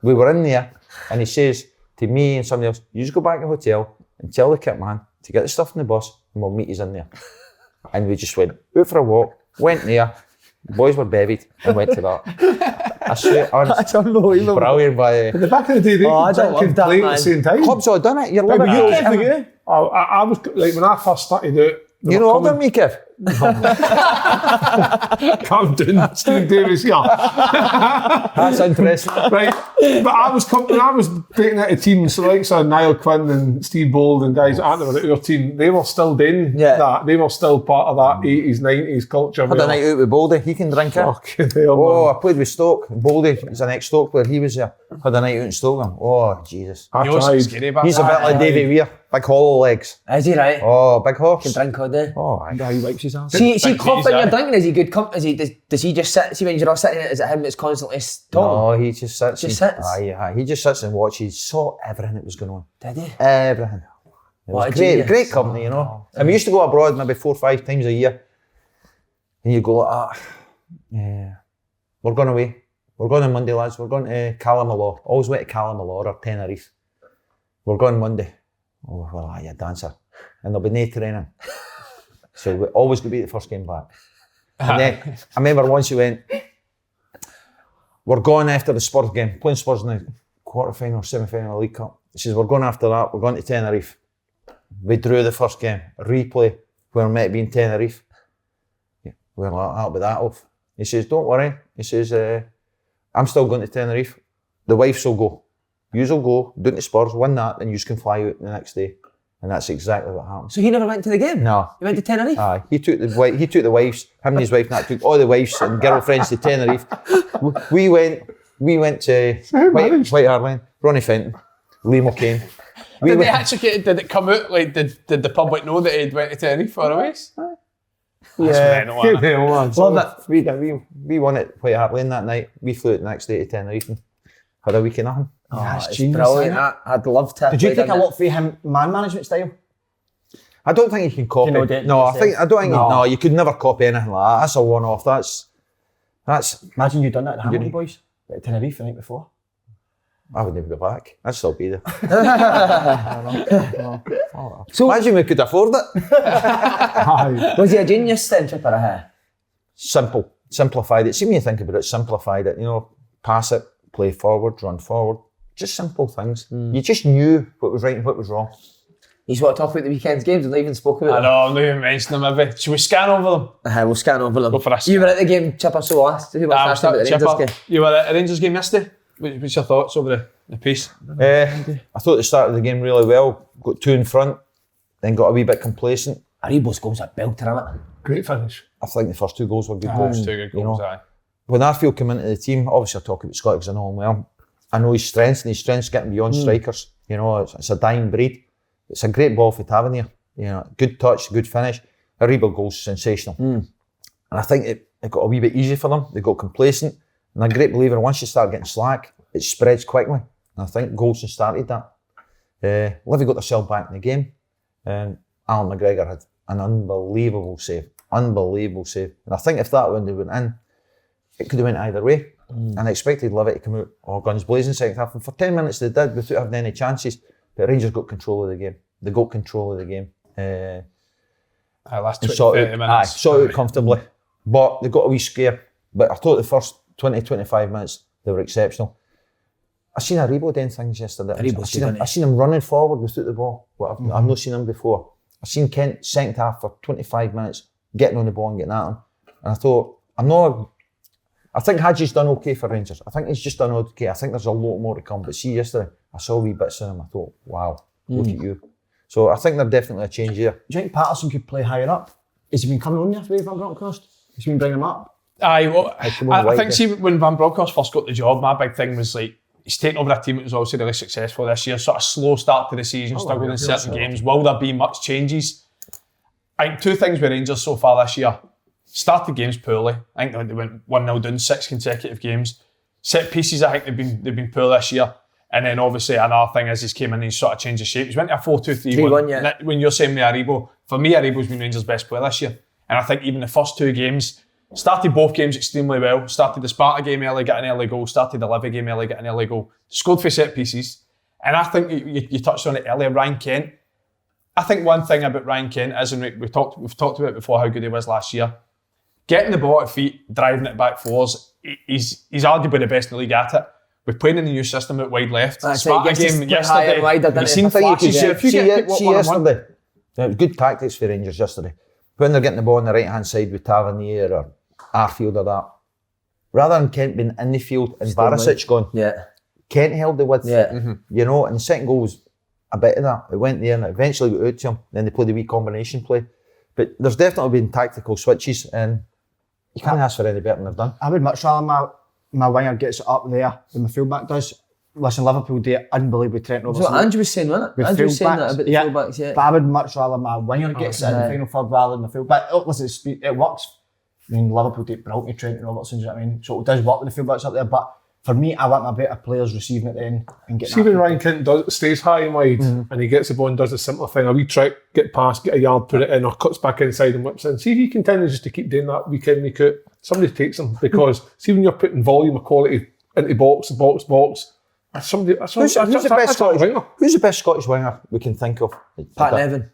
S2: We were in there and he says to me and somebody else, you just go back to the hotel and tell the kit man to get the stuff in the bus and we'll meet you in there. And we just went out for a walk, went there, the boys were bevied and went to that. I swear,
S1: That's unbelievable.
S2: brilliant by
S3: In the back of the day, they
S1: I don't
S3: could
S1: love that,
S3: play at
S1: man.
S3: the same time.
S2: Clubs all done it. You're living
S3: I was like when I first started out.
S2: You know older than me, Kev?
S3: Calm down, Steve Davis here.
S2: That's interesting.
S3: Right, but I was breaking out a team, so like Niall Quinn and Steve Bold and guys that were at our team, they were still doing that. They were still part of that 80s, 90s culture.
S2: Had a night out with Baldy, he can drink it.
S3: Fucking hell,
S2: Oh,
S3: man.
S2: I played with Stoke. Baldy, he's an ex-Stoke player, he was there. Had a night out in Stoke. Oh, Jesus.
S3: I
S4: You know what's
S3: tried.
S4: scary about
S2: He's a bit like Davy Weir, big hollow legs.
S1: Is he right?
S2: Oh, big horse.
S1: Can drink all day.
S2: Oh, aye.
S5: How he wipes his ass.
S1: See
S4: Big
S1: Clough
S4: fees,
S1: when you're
S4: aye.
S1: drinking, is he good company? Does he just sit? See when you're all sitting, is it him that's constantly talking?
S2: No, he just sits.
S1: Just sits?
S2: Aye. He just sits and watches. Saw everything that was going on.
S1: Did he?
S2: Everything. It
S1: What
S2: was
S1: a
S2: great,
S1: genius.
S2: great company, you know. And we used to go abroad maybe 4 or 5 times a year. And you go like that. Yeah. We're going away. We're going on Monday, lads. We're going to Calamalor. Always went to Calamalor or Tenerife. We're going Monday. Oh, well, you're a dancer. And there'll be no training. So we always going to be the first game back. And then I remember once you went, we're going after the Spurs game, playing Spurs in the quarter-final, semi-final League Cup. He says, we're going after that, we're going to Tenerife. We drew the first game, replay, where we're meant to be in Tenerife. We're like, that'll be that off. He says, don't worry. He says, I'm still going to Tenerife. The wives will go. Yous will go, down to Spurs, win that, and yous can fly out the next day. And that's exactly what happened.
S1: So he never went to the game?
S2: No.
S1: He went to Tenerife?
S2: Aye, he took the wives, him and his wife, and that took all the wives and girlfriends to Tenerife. We went to White Hart Lane, Ronnie Fenton, Liam O'Kane.
S4: Did it come out, like, did the public know that he'd went to Tenerife for a race?
S2: Yeah,
S1: Love it.
S2: we won at White Hart Lane that night. We flew out the next day to Tenerife and had a week of nothing.
S1: Oh,
S5: That's
S1: it's
S5: genius,
S1: brilliant.
S5: isn't it?
S1: I'd love to.
S5: Did you take a lot for him man management style?
S2: I don't think you can copy.
S5: You know, didn't
S2: no,
S5: you
S2: I don't think.
S5: No.
S2: No, you could never copy anything like that. That's a one-off. That's.
S5: Imagine you'd done that at the Hamilton boys at Tenerife the night before.
S2: I would never go back. I'd still be there.
S1: So-
S2: Imagine we could afford it.
S3: Aye.
S1: Was he a genius then, Chipper?
S2: Simplified it. See, when you think about it, simplified it. You know, pass it, play forward, run forward. Just simple things. You just knew what was right and what was wrong.
S1: He's what talk about the weekend's games. We've not even spoke about
S4: I
S1: them.
S4: know, I'm not even mentioning them, have we? Should we scan over them?
S1: We'll scan over them.
S4: Go for a
S1: You were at the game, Chipper, so last. Who was
S4: We'll
S1: last
S4: start
S1: about
S4: with
S1: the Rangers
S4: Chipper.
S1: game?
S4: You were at a Rangers game yesterday? What's your thoughts over the piece?
S2: I thought the start of the game really well. Got 2 in front, then got a wee bit complacent.
S1: Aribo's goal's a belter, isn't it?
S3: Great finish.
S2: I think the first 2 goals were good goals.
S4: 2 good
S2: you
S4: goals,
S2: know.
S4: aye.
S2: When Arfield came into the team, obviously I talk about Scott because I know him well. I know his strengths, and his strengths getting beyond strikers. You know, it's a dying breed. It's a great ball for Tavernier. You know, good touch, good finish. Aribo goal's sensational. And I think it got a wee bit easy for them. They got complacent. And I'm a great believer, once you start getting slack, it spreads quickly. And I think Goldson started that. Livy got themselves back in the game. And Alan McGregor had an unbelievable save. Unbelievable save. And I think if that one went in, it could have went either way. And I expected Livy to come out all guns blazing second half. And for 10 minutes they did without having any chances. But Rangers got control of the game. They got control of the game.
S4: Last
S2: And
S4: 20,
S2: saw
S4: 30
S2: it,
S4: minutes.
S2: saw it comfortably. But they got a wee scare. But I thought the first 20-25 minutes, they were exceptional. I seen Aribo doing things yesterday. I seen him running forward without the ball. I've not seen him before. I seen Kent second half for 25 minutes getting on the ball and getting at him. And I thought, I think Hadji's done okay for Rangers. I think he's just done okay. I think there's a lot more to come. But see, yesterday, I saw wee bits in him. I thought, wow, look at you. So I think there's definitely a change here.
S5: Do you think Patterson could play higher up? Has he been coming on there for Van Bronckhorst? Has he been bringing him up?
S4: Aye, well,
S2: I
S4: I think, see, when Van Bronckhorst first got the job, my big thing was like, he's taken over a team that was also really successful this year, sort of slow start to the season, struggled in certain games. Will there be much changes? I think 2 things with Rangers so far this year. Started games poorly. I think they went 1-0 down 6 consecutive games. Set pieces, I think they've been poor this year. And then obviously another thing is he's came in and he's sort of changed his shape. He's went to a 4-2-3-1.
S1: Yeah.
S4: When you're saying with Aribo, for me Aribo's been Rangers' best player this year. And I think even the first 2 games, started both games extremely well. Started the Sparta game early, got an early goal. Started the Livy game early, got an early goal. Scored for set pieces. And I think you touched on it earlier, Ryan Kent. I think one thing about Ryan Kent is, and we've talked about it before, how good he was last year. Getting the ball at feet, driving it back fours, he's arguably the best in the league at it. We're playing in the new system at wide left. Sparta game yesterday, you've seen flashes.
S2: See yesterday, there was good tactics for Rangers yesterday. when they're getting the ball on the right hand side with Tavernier or Arfield or that, rather than Kent being in the field and Barisic going, Kent held the width, you know, and the second goal was a bit of that. It went there and it eventually got out to him. Then they played the wee combination play. But there's definitely been tactical switches and you can't ask for any better than they've done.
S5: I would much rather my winger gets it up there than my fullback does. Listen, Liverpool do it unbelievably with Trent Robertson.
S1: So Andrew was saying, wasn't it? Andrew was saying that about the fullbacks,
S5: But I would much rather my winger gets it in the final third rather than the fullback. Listen, it works. I mean, Liverpool do it brilliantly with Trent Robertson, do you know what I mean? So it does work with the fullbacks up there, but for me, I want my better players receiving it then and getting.
S3: See when Ryan Kent stays high and wide and he gets the ball and does the simple thing, a wee trick, get past, get a yard, put it in, or cuts back inside and whips in. See if he continues just to keep doing that week in, week out, somebody takes him, because see when you're putting volume of quality into box, who's
S2: the best Scottish winger we can think of?
S1: Pat Nevin.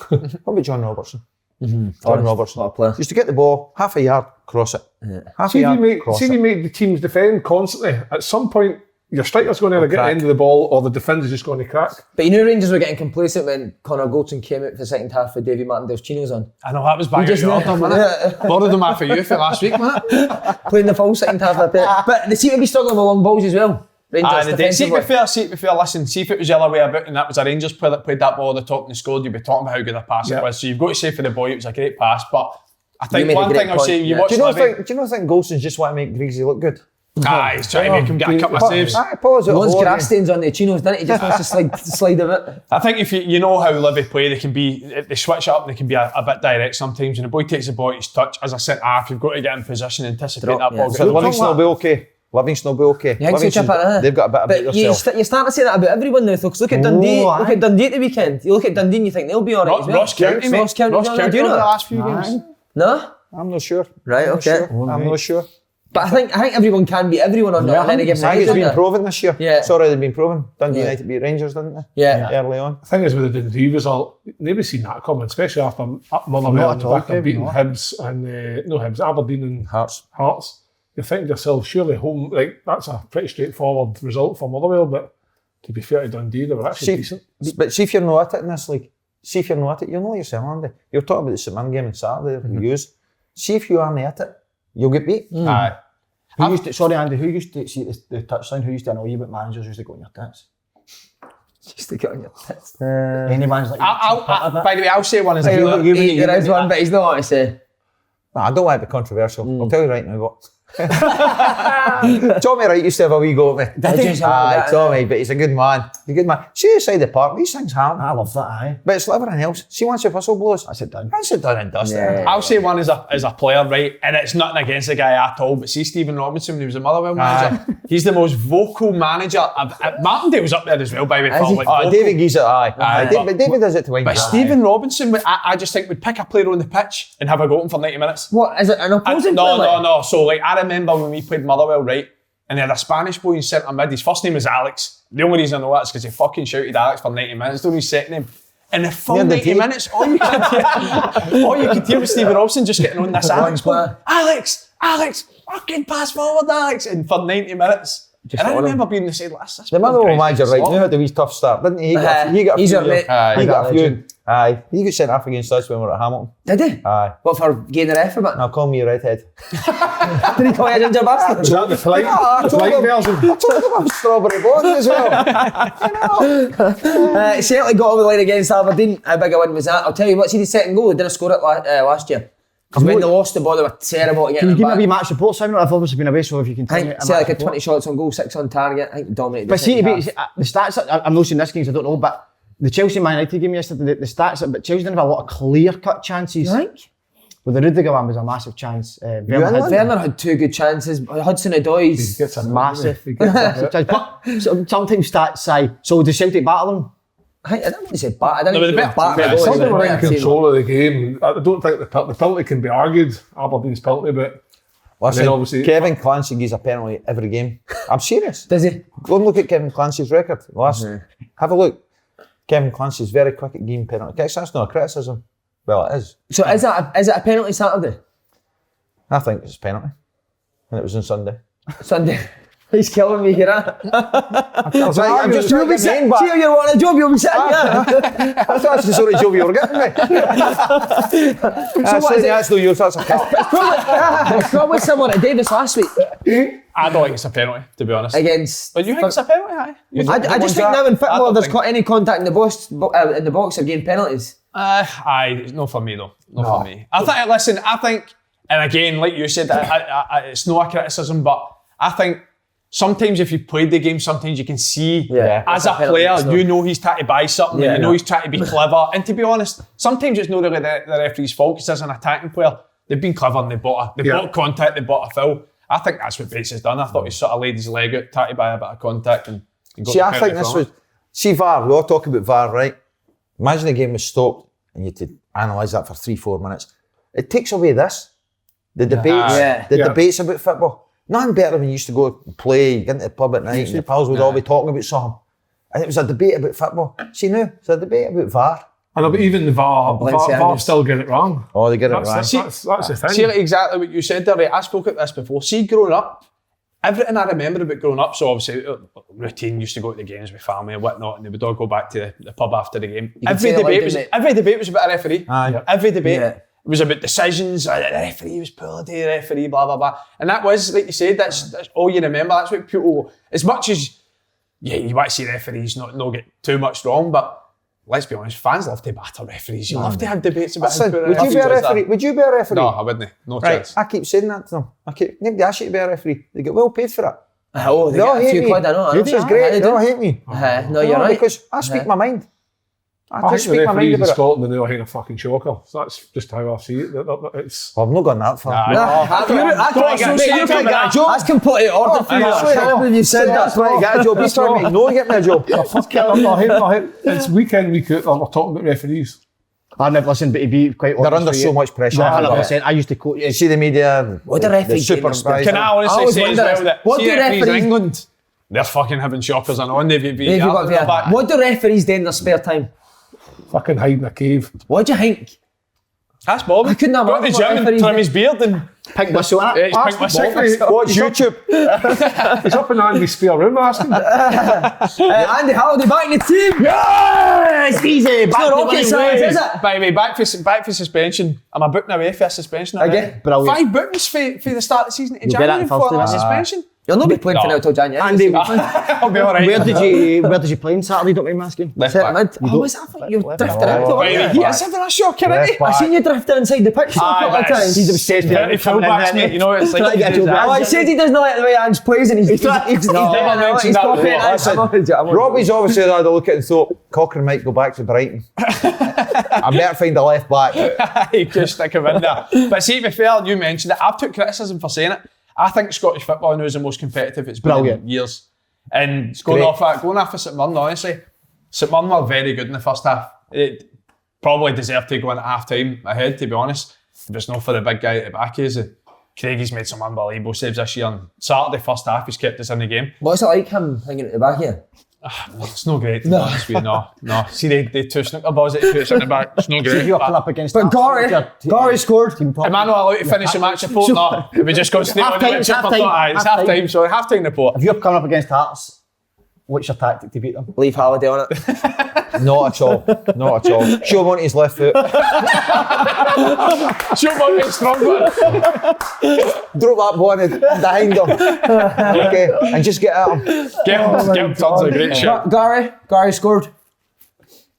S2: What about John Robertson? John Robertson.
S1: What a player.
S2: Used to get the ball, half a yard, cross it.
S3: See if you make the teams defend constantly, at some point your striker's going to get the end of the ball or the defender's just going to crack.
S1: But you knew Rangers were getting complacent when Connor Goldson came out for the second half with Davy Martindale's chinos on.
S4: I know, that was bang out your order, wasn't it? Borrowed them off of you for last week, wasn't it?
S1: Playing the full second half a bit. But they seem to be struggling with long balls as well. Rangers
S4: see it before, listen, see if it was the other way about and that was a Rangers player that played that ball at the top and scored, you'd be talking about how good a pass it was. So you've got to say for the boy, it was a great pass, but I think one thing I'll say, you watch
S2: do you not think Golson's just want to make Greasy look good?
S4: He's trying to make him get a couple of saves.
S1: He wants grass stains on the chinos, doesn't he? He just wants to slide a bit.
S4: I think if you know how Livy play, they switch up and they can be a bit direct sometimes. When the boy takes the ball, his touch, as I said, you've got to get in position, anticipate that ball.
S2: So Livingston will be okay. Livingston will be okay. They've got a bit about themselves.
S1: You're starting to say that about everyone now, though. Because look at Dundee. Look at Dundee at the weekend. You look at Dundee and you think they'll be alright as well.
S4: Ross County, mate.
S1: Ross County
S4: over the last few games.
S1: No?
S2: I'm not sure.
S1: Right, okay.
S2: I'm not sure.
S1: But I think everyone can beat everyone on any given night.
S2: It's been proven this year.
S1: Yeah.
S2: It's already been proven. Dundee United beat Rangers, didn't they?
S1: Yeah.
S2: Early on.
S3: The thing is with the Dundee result, nobody's seen that coming, especially after Motherwell and the back of beating Hibs and Aberdeen and Hearts. You think to yourself, surely home, that's a pretty straightforward result for Motherwell, but to be fair to Dundee, they were actually decent.
S2: But see if you're not at it in this league. See if you're not at it, you'll know yourself, Andy. You're talking about the St Mirren game on Saturday, See if you aren't at it, you'll get beat.
S5: Aye. Andy, who used to see the touchline? Who used to annoy you about managers used to go on your tits?
S1: Just to get on your tits.
S5: Anyone's like...
S4: by the way, I'll say one as a
S1: There is one, but he's not what to say.
S2: No, I don't want to be controversial. I'll tell you right now what. Tommy Wright used to have a wee go at me. Aye, Tommy, but he's a good man. He's a good man. See outside the park, these things happen.
S5: I love that, aye.
S2: But it's like everything else. See once your whistle blows,
S5: that's it done.
S2: That's it done and dusted.
S1: Yeah.
S4: I'll say one as a player, right, and it's nothing against the guy at all, but see Stephen Robinson when he was a Motherwell manager, he's the most vocal manager. Martindale was up there as well, by the way.
S2: David Gies it, aye. But David does it to win.
S4: But Stephen Robinson, I just think would pick a player on the pitch and have a go at him for 90 minutes.
S1: What, is it an opposing player?
S4: No. So I remember when we played Motherwell, right, and they had a Spanish boy in centre mid. His first name was Alex. The only reason I know that is because he fucking shouted Alex for 90 minutes. Don't his second name. In the full 90 minutes, all you could hear was Stephen Robson just getting on this Alex going, Alex, fucking pass forward, Alex. And for 90 minutes. And I remember being the same.
S2: The Motherwell manager, right, you had a wee tough start, didn't he? He got a few. Aye, he got sent off against us when we were at Hamilton.
S1: Did he?
S2: Aye.
S1: What, for getting a ref about?
S2: Now call me a redhead.
S1: Did he call you a ginger bastard?
S3: Was that the flight?
S2: I told him I'm strawberry blonde as well.
S1: Certainly got over the line against Aberdeen. How big a win was that? I'll tell you what, see the second goal, they didn't score it last year. Because when they lost the ball, they were terrible to get
S5: Can you give me a
S1: back.
S5: wee match report, Simon? I've obviously been away, so if you can tell me.
S1: Like a 20 shots on goal, 6 on target. I think dominated.
S5: But see, the stats, I'm not seeing this game, so I don't know, but the Chelsea-Man United game yesterday, the stats, but Chelsea didn't have a lot of clear-cut chances.
S1: You think?
S5: Well, the Rudiger one was a massive chance.
S1: Werner had 2 good chances. Hudson-Odoi
S5: gets a massive. But sometimes stats say, so does Celtic battle them?
S1: I don't want to say bat. I don't think
S3: Celtic were in control of the game. I don't think the penalty can be argued, Aberdeen's penalty, but
S2: listen,
S3: obviously
S2: Kevin Clancy gives a penalty every game. I'm serious.
S1: Does he?
S2: Go and look at Kevin Clancy's record. Have a look. Kevin Clancy's very quick at giving penalty kicks. That's not a criticism. Well, it is.
S1: So is it a penalty Saturday?
S2: I think it's a penalty. And it was on Sunday.
S1: Sunday. He's killing me here.
S2: I'm just trying to get my name back.
S1: See how you want a job, you'll be sitting here.
S2: That's the sort of job you were getting me. That's no yours, that's a cut.
S1: It's probably similar to Davis last week.
S4: I don't think it's a penalty, to be honest.
S1: Against...
S4: But you think it's a penalty, aye?
S1: I just think now in football there's any contact in the box are getting penalties.
S4: Aye, it's not for me though. Not for me. I think, and again, like you said, it's not a criticism, but I think sometimes if you've played the game, sometimes you can see as a player, you know he's trying to buy something, you know he's trying to be clever. And to be honest, sometimes it's not really the referee's fault because as an attacking player, they've been clever and they bought contact, they bought a foul. I think that's what Bates has done. I thought he sort of laid his leg out, tried to buy a bit of contact and got
S2: I think this was... See VAR, we all talk about VAR, right? Imagine the game was stopped and you had to analyse that for 3-4 minutes. It takes away this. The debates about football. Nothing better when you used to go play, you get into the pub at night and your pals would all be talking about something. And it was a debate about football. See now, it's a debate about VAR.
S3: I know, but even the VAR still get it wrong.
S2: Oh, they get it wrong.
S3: That's the thing.
S4: See, like exactly what you said there, right? I spoke about this before. See, growing up, everything I remember about growing up, so obviously routine, used to go to the games with family and whatnot, and they would all go back to the pub after the game. Every debate was about a referee. Every debate was about decisions. The referee was poor, the referee, blah blah blah. And that was, like you said, that's all you remember. That's what people, as much as you want to see referees not get too much wrong, but let's be honest, fans love to batter referees. You love to have debates about
S2: would you be a referee? Would you be a referee?
S4: No, I wouldn't. No chance.
S2: I keep saying that to them. Nobody asks you to be a referee. They get well paid for it.
S1: Oh, they get a few quid, I know.
S2: This is great. They don't hate me.
S1: No, you're right.
S2: Because I speak my mind.
S3: I just speak my mind about it. In Scotland, and they're like a fucking shocker. So that's just how I see it. It's...
S2: I've not gone that far.
S1: That's completely order for you. I can't believe you said that.
S2: Trying to get a job. He's trying to make no get me a job.
S3: It's weekend, week out, we're talking about referees.
S5: I never listened, but he'd be quite honest.
S2: They're under so much pressure.
S5: 100%. I used to coach.
S2: You see the media.
S1: What do referees do?
S4: Can I honestly say as well that
S1: what do
S4: referees in England, they're fucking having shockers and on.
S1: What do referees do in their spare time?
S3: Fucking hide in a cave.
S1: What do you think?
S4: That's Bob.
S1: I couldn't have
S4: got the gym and trim his beard and
S5: pink whistle in it.
S4: Pink whistle.
S2: Watch YouTube.
S3: He's up in Andy's spare room asking.
S1: Andy Halliday back in the team.
S5: Yes, easy. Back to
S1: rocket science, is it?
S4: By the way, back for suspension. Am I booking away for a suspension?
S1: Again,
S5: brilliant.
S4: 5 bookings for the start of the season to January for that suspension.
S1: You'll not be playing for now till January.
S5: Andy,
S4: I'll be alright.
S5: Where did you play on Saturday? Don't mind me asking.
S4: Left back.
S1: Mid. Oh, was that? You drifted into it.
S4: Yes, having a shocker, isn't he?
S1: I seen you drifting inside the pitch a couple of times.
S5: He's obsessed with it.
S4: Fullbacks, mate. You know, it's like...
S1: I said he doesn't like the way Ange plays and he's never mentioned that.
S2: Robbie's obviously had a look at it and thought Cochrane might go back to Brighton. I better find a left back.
S4: He could stick him in there. But see, to be fair, you mentioned it. I've took criticism for saying it. I think Scottish football now is the most competitive it's been in years. And going off of St Mirren, honestly, St Mirren were very good in the first half. It probably deserved to go in at half time ahead, to be honest. If it's not for the big guy at the back, Craigie's made some unbelievable saves this year. And Saturday, first half, he's kept us in the game.
S1: What's it like him hanging at the back here?
S4: It's no great, to be honest with you. No. See the 2 snooker balls that he puts in the back, it's no great.
S5: You're up against
S1: but Gary scored.
S4: Am I not allowed to finish the match report? No. We just got straight on the match report. It's half time, sorry, half time report.
S5: If you're coming up against Hearts, what's your tactic to beat them?
S1: Leave Halliday on it.
S2: Not at all. Show him on his left foot.
S4: Show him on his strong foot.
S2: Drop that ball behind him. Okay, and just get at him.
S4: Get him tons of great shot.
S1: Gary scored.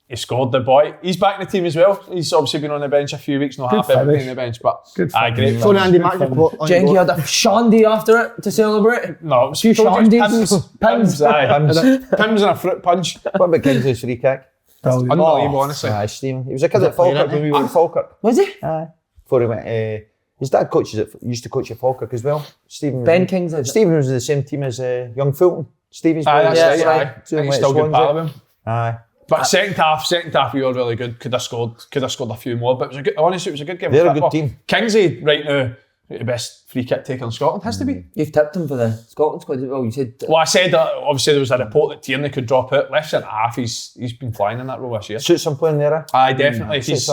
S4: He scored, the boy. He's back in the team as well. He's obviously been on the bench a few weeks, not happy about being on the bench, but great.
S5: So Andy Mack,
S1: do you think he had a shandy after it to celebrate?
S4: No, it was
S1: a few shandies.
S4: Pims and a fruit punch.
S2: What about Kingsley's free kick?
S4: Unbelievable, honestly.
S2: Aye, Stephen. He was a kid at Falkirk when we were at Falkirk.
S1: Was he?
S2: Aye. Before he went, his dad used to coach at Falkirk as well.
S1: Ben Kingsley.
S2: Stephen was in the same team as young Fulton. Stevie's
S4: boy. Aye. He's still good pal of him.
S2: Aye.
S4: But second half, we were really good. Could have scored a few more. But it was a good game.
S2: They're a good team.
S4: Kingsley right now, the best free kick taker in Scotland has to be.
S1: You've tipped him for the Scotland squad. Well, you said.
S4: Well, I said that obviously there was a report that Tierney could drop out. Left centre half, he's been flying in that role this year.
S2: Suits him playing there.
S4: Aye, definitely. He's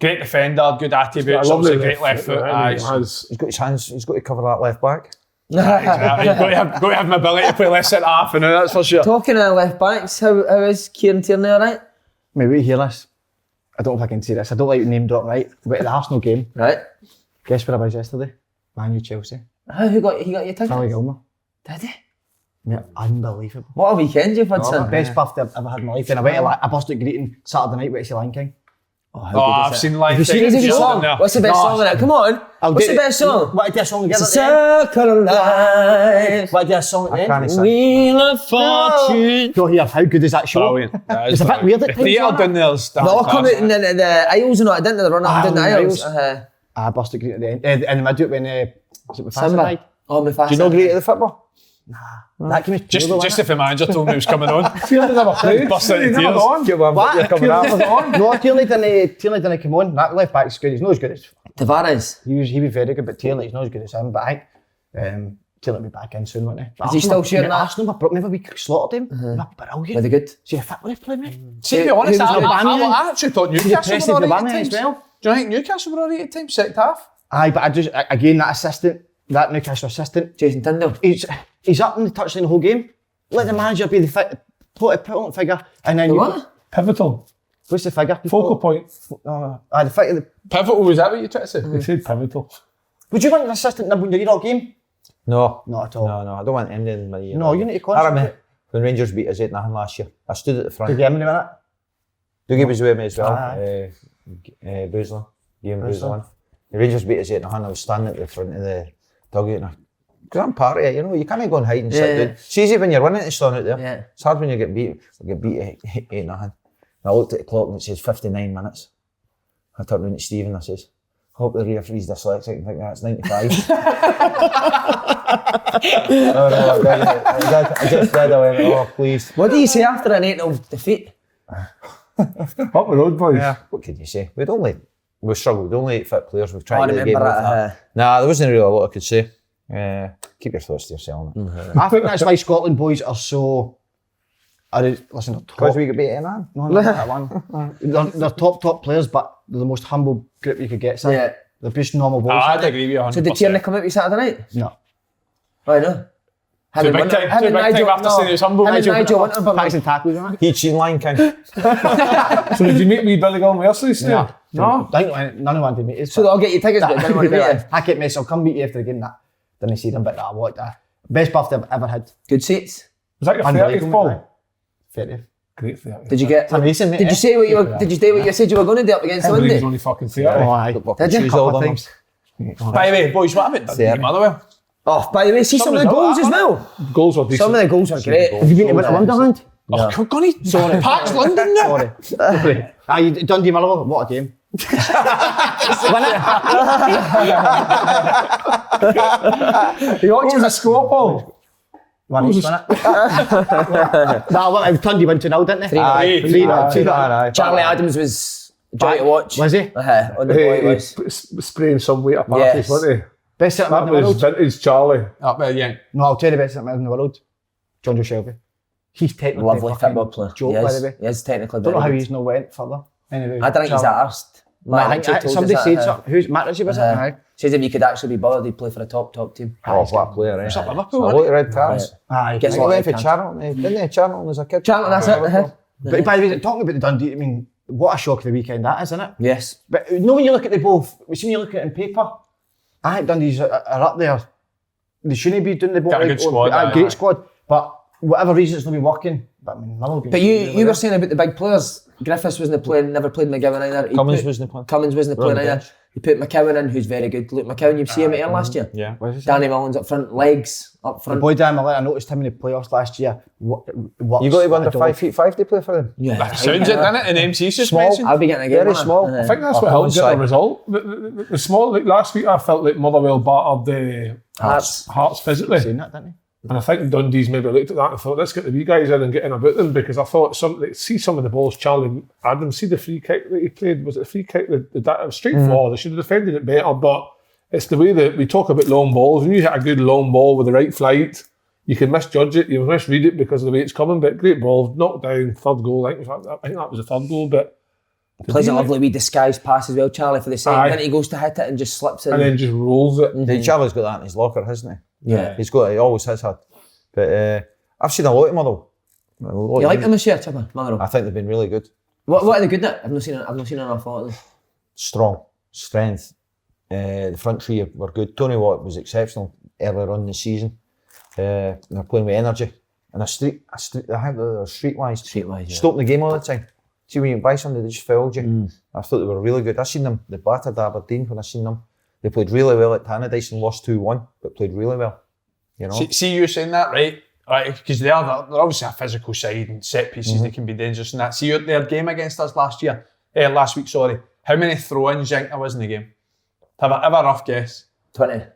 S4: great defender, good attributes, obviously great left foot.
S3: He's
S2: got his hands. He's got to cover that left back.
S4: Exactly. You've got to have my ability to play left centre half, and that's for sure.
S1: Talking of left backs, how is Kieran Tierney alright?
S5: Maybe wait, hear this. I don't know if I can say this. I don't like name drop, right? But at the Arsenal game,
S1: Right.
S5: guess where I was yesterday? Man U Chelsea.
S1: He got your tickets?
S5: Billy Gilmer.
S1: Did he?
S5: Yeah, unbelievable.
S1: What a weekend you've had, son.
S5: Best birthday I've ever had in my life. And I went to I burst out greeting Saturday night with Lion King.
S4: I've seen live.
S5: Have you seen
S1: Is it
S5: it?
S1: your song? What's the best song in it? Come on. What's the best song?
S5: What did a song together?
S1: It's a circle of life.
S5: What did a song at the
S2: I
S5: end?
S2: can't sing.
S1: Wheel of fortune.
S5: Go here, how good is that show?
S4: Brilliant.
S5: It's a bit weird at times.
S4: Theatre
S5: isn't it?
S4: down there's
S1: They all come out in the aisles and all. I didn't know the run up, didn't the aisles?
S5: I burst out greeting at the end. And I do it when, was it with Fashion
S1: Simba.
S5: Night?
S1: Oh, Mufasa.
S2: Do you know great at the football?
S5: That came
S4: just if the manager told me he was coming on.
S3: Tierney never played.
S4: Burst out in
S3: He's never
S4: tears.
S3: on.
S2: Get one,
S5: What?
S2: you're coming out.
S5: No, Tierney didn't come on. That left back's good. He's not as good as...
S1: Tavares.
S5: He was very good, but Tierney's not as good as him. But I think Tierney will be back in soon, won't he?
S1: Is he still sharing that?
S5: Arsenal, remember we slaughtered him? They're brilliant.
S1: Were they good?
S5: See how fit were they playing, mate?
S4: See, to be honest,
S5: Who was
S4: I actually thought Newcastle
S5: Preston
S4: were
S5: for
S4: alright
S5: Aubameyang
S4: at
S5: as
S4: times.
S5: well.
S4: Do you think Newcastle were alright at times, second half?
S5: Aye, but I just, again, that Newcastle assistant,
S1: Jason Tyndall.
S5: he's up in the touchline the whole game. Let the manager be the put on figure, and then
S1: What?
S3: Pivotal.
S5: What's the figure?
S3: Focal point.
S5: The figure.
S4: Pivotal, was that what you tried to say?
S3: They said pivotal.
S5: Would you want an assistant number when you're all game?
S2: No.
S5: Not at all.
S2: No, I don't want him in my year.
S5: No, you need to
S2: I
S5: concentrate.
S2: remember when Rangers beat us 8-0 last year. I stood at the
S5: Did
S2: front.
S5: you get him in a minute?
S2: Dougie was with me as well.
S5: Aye.
S2: Boozler. Ian Boozler. The Rangers beat us 8-0. I was standing at the front of the dugout. Because I'm part of it, you can't go and hide and sit down. It's easy when you're winning to stand out there.
S1: Yeah.
S2: It's hard when you get beat 8-0. And I looked at the clock and it says 59 minutes. I turned around to Stephen and I says, hope the referee's dyslexic and think that's 95. I just did. I went, oh please.
S1: What do you say after an 8-0 defeat?
S3: Up the road, boys.
S2: Yeah, what could you say? We struggled. The only 8 fit players we've
S1: I
S2: tried to get
S1: remember
S2: off that. Nah, there wasn't really a lot I could say. Keep your thoughts to yourself.
S5: I think that's why Scotland boys are so. Listen, they're
S2: Because
S5: top.
S2: we could beat it, man.
S5: No, not that one. They're top players, but they're the most humble group you could get. So
S1: Yeah.
S5: they're just normal boys.
S4: I'd agree with you 100%.
S1: So did Tierney come out with Saturday night?
S5: No.
S1: I know.
S4: Too big time after saying he was humble.
S1: Him and Nigel Winterburn.
S5: Packs and tackles, isn't it?
S2: He cheating Lion King.
S3: So did you meet me Billy Gilmer yesterday, Steve?
S5: No.
S3: No?
S5: I think none of them wanted to meet us.
S1: So they'll get you tickets, but didn't want to meet you.
S5: I kept messing. I'll come meet you after the game. That didn't see them, but I walked. Best birthday I've ever had.
S1: Good seats.
S3: Was that your 30th,
S5: Unbelievable,
S3: Paul?
S5: 30th.
S3: Great 30th.
S1: Did you get?
S5: It's amazing, mate.
S1: Did you say what you were? Did you say what you said you were going to do up against the
S3: He was
S1: Monday?
S3: only fucking 30.
S5: Oh, aye.
S1: Did you?
S2: Shoes
S5: Couple
S2: all
S5: of
S2: done.
S5: times.
S4: By the way, boys, what about Dundee, Motherwell?
S1: Oh, by the way, see some of the goals as well.
S3: Goals were decent.
S1: Some of the goals are great.
S5: Have you been to Winter Wonderland?
S4: Oh, Gunny, Pax London now.
S5: Sorry. Aye, Dundee Motherwell. What a game.
S3: What was the score, Paul?
S5: One each, wasn't it? No, Dundee went 2-0, didn't they?
S2: Aye,
S5: 3-0.
S1: Charlie Adams was joy to watch.
S5: Was he?
S1: On the boy
S3: He
S1: was.
S3: spraying some weight apart,
S1: Yes.
S3: wasn't he?
S5: Best centre mid
S3: That
S5: in the
S3: was
S5: world.
S3: vintage Charlie.
S4: Yeah.
S5: No, I'll tell you the best centre mid in the world. John Joe Shelby. He's technically
S1: Lovely
S5: fucking
S1: football player.
S5: joke,
S1: He
S5: by
S1: is.
S5: the way.
S1: He is technically
S5: Don't know how
S1: very
S5: he's not went further. Anyway,
S1: good. I don't think he's
S5: Charlie.
S1: arsed.
S5: I think somebody said something. Who's Matt Ritchie was it? Aye.
S1: Says if you could actually be bothered, he'd play for a top team.
S2: Oh, what a player, eh?
S4: What's up,
S2: A
S4: Liverpool?
S2: lot of red cards.
S5: Aye.
S1: Gets
S2: He
S1: a lot
S2: went
S1: of
S2: for
S1: cards.
S2: Charlton, didn't he? Charlton as a kid.
S1: Charlton, that's it.
S5: But by the way, talking about the Dundee, I mean, what a shock of the weekend that is, isn't it?
S1: Yes.
S5: But you know when you look at the both, when you look at it in paper, I think Dundee's are up there. They shouldn't be doing the both.
S4: Got a good squad, aye.
S5: Great squad. But whatever reason it's not been working. But I mean,
S1: But you were saying about the big players. Griffiths wasn't playing, never played McGowan either.
S2: Cummins wasn't playing.
S1: Cummins wasn't
S2: We're on
S1: playing
S2: the
S1: either.
S2: bench.
S1: You put McCowan in, who's very good. Luke McCowan, you see him at last year.
S2: Yeah.
S1: Danny Mullins up front, legs up
S5: The
S1: front.
S5: boy Dan Miller, I noticed him in the playoffs last year.
S2: You got him under 5'5" to play for them?
S1: Yeah.
S4: Sounds it, doesn't it? And MC's just
S2: Small.
S4: mentioned.
S1: I'll be getting a game.
S2: Very
S1: won't I?
S2: small.
S3: I think that's what helped get the result. The small, like last week I felt like Motherwell battered Hearts physically.
S5: Saying that, didn't he?
S3: And I think Dundee's maybe looked at that and thought, let's get the wee guys in and get in about them, because I thought see some of the balls Charlie Adams, see the free kick that he played, was it a free kick that it was straight forward, they should have defended it better, but it's the way that we talk about long balls. When you hit a good long ball with the right flight, you can misjudge it, you misread it because of the way it's coming, but great ball, knocked down, third goal, I think that was the third goal, but
S1: Plays a lovely wee disguised pass as well, Charlie, for the same.
S3: Aye.
S1: Then he goes to hit it and just slips in.
S3: and then just rolls it.
S2: Charlie's got that in his locker, hasn't he?
S1: Yeah.
S2: He always has had. But I've seen a lot of them though.
S1: You like them this year, Chipper? Motherwell?
S2: I think they've been really good.
S1: What are they good at? I've not seen an awful lot of them.
S2: Strong, strength. The front three were good. Tony Watt was exceptional earlier on in the season. They're playing with energy. And I think they're streetwise.
S1: Streetwise, yeah.
S2: Stopping the game all the time. See, when you buy somebody, they just fouled you. I thought they were really good. I seen them, they battered Aberdeen when I seen them. They played really well at Tannadice and lost 2-1, but played really well. You know?
S4: See you saying that, right? Because they're obviously a physical side and set pieces, they can be dangerous and that. See their game against us last week, sorry. How many throw-ins do you think there was in the game? Have a rough guess.
S1: 20.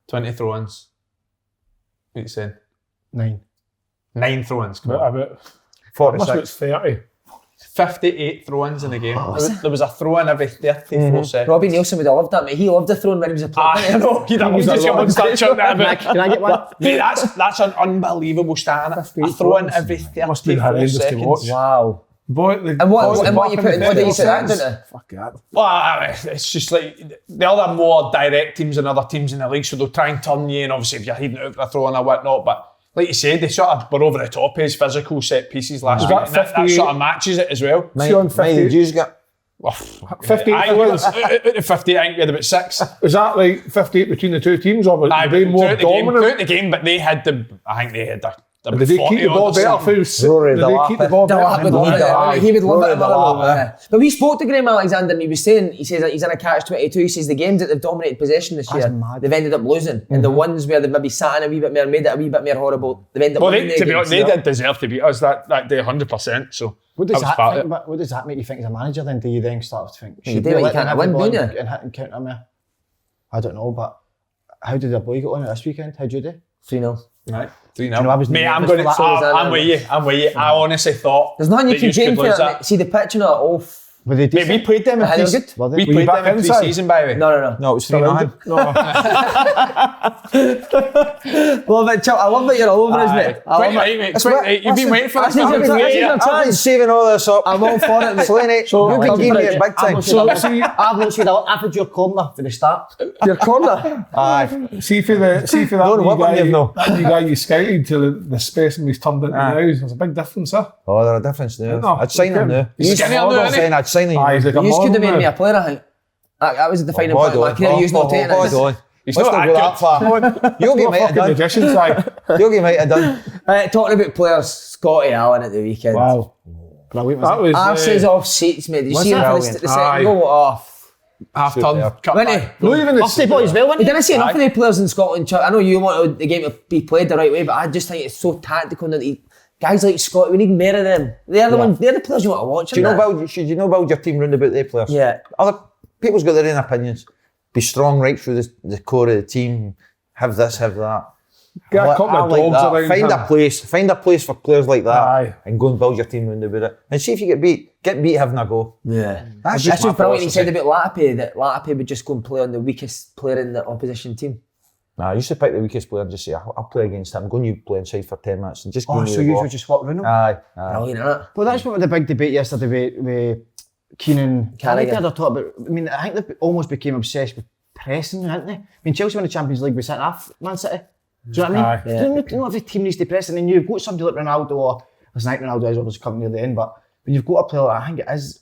S4: 20 throw-ins. What are you saying?
S5: 9.
S4: 9 throw-ins, come on.
S3: About
S2: 46.
S3: 30.
S4: 58 throw-ins in the game. There was a throw-in every 34 seconds.
S1: Robbie Nielsen would have loved that, mate. He loved the throwing when he was a player.
S4: I know, he'd have just got one start chucking that a bit.
S5: Can I get one?
S4: Mate, that's an unbelievable stat, innit? A throw-in every
S3: Must be
S4: 34
S3: horrendous to
S4: seconds.
S3: watch.
S1: Wow.
S3: Boy,
S1: And what you put in, what did you put that into?
S3: Fuck that.
S4: Well, it's just like, the other more direct teams and other teams in the league, so they'll try and turn you, and obviously if you're heading out for a throw-in or whatnot, but like you said, they sort of were over the top of his physical set pieces last week, and that sort of matches it as well.
S2: Mine did you get?
S3: 58 throw-ins.
S4: Out of 50, I think we had about 6.
S3: Was that like 58 between the two teams, or were they more dominant?
S4: Throughout the game, but they had I think they had
S3: Did they keep the ball better? Did they keep the ball better?
S1: He would love it. But we spoke to Graham Alexander and he says that he's in a catch-22. He says the games that they've dominated possession this year, they've ended up losing. And the ones where they've maybe sat in a wee bit more, made it a wee bit more horrible, they've ended up winning.
S4: To be honest, they did deserve to beat us that day 100%. So
S5: what does that make you think as a manager then? Do you then start to think,
S1: you do what you can to win, don't you?
S5: And hit and counter me? I don't know, but how did the boy get on this weekend? How'd you do?
S1: 3-0.
S4: Right.
S5: 3-0.
S4: Mate, I'm with you. I honestly thought
S1: there's nothing you can change for
S4: lose
S1: it. See the pitch and all.
S4: Mate, we played them in
S1: good.
S4: We played them in pre-season, by the way.
S1: No.
S2: No, it was 3-9.
S1: Love it, Chuck. I love that you're all over us, mate.
S4: You've been waiting for this.
S2: I've been saving all this up.
S1: I'm all for it, mate.
S2: Slaney, you can give me it big time.
S5: I've not seen I've had your corner for the start.
S1: Your corner?
S2: Aye.
S3: See for that you guy you scouted to the specimen he's turned into now. There's a big difference there.
S2: Oh, there's a difference now. I'd sign him now. I'd sign him.
S3: He's like
S1: You could have made me a player, I think. That was the defining point of my career. You're not taking it.
S4: He's not that
S2: far. Yogi might have done.
S3: magician's eye.
S2: Yogi might have done.
S1: Talking about players, Scotty Allen at the weekend.
S3: Wow.
S5: That
S3: was
S1: Arse's off seats, mate. Did you see him for the second goal?
S4: Half turn.
S3: Not even
S5: Birthday boy as well, wasn't he?
S1: Didn't I see enough of the players in Scotland? I know you want the game to be played the right way, but I just think it's so tactical that guys like Scott, we need more of them. They're the ones. They're the players you want to watch.
S2: Should you know build your team round about their players?
S1: Yeah.
S2: Other people's got their own opinions. Be strong right through the core of the team. Have this, have that.
S3: Get a couple of dogs around.
S2: Find a place for players like that.
S3: Aye.
S2: And go and build your team round about it. And see if you get beat. Get beat having a go.
S1: Yeah.
S2: That's
S1: just
S2: just
S1: brilliant. He said about Latipi that Latipi would just go and play on the weakest player in the opposition team.
S2: Nah, I used to pick the weakest player and just say, I'll play against him. Go and you play inside for 10 minutes and just go
S5: so you would just swap around them?
S2: Aye.
S1: Brilliant, isn't it?
S5: Well, that's what the big debate yesterday with Keane and Carragher. They're talking about. I mean, I think they almost became obsessed with pressing, hadn't they? I mean, Chelsea won the Champions League with centre half Man City. Do you know what I mean? You know every team needs to press, and then you've got somebody like Ronaldo, or listen, I think Ronaldo is obviously coming near the end, but when you've got a player like I think it is,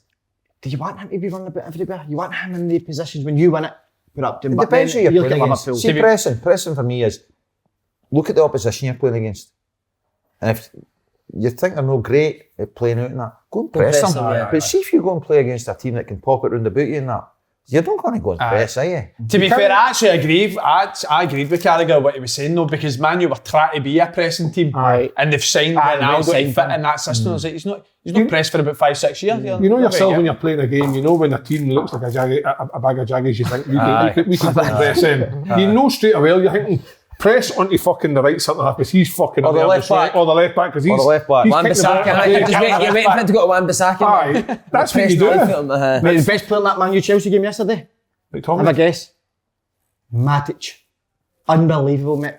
S5: do you want him to be running a bit everywhere? You want him in the positions when you win it? Put up to him.
S2: It depends who you're playing against.
S5: Liverpool.
S2: See, pressing for me is, look at the opposition you're playing against. And if you think they're no great at playing out in that, go and press them. But see if you go and play against a team that can pop it round about you and that, you're not going to go and press, are you?
S4: To be fair, I actually agree. I agreed with Carragher what he was saying though, because Man U were trying to be a pressing team, and they've signed Ronaldo to fit in that system. Like, he's not pressed for about 5-6 years.
S3: You know yourself when you're playing a game. You know when a team looks like a bag of jaggies, you think we can press in. You know straight away. You're thinking press onto fucking the right centre half because he's fucking
S2: or the left back,
S3: or the left back because he's
S1: Wan-Bissaka. You're waiting for him to go to Wan-Bissaka.
S3: Aye, that's what you do.
S5: Mate, the best player in that Man U Chelsea game yesterday. Have a guess. Matic. Unbelievable, mate.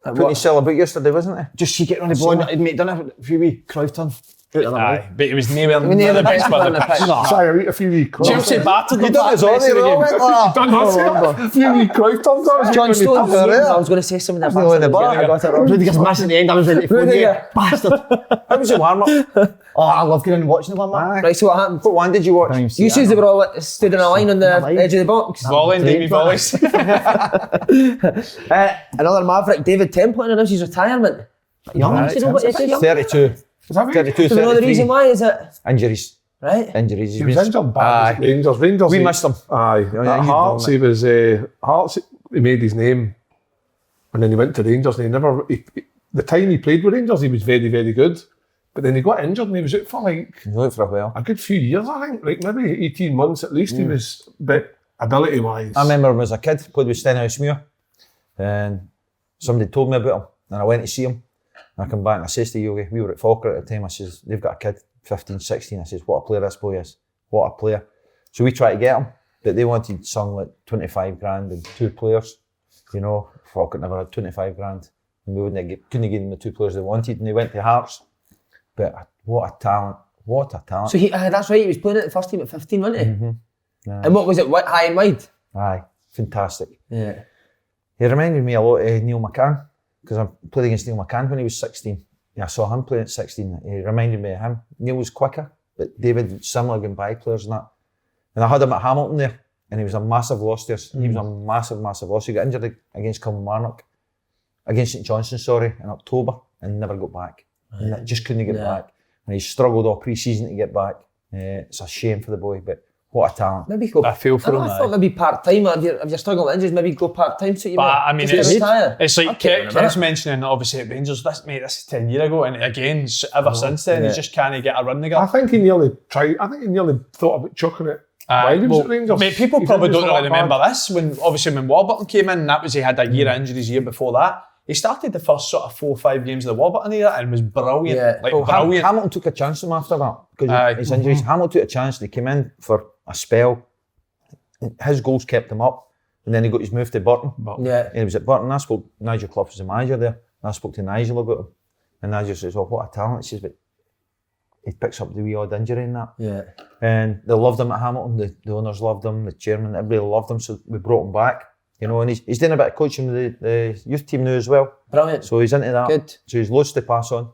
S2: Couldn't he sell about yesterday, wasn't he?
S5: Just she getting on the ball, mate, done a few wee Clough turn.
S4: Aye, but he was nowhere
S1: near
S4: near
S1: the
S4: the best
S1: best
S4: player
S1: player
S4: on the pitch.
S3: Sorry, I eat a few wee Clough.
S4: Chelsea battered them.
S2: You done us all there,
S3: You done us a few wee Clough times.
S1: John Stones. I was going to say something that
S2: in the bar.
S1: I got it wrong.
S5: Rudiger's missing the end. I was ready to phone you.
S1: Rudiger.
S5: Bastard.
S2: How was your warm-up?
S5: Oh, I love going and watching the one, man.
S1: Right, so what happened?
S2: What one did you watch?
S1: You said they were all stood in a line on the edge of the box.
S4: Volleying, Davey volleys.
S1: Another Maverick, David Templeton, announced his retirement. Young,
S5: Right,
S1: you know what he said?
S2: 32. 32,
S1: Do you know the reason
S2: 33.
S1: why? Is it
S2: Injuries.
S1: right?
S2: Injuries.
S3: He was injured bad.
S2: Aye.
S3: Rangers.
S2: We
S3: he-
S2: missed him.
S3: Aye.
S2: yeah,
S3: At
S2: he's
S3: Hearts,
S2: done
S3: he was Hearts. He made his name, and then he went to Rangers, and he never. The time he played with Rangers, he was very, very good. But then he got injured, and he was out for like
S2: He was out for a while.
S3: a good few years, I think, like maybe 18 months at least. He was, but ability-wise,
S2: I remember him as a kid, played with Stenhousemuir, and somebody told me about him, and I went to see him. And I come back and I says to Yogi, we were at Falkirk at the time, I says, they've got a kid, 15, 16, I says, what a player this boy is, what a player. So we tried to get him, but they wanted something like 25 grand and 2 players, you know, Falkirk never had 25 grand, and we couldn't give them the 2 players they wanted, and they went to Hearts. But what a talent, what a talent.
S1: So that's right, he was playing at the first team at 15, wasn't he? And what was it, high and wide?
S2: Aye, fantastic.
S1: Yeah.
S2: He reminded me a lot of Neil McCann, because I played against Neil McCann when he was 16. Yeah, I saw him playing at 16. He reminded me of him. Neil was quicker, but David, similar going by players and that. And I had him at Hamilton there, and he was a massive loss there. He was a massive, massive loss. He got injured against Kilmarnock, against St Johnstone, in October, and never got back. And just couldn't get back. And he struggled all pre-season to get back. It's a shame for the boy, but what a talent.
S1: Maybe go.
S4: I feel for him.
S1: I thought maybe part-time, if you're struggling with injuries, maybe go part-time so you
S4: But I mean,
S1: just retire.
S4: it's like
S1: Okay,
S4: Ken's mentioning, obviously at Rangers, this is 10 years ago, and again, ever since then, he just can't get a run
S3: I
S4: together.
S3: think he nearly tried. I think he nearly thought about chucking it. While he was at Rangers.
S4: Mate, people
S3: His
S4: probably
S3: injuries
S4: don't
S3: were
S4: really
S3: that bad.
S4: remember this, when Warburton came in, that was, he had a year of injuries the year before that. He started the first sort of 4 or 5 games of the Warburton era and was brilliant.
S1: Yeah.
S4: Like,
S2: Well,
S4: brilliant.
S2: Hamilton took a chance on him after that because
S4: Aye.
S2: of his injuries. Hamilton took a chance. They came in for a spell. His goals kept him up, and then he got his move to Burton.
S1: Yeah.
S2: And he was at Burton. I spoke. Nigel Clough was the manager there. And I spoke to Nigel about him, and Nigel says, "Oh, what a talent!" He says, "But he picks up the wee odd injury in that."
S1: Yeah.
S2: And they loved him at Hamilton. The owners loved him. The chairman, everybody loved him. So we brought him back. You know, and he's doing a bit of coaching with the youth team now as well.
S1: Brilliant.
S2: So he's into that.
S1: Good.
S2: So he's loads to pass on.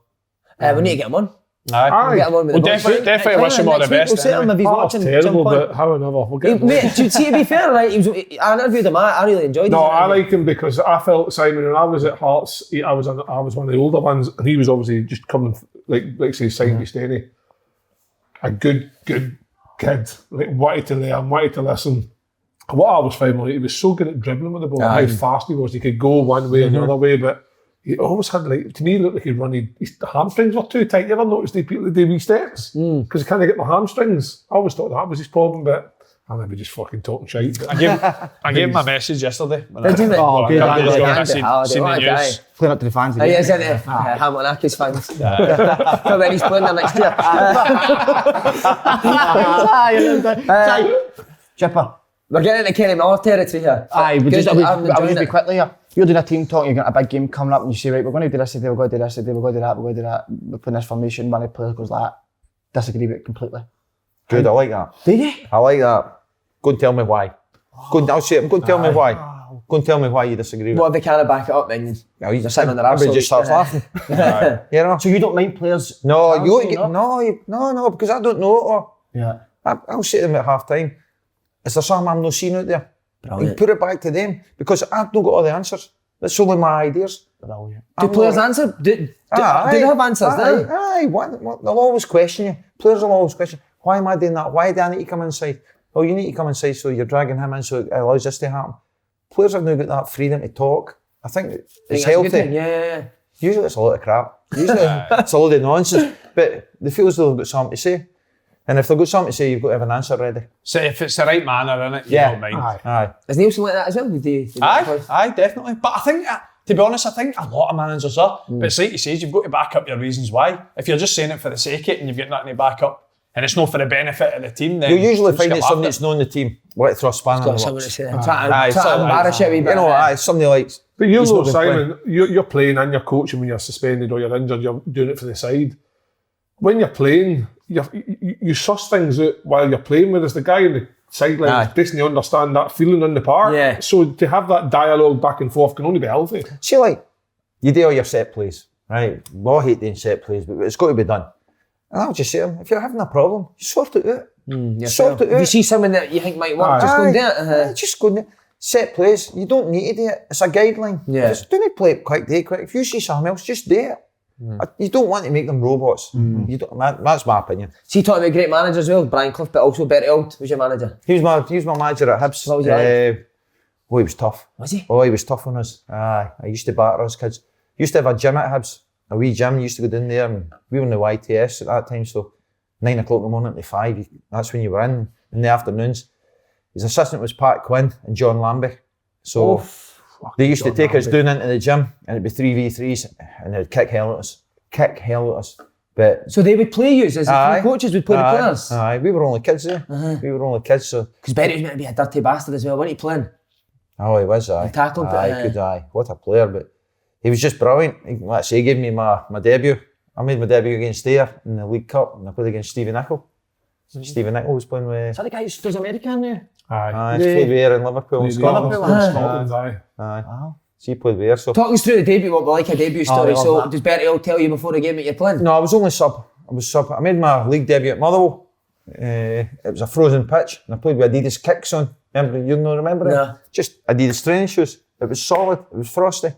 S1: We need to get him on.
S4: Aye.
S1: Get him on with
S4: Well,
S1: the boys.
S4: definitely wish him all the best.
S1: We'll set him if he's
S3: Hearts
S1: watching.
S3: terrible,
S1: jump on.
S3: but however, we'll get him on.
S1: Mate, to be fair, right, I interviewed him, I really enjoyed
S3: No,
S1: his
S3: I
S1: interview.
S3: like him because I felt Simon, when I was at Hearts, I was one of the older ones, and he was obviously just coming, like say, signed with Stenny. A good kid, like wanted to learn, wanted to listen. What I was finding, he was so good at dribbling with the ball, how fast he was. He could go one way or the other way, but he always had, like, to me, it looked like he'd run. His hamstrings were too tight. You ever noticed they do wee steps? Because he can't get the hamstrings. I always thought that was his problem, but I maybe just fucking talking shite. But
S4: I gave him a message yesterday.
S1: Did you, mate?
S5: Oh, good.
S4: I
S1: Andy
S4: seen
S1: Halliday,
S4: the
S1: what a guy.
S4: news.
S5: Playing up to the fans
S1: He
S5: again.
S1: is, isn't he? Hamilton Accies fans. Come in, he's playing there next year.
S5: Chipper.
S1: We're getting into Kenny Miller territory here.
S5: Aye, we
S1: Good,
S5: just,
S1: I'm
S5: I was
S1: enjoying
S5: just be
S1: it.
S5: quickly here. You're doing a team talk, you've got a big game coming up, and you say, right, we're going to do this today, we're going to do this today, we're going to do that, we're going to do that. We're playing this formation, one of the players goes like that. Disagree with it completely.
S2: Good, I like that.
S5: Do you?
S2: I like that. Go and tell me why. I'll say it. Go and tell me why. Go and tell me why you disagree with
S1: What if they can't back it up, then you're sitting on their arse.
S2: everybody just starts laughing. You know?
S5: So you don't mind players?
S2: No,
S5: Honestly,
S2: no, because I don't know it all.
S5: Yeah.
S2: I'll say to them at half time, is there something I'm not seeing out there? And put it back to them, because I've not got all the answers. That's only my ideas.
S5: Brilliant.
S1: Do players answer? Do they have answers?
S2: Aye, they'll always question you. Players will always question, why am I doing that? Why do I need to come inside? Oh, you need to come inside, so you're dragging him in, so it allows this to happen. Players have now got that freedom to talk. I think it's
S1: That's a
S2: healthy.
S1: good thing. Yeah.
S2: Usually it's a lot of crap. Usually it's a load of nonsense. But they feel as though they've got something to say. And if they've got something to say, you've got to have an answer ready.
S4: So if it's the right manner, innit, you
S2: Yeah.
S4: don't mind.
S2: Aye.
S1: Is Nielsen like that as well?
S4: Aye, definitely. But I think, to be honest, I think a lot of managers are. But it's like you say, you've got to back up your reasons why. If you're just saying it for the sake of it and you've got nothing to back up, and it's not for the benefit of the team, then
S2: You'll usually
S4: just
S2: find
S4: get
S2: that
S4: laughed
S2: somebody
S4: at.
S2: that's known the team, like throw a spanner in
S1: Got
S2: the
S1: someone to
S2: works.
S1: say.
S2: Aye,
S1: Try to embarrass it a wee bit.
S2: You know, somebody like...
S3: But you
S2: he's
S3: know,
S2: not been
S3: Simon, you're playing and you're coaching when you're suspended or you're injured, you're doing it for the side. when you're playing, you suss things out while you're playing, whereas the guy in the sideline doesn't understand that feeling in the park.
S1: Yeah.
S3: So to have that dialogue back and forth can only be healthy.
S2: See, like, you do all your set plays, right? We all hate doing set plays, but it's got to be done. And I'll just say to him, if you're having a problem, sort it out. Sort it out.
S1: If you see someone that you think might work, just go and do it.
S2: Just go and do it. Set plays, you don't need to do it. It's a guideline.
S1: Yeah.
S2: Don't play it quick, do it quick. If you see something else, just do it. You don't want to make them robots. You don't, that's my opinion.
S1: See, talking about great managers as well, Brian Clough, but also Bertie Auld was your manager.
S2: He was my manager at Hibs.
S1: What was he like?
S2: Oh, he was tough.
S1: Was he?
S2: Oh, he was tough on us. Aye, I used to batter us kids. Used to have a gym at Hibs, a wee gym. You used to go down there, and we were in the YTS at that time, so 9 o'clock in the morning to 5, that's when you were in the afternoons. His assistant was Pat Quinn and John Lambie. So they used to take us down into the gym, and it'd be 3v3s, and they'd kick hell at us. But
S1: so they would play you, as the coaches would play the players?
S2: Aye, we were only kids there. We were only kids, so...
S1: Because Bertie was meant to be a dirty bastard as well, wasn't he, playing?
S2: Oh, he was, aye.
S1: He tackled it.
S2: What a player, but he was just brilliant. Like I say, he gave me my debut. I made my debut against Ayr in the League Cup, and I played against Stevie Nicol. Stevie Nicol was playing with...
S5: Is that the guy who does American now?
S2: Aye, he played with Ayr in Liverpool and Scotland.
S3: Scotland,
S2: aye. So he played with Ayr, so...
S1: Talk us through the debut, what we like a debut story. So does Bertie all tell you before the game that you're playing?
S2: No, I was only sub. I made my league debut at Motherwell. It was a frozen pitch, and I played with Adidas kicks on. You don't remember it?
S1: No.
S2: Just Adidas training shoes. It was solid, it was frosty.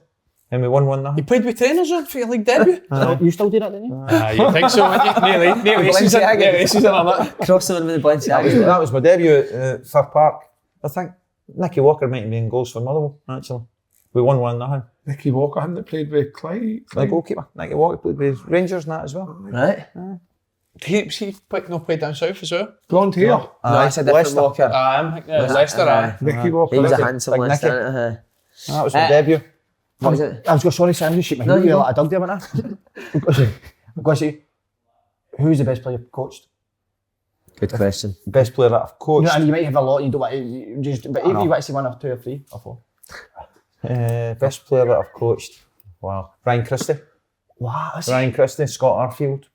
S2: And we won 1-0.
S4: You played with trainers on for your league debut?
S5: You still do that, didn't you?
S4: You think so, wouldn't you? Nearly aces in that.
S1: Crossing over with the Balenciaga.
S2: That was my debut at Fir Park. I think Nicky Walker might have been goals for Motherwell, actually. We won 1-0.
S3: Nicky Walker, hadn't played with Clyde?
S2: The goalkeeper. Nicky Walker played with Rangers and that as well.
S1: Right.
S4: He played down south as well.
S3: Blonde hair.
S1: No, it's a different Walker.
S4: Leicester.
S3: Nicky Walker.
S1: He was a handsome
S2: Big
S1: Leicester.
S2: That was my debut.
S1: What was it?
S5: I was going, sorry, Sam, you shit my head like a dog there, wasn't I? I'm going to say, who's the best player you've coached?
S1: Good question.
S2: Best player that I've coached.
S5: You know, and you might have a lot, you don't want to, but if you want to say 1 or 2 or 3 or 4.
S2: Best player that I've coached. Wow. Ryan Christie.
S5: Wow.
S2: Ryan Christie, Scott Arfield.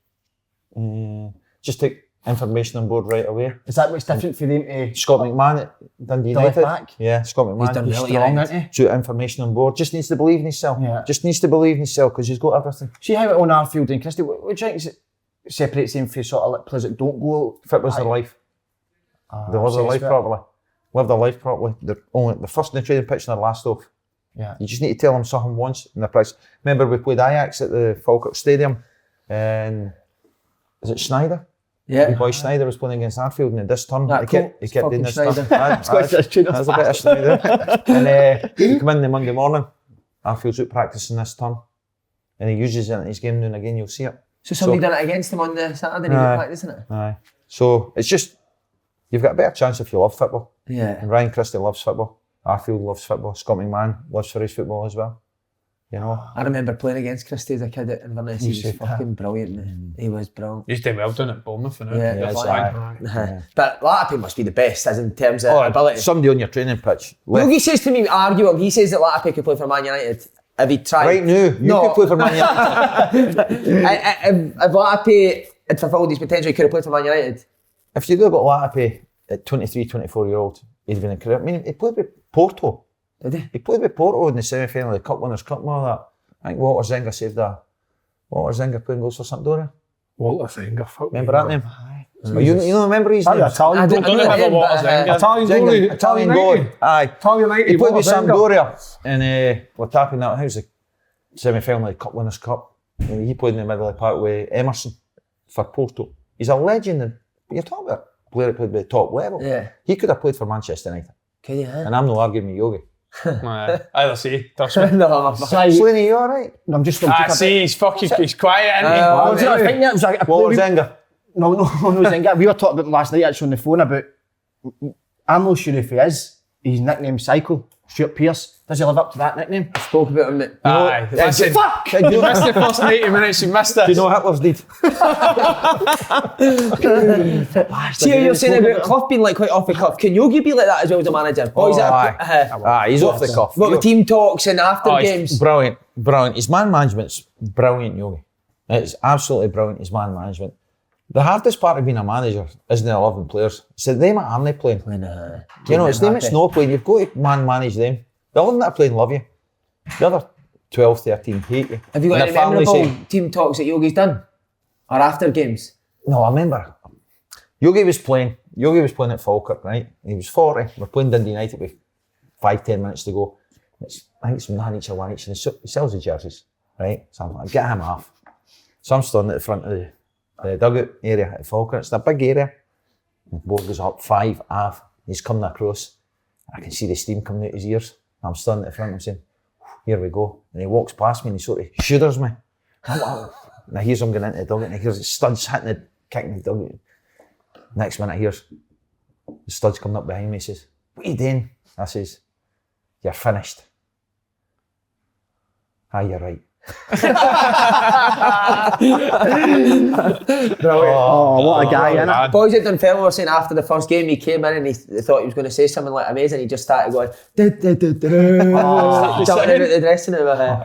S2: Just took information on board right away.
S5: Is that what's different for them to...
S2: Scott McMahon at Dundee
S5: left
S2: United.
S5: back?
S2: Yeah, Scott McMahon.
S1: He's done really
S5: strong, isn't he?
S2: Took information on board. Just needs to believe in himself.
S5: Yeah.
S2: Just needs to believe in himself because he's got everything.
S5: See how on Arfield and Christie, what do you think separates them from sort of like players that don't go...
S2: Fit was their life. They live their life properly. Live their life properly. They're first in the training pitch and they're last off.
S5: Yeah.
S2: You just need to tell them something once in the practice. Remember we played Ajax at the Falkirk Stadium and is it Schneider?
S1: Yeah.
S2: Boy Schneider was playing against Arfield and this turn.
S1: That
S2: He kept doing this turn.
S1: Schneider.
S2: That's a bit of Schneider. And he come in the Monday morning. Arfield's out practicing this turn. And he uses it in his game now and again, you'll see it.
S1: So somebody done it against him on the Saturday and he was practicing it?
S2: Aye. So it's just, you've got a better chance if you love football.
S1: Yeah.
S2: And Ryan Christie loves football. Arfield loves football. Scott McMahon loves for his football as well. You know.
S1: I remember playing against Christie as a kid at Inverness. He was fucking brilliant, man. He was brilliant.
S4: He's doing well down at Bournemouth now.
S1: Yeah. But Latapi must be the best as in terms of ability.
S2: Somebody on your training pitch.
S1: Yogi says to me, argue him, he says that Latapi could play for Man United. If he tried.
S2: Right now, you could play for Man United.
S1: If Latapi had fulfilled his potential, he could have played for Man United.
S2: If you'd have got Latapi at 23, 24-year-old, he'd have been a career. I mean, he played with Porto.
S1: Did he?
S2: He played with Porto in the semi-final of the Cup Winners' Cup and all that. I think Walter Zenga saved that. Walter Zenga playing goals for Sampdoria.
S3: Walter Zenga.
S2: Remember that name? You don't remember his name?
S3: Italian
S2: goalie. Aye.
S3: Italian 90.
S2: He played with Sampdoria and we're tapping that. How's the semi-final of the Cup Winners' Cup? And he played in the middle of the park with Emerson for Porto. He's a legend. And you're talking about a player that played at the top level.
S1: Yeah.
S2: He could have played for Manchester United.
S1: Can you?
S2: And I'm not arguing with Yogi.
S4: Either see, trust me.
S2: Slaney, you alright?
S5: No, I'm just...
S4: He's fucking, he's quiet, isn't he?
S5: I think that was like...
S2: Walter Zenga.
S5: No, Zenga. We were talking about him last night actually on the phone about... I'm not sure if he is. His nickname's Cycle. Stuart Pearce. Does he live up to that nickname?
S1: I spoke about him.
S4: Aye. Listen,
S5: Fuck!
S4: you missed the first 80 minutes, you missed it.
S2: Do you know Hitler's deed?
S1: See how you're saying about Clough being like quite off the cuff. Can Yogi be like that as well as a manager?
S2: He's off the cuff.
S1: What with team talks and after games?
S2: Brilliant. His man management's brilliant, Yogi. It's absolutely brilliant, his man management. The hardest part of being a manager isn't the 11 players. It's them that aren't playing. You know, it's them that's not playing. You've got to manage them. The 11 that are playing love you. The other 12, 13 hate you.
S1: Have you got any memorable team talks that Yogi's done? Or after games?
S2: No, I remember. Yogi was playing at Falkirk, right? He was 40. We're playing Dundee United with 5-10 minutes to go. I think it's 1 each or 1 each, and he sells the jerseys, right? So I'm like, get him off. So I'm standing at the front of the dugout area at Falkirk. It's a big area. The ball goes up 5 half. He's coming across. I can see the steam coming out his ears. I'm standing at the front of him saying, here we go. And he walks past me and he sort of shooters me. And I hears him going into the dugout and I hear the studs hitting the kicking the dugout. Next minute I hear the studs coming up behind me. He says, what are you doing? I says, you're finished. Ah, you're right.
S5: Oh, what a guy, innit?
S1: Boys at Dunfermline were saying after the first game he came in and he thought he was going to say something like amazing. He just started going jumping out the dressing room.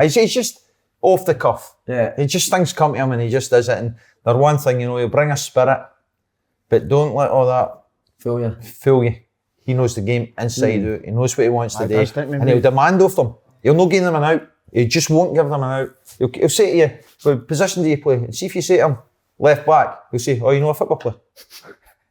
S2: He's just off the cuff.
S1: Yeah.
S2: He just things come to him and he just does it. And there's one thing, you know, he'll bring a spirit, but don't let all that fool you. He knows the game inside out. He knows what he wants to do, and he'll demand of them. He'll not give them an out. He just won't give them an out. He'll say to you, what position do you play? And see if you say to him, left back, he'll say, oh, you know a football player?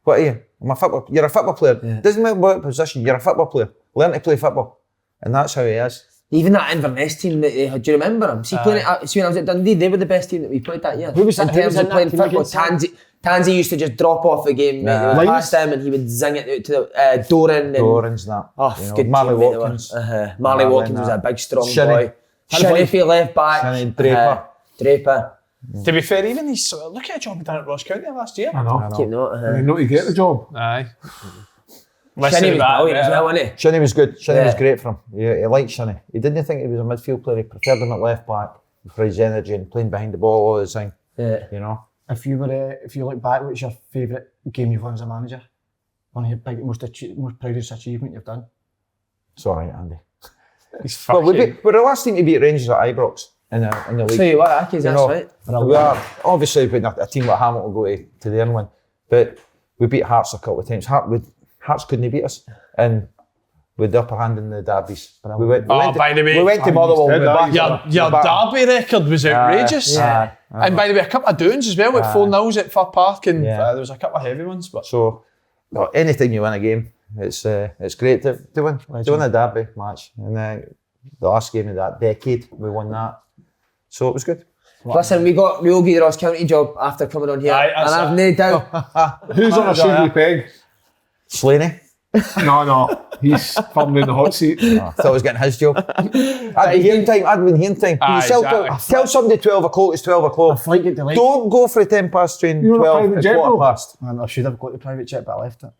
S2: What are you? I'm a football player. You're a football player. Yeah. Doesn't matter what position, you're a football player. Learn to play football. And that's how he is.
S1: Even that Inverness team that they had, do you remember them? See, when I was at Dundee, they were the best team that we played that year.
S5: Who was that?
S1: In terms of playing football, Tansy used to just drop off the game, mate. They would pass him and he would zing it out to Doran.
S2: Doran's that.
S1: Oh,
S2: you know,
S1: good
S2: Marley
S1: team,
S2: Watkins.
S1: Marley Watkins was a big, strong
S2: Shinnie.
S1: boy. Shinnie left back.
S2: Shinnie, Draper.
S1: Draper.
S4: To be fair, even he's look at the job he done at Ross County last year.
S3: I know.
S1: Keep note.
S3: And you know to get the job.
S4: Aye.
S1: Shinnie was brilliant as well, wasn't he?
S2: Shinnie was good. Shinnie was great for him. He liked Shinnie. He didn't think he was a midfield player. He preferred him at left back for his energy and playing behind the ball all the time.
S1: Yeah.
S2: You know.
S5: If you look back, what's your favourite game you've won as a manager? One of your most proudest achievement you've done?
S2: Sorry, Andy.
S4: He's fucking.
S2: Well, we're the last team to beat Rangers at Ibrox in the league.
S1: So you what, Accies, that's right.
S2: We are obviously when a team like Hamilton will go to the end one, but we beat Hearts a couple of times. Hearts couldn't beat us, and with the upper hand in the derbies. We went to Motherwell.
S4: Your derby record was outrageous. And by the way, a couple of doings as well, with 4-0 at Fir Park, and there was a couple of heavy ones. But
S2: so, anytime you win a game, it's great to win a derby match. And the last game of that decade, we won that, so it was good.
S1: Listen, we all get the Ross County job after coming on here, and I've no doubt.
S3: Who's on a sugary peg?
S2: Slaney.
S3: No, he's firmly in the hot seat.
S2: I thought I was getting his job. I'd been here in time. Tell somebody 12 o'clock is 12 o'clock.
S5: A flight get delayed.
S2: Don't go for a 10 past train, 12 is quarter past.
S5: Man, I should have got the private jet, but I left it.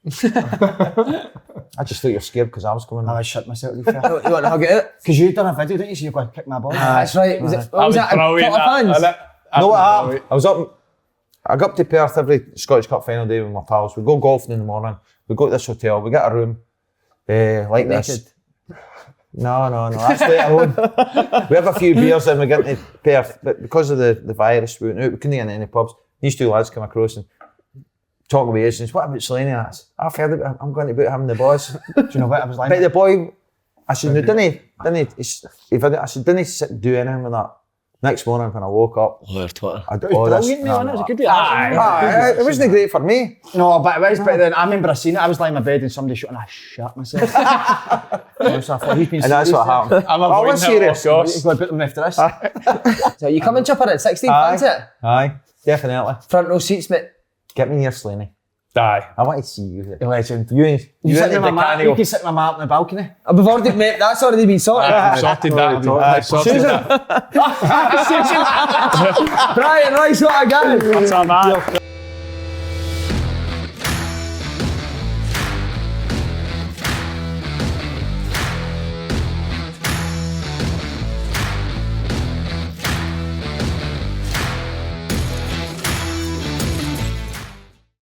S2: I just thought you were scared because I was coming.
S5: I shit myself, to be fair.
S1: You want to hug it?
S5: Because you'd done a video, didn't you? So you're going to kick my ball.
S1: That's right. Was that a couple of fans?
S2: No, what happened? I got up to Perth every Scottish Cup final day with my pals. We go golfing in the morning. We go to this hotel. We get a room like this. No. That's later on. We have a few beers and we get into Perth, but because of the virus, we couldn't get into any pubs. These two lads come across and talk away and says, "What about Slaney?" I've heard about him. I'm going about him and the boys.
S5: Do you know what I was like?
S2: But the boy, I said, no, didn't he do anything with that? Next morning when I woke up,
S5: it was brilliant, mate, it was a good reaction.
S2: It wasn't great for me.
S5: No, but it was better than, I remember I seen it, I was lying in my bed and somebody shot and I shot myself. So I thought, he's been
S2: and that's what happened.
S4: I'm avoiding
S2: serious.
S5: He's going to put them after this.
S1: So you coming chipper at 16, fancy it?
S2: Aye, definitely.
S1: Front row seats, mate.
S2: Get me near Slaney.
S4: Aye.
S2: I want to see you here.
S5: A legend.
S2: You
S5: can sit with my mate on the balcony.
S1: We've already, mate, that's already been sorted.
S4: Sorted that.
S1: Susan. Brian, right, what a guy.
S4: That's our man.